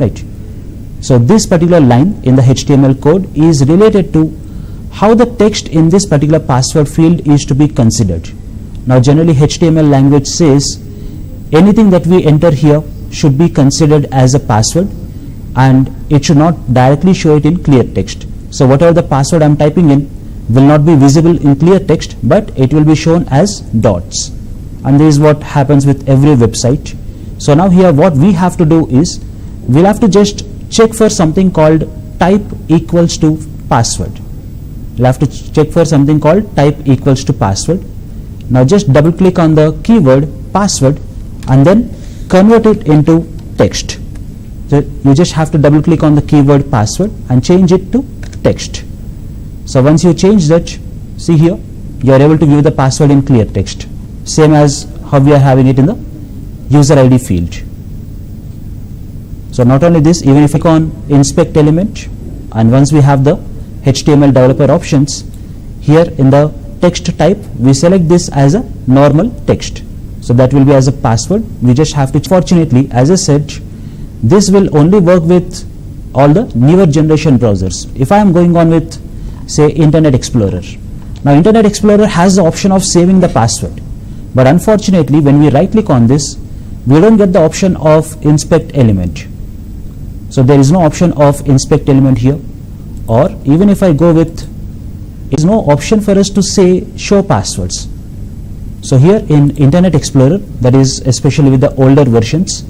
right? So this particular line in the HTML code is related to how the text in this particular password field is to be considered. Now generally HTML language says anything that we enter here should be considered as a password and it should not directly show it in clear text. So whatever the password I'm typing in will not be visible in clear text, but it will be shown as dots. And this is what happens with every website. So now here what we have to do is, we'll have to just check for something called type equals to password. We'll have to check for something called type equals to password. Now just double click on the keyword password and then convert it into text. So you just have to double click on the keyword password and change it to text. So once you change that, see here, you are able to view the password in clear text, same as how we are having it in the user ID field. So not only this, even if I click on inspect element, and once we have the HTML developer options, here in the text type, we select this as a normal text. So that will be as a password. We just have to, fortunately, as I said, this will only work with all the newer generation browsers. If I am going on with, say, Internet Explorer. Now Internet Explorer has the option of saving the password, but unfortunately when we right click on this, we don't get the option of inspect element. So there is no option of inspect element here. Or even if I go with, there is no option for us to say show passwords. So here in Internet Explorer, that is especially with the older versions,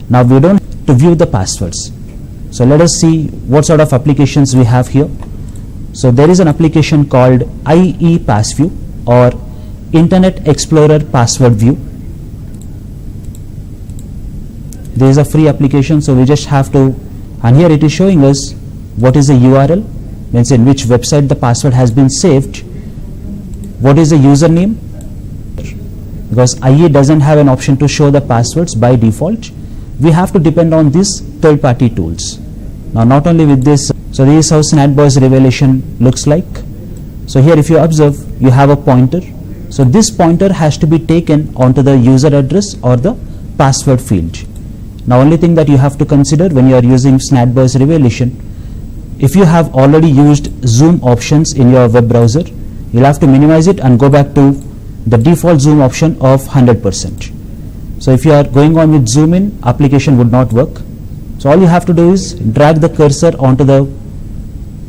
now we don't to view the passwords. So let us see what sort of applications we have here. So there is an application called IE Pass View or Internet Explorer Password View. There is a free application, so we just have to, and here it is showing us what is the URL, means in which website the password has been saved, what is the username, because IE doesn't have an option to show the passwords by default. We have to depend on these third-party tools. Now not only with this, so this is how SNAT revelation looks like. So here if you observe, you have a pointer. So this pointer has to be taken onto the user address or the password field. Now only thing that you have to consider when you are using SNAT revelation, if you have already used zoom options in your web browser, you'll have to minimize it and go back to the default zoom option of 100%. So if you are going on with zoom in, application would not work. So all you have to do is drag the cursor onto the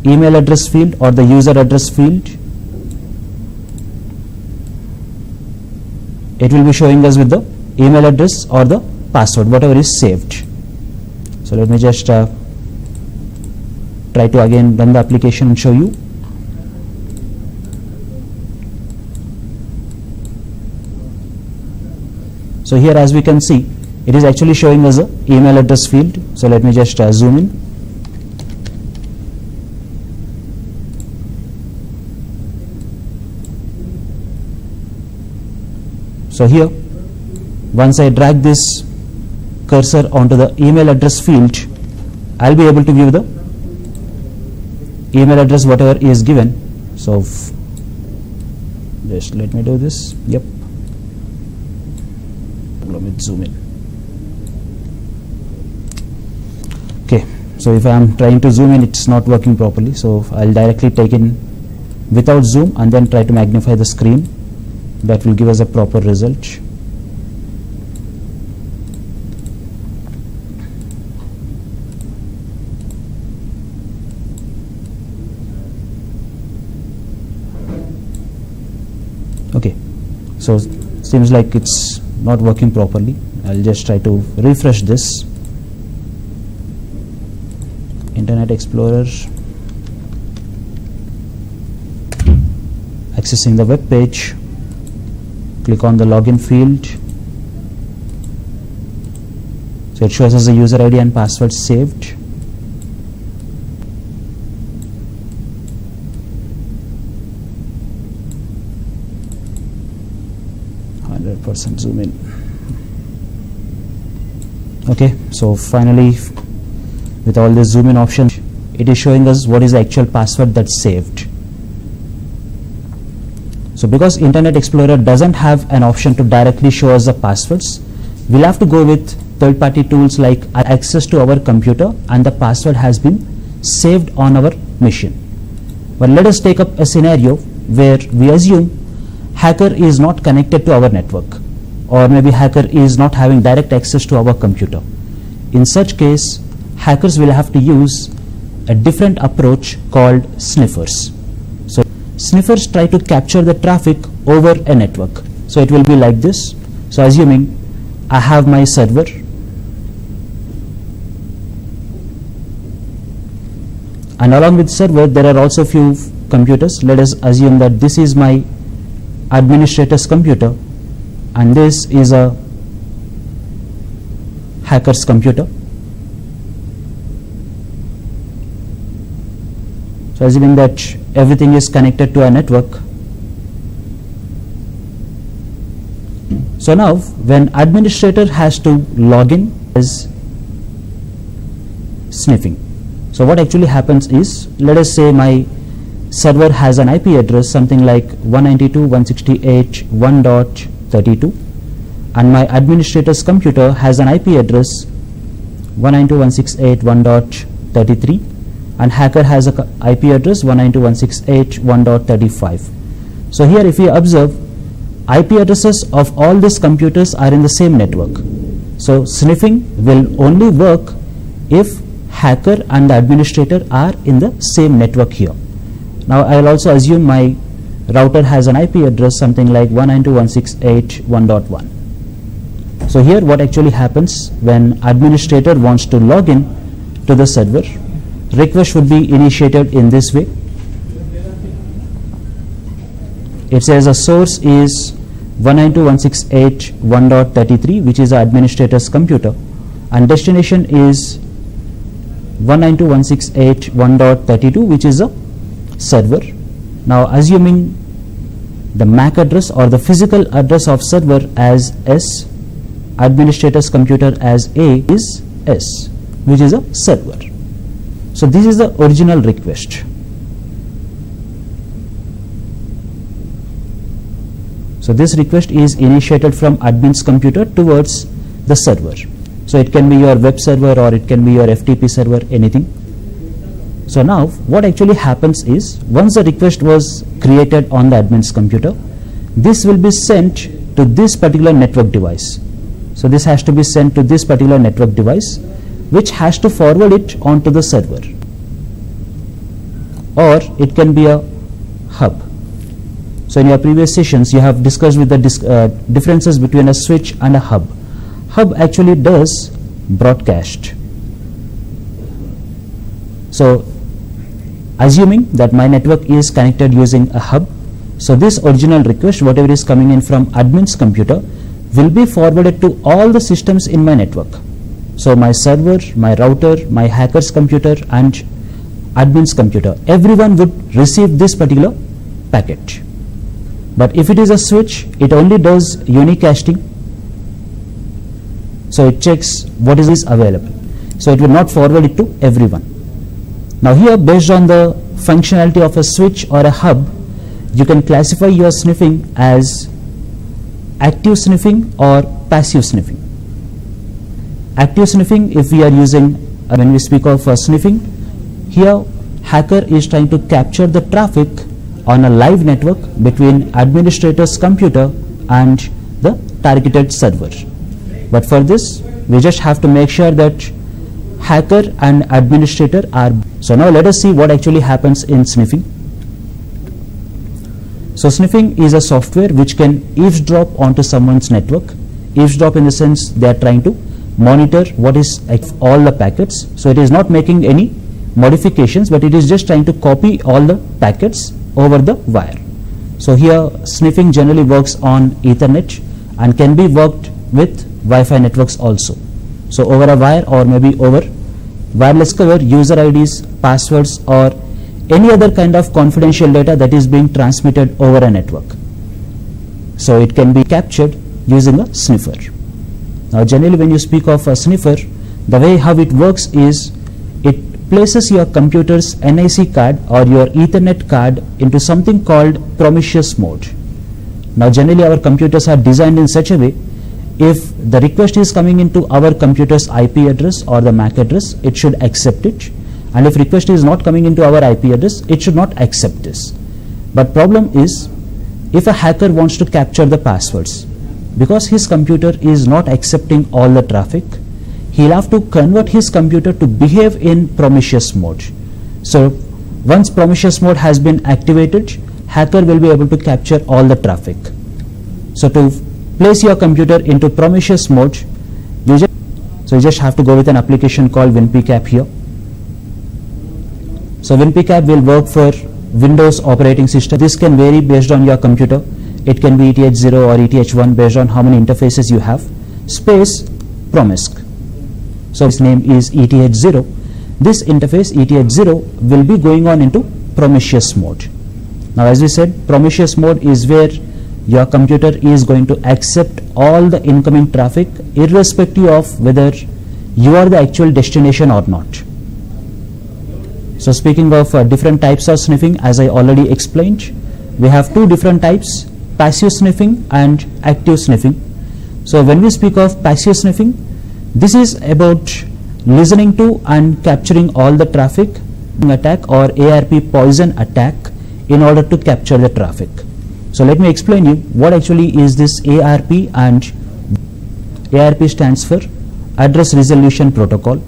email address field or the user address field. It will be showing us with the email address or the password, whatever is saved. So let me just try to again run the application and show you. So here, as we can see, it is actually showing us a email address field. So let me just zoom in. So here, once I drag this cursor onto the email address field, I'll be able to view the email address whatever is given. So just let me do this. Yep. Let me zoom in. Okay, so if I am trying to zoom in, it's not working properly. So I'll directly take in without zoom and then try to magnify the screen. That will give us a proper result. Okay, so seems like it's not working properly. I'll just try to refresh this. Internet Explorer, accessing the web page. Click on the login field. So it shows us the user ID and password saved. % zoom in. Okay, so finally, with all the zoom in option, it is showing us what is the actual password that's saved. So because Internet Explorer doesn't have an option to directly show us the passwords, we'll have to go with third-party tools like access to our computer and the password has been saved on our machine. But let us take up a scenario where we assume hacker is not connected to our network, or maybe hacker is not having direct access to our computer. In such case, hackers will have to use a different approach called sniffers. So sniffers try to capture the traffic over a network. So it will be like this. So assuming I have my server, and along with server there are also few computers. Let us assume that this is my administrator's computer and this is a hacker's computer. So assuming that everything is connected to a network. So now when administrator has to log in as sniffing. So what actually happens is, let us say my server has an IP address something like 192.168.1.32 and my administrator's computer has an IP address 192.168.1.33 and hacker has a IP address 192.168.1.35. So here if we observe, IP addresses of all these computers are in the same network. So sniffing will only work if hacker and the administrator are in the same network here. Now I will also assume my router has an IP address something like 192.168.1.1. So here what actually happens when administrator wants to log in to the server, request would be initiated in this way. It says a source is 192.168.1.33 which is the administrator's computer and destination is 192.168.1.32 which is a server. Now assuming the MAC address or the physical address of server as S, administrator's computer as A is S, which is a server. So this is the original request. So this request is initiated from admin's computer towards the server. So it can be your web server or it can be your FTP server, anything. So now what actually happens is, once the request was created on the admin's computer, this will be sent to this particular network device. So this has to be sent to this particular network device, which has to forward it onto the server. Or it can be a hub. So in your previous sessions you have discussed with the differences between a switch and a hub. Hub actually does broadcast. So assuming that my network is connected using a hub, so this original request, whatever is coming in from admin's computer, will be forwarded to all the systems in my network. So my server, my router, my hacker's computer and admin's computer, everyone would receive this particular packet. But if it is a switch, it only does unicasting. So it checks what is available. So it will not forward it to everyone. Now here, based on the functionality of a switch or a hub, you can classify your sniffing as active sniffing or passive sniffing. Active sniffing, if we are using, when we speak of sniffing, here hacker is trying to capture the traffic on a live network between administrator's computer and the targeted server. But for this, we just have to make sure that hacker and administrator are. So now let us see what actually happens in sniffing. So sniffing is a software which can eavesdrop onto someone's network. Eavesdrop in the sense they are trying to monitor what is all the packets. So it is not making any modifications, but it is just trying to copy all the packets over the wire. So here sniffing generally works on Ethernet and can be worked with Wi-Fi networks also. So over a wire or maybe over wireless cover, user IDs, passwords or any other kind of confidential data that is being transmitted over a network. So it can be captured using a sniffer. Now generally when you speak of a sniffer, the way how it works is it places your computer's NIC card or your Ethernet card into something called promiscuous mode. Now generally our computers are designed in such a way, if the request is coming into our computer's IP address or the MAC address, it should accept it. And if request is not coming into our IP address, it should not accept this. But problem is, if a hacker wants to capture the passwords, because his computer is not accepting all the traffic, he'll have to convert his computer to behave in promiscuous mode. So once promiscuous mode has been activated, hacker will be able to capture all the traffic. So to place your computer into promiscuous mode, you just have to go with an application called WinPcap here. So WinPcap will work for Windows operating system. This can vary based on your computer. It can be ETH0 or ETH1 based on how many interfaces you have. Space promisc. So its name is ETH0. This interface ETH0 will be going on into promiscuous mode. Now as we said, promiscuous mode is where your computer is going to accept all the incoming traffic irrespective of whether you are the actual destination or not. So speaking of different types of sniffing, as I already explained, we have two different types, passive sniffing and active sniffing. So when we speak of passive sniffing, this is about listening to and capturing all the traffic attack or ARP poison attack in order to capture the traffic. So let me explain you what actually is this ARP, and ARP stands for Address Resolution Protocol.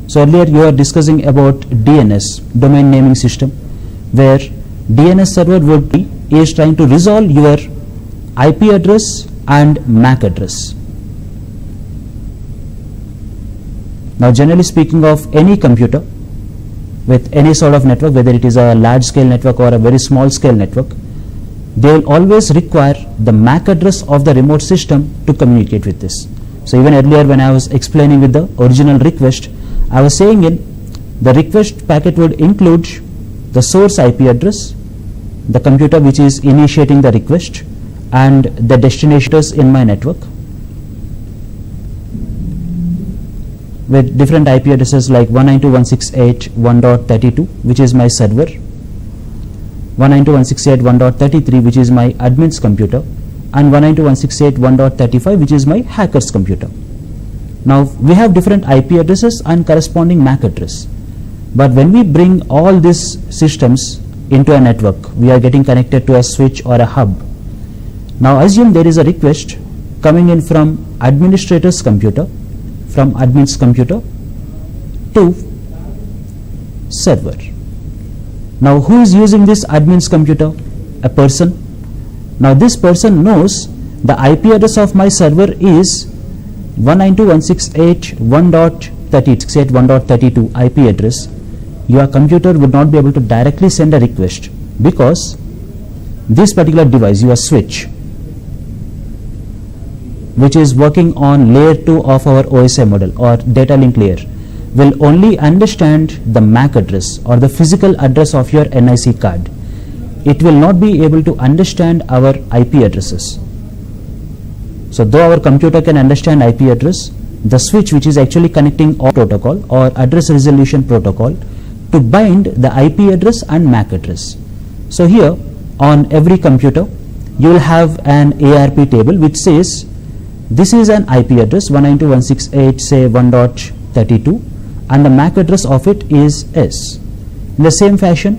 So earlier you are discussing about DNS, domain naming system, where DNS server is trying to resolve your IP address and MAC address. Now generally speaking of any computer with any sort of network, whether it is a large scale network or a very small scale network, they will always require the MAC address of the remote system to communicate with this. So even earlier when I was explaining with the original request, I was saying the request packet would include the source IP address, the computer which is initiating the request, and the destinators in my network with different IP addresses like 192.168.1.32, which is my server, 192.168.1.33, which is my admin's computer, and 192.168.1.35, which is my hacker's computer. Now we have different IP addresses and corresponding MAC address, but when we bring all these systems into a network, we are getting connected to a switch or a hub. Now assume there is a request coming in from administrator's computer, from admin's computer to server. Now who is using this admin's computer? A person. Now this person knows the IP address of my server is 192.168.1.36.1.32 IP address. Your computer would not be able to directly send a request because this particular device, your switch, which is working on layer 2 of our OSI model or data link layer, will only understand the MAC address or the physical address of your NIC card. It will not be able to understand our IP addresses. So though our computer can understand IP address, the switch, which is actually connecting all protocol or address resolution protocol, to bind the IP address and MAC address. So here on every computer you will have an ARP table which says this is an IP address 192.168 say 1.32 and the MAC address of it is S. In the same fashion,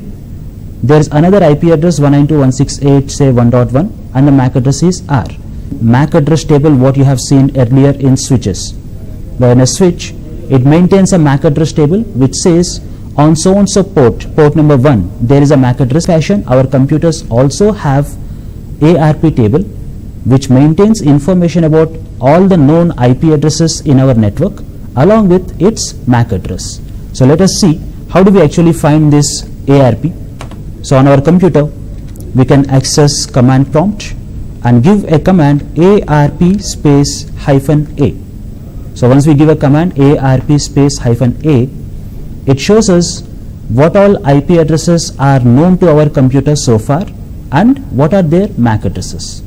there is another IP address 192.168 say 1.1 and the MAC address is R. MAC address table what you have seen earlier in switches. Now in a switch, it maintains a MAC address table which says on so and so port number 1, there is a MAC address fashion. Our computers also have ARP table which maintains information about all the known IP addresses in our network along with its MAC address. So let us see how do we actually find this ARP. So on our computer we can access command prompt and give a command ARP space -A. So once we give a command ARP space -A, it shows us what all IP addresses are known to our computer so far and what are their MAC addresses.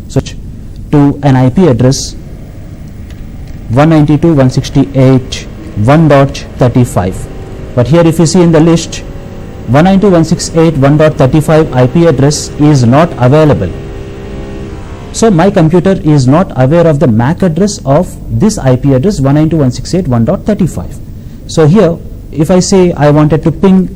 So to an IP address 192.168.1.35, but here if you see in the list 192.168.1.35 IP address is not available. So my computer is not aware of the MAC address of this IP address 192.168.1.35. So here if I say I wanted to ping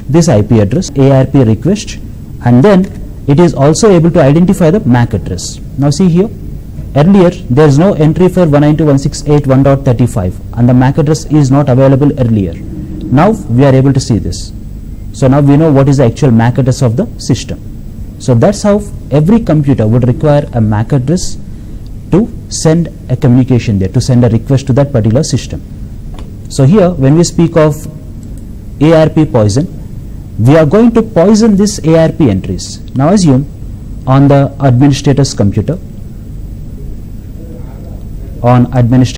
this IP address ARP request, and then it is also able to identify the MAC address. Now see here, earlier there is no entry for 192.168.1.35 and the MAC address is not available earlier. Now we are able to see this. So now we know what is the actual MAC address of the system. So that's how every computer would require a MAC address to send a communication there, to send a request to that particular system. So here when we speak of ARP poison, we are going to poison this ARP entries. Now assume on the administrator's computer, on administrator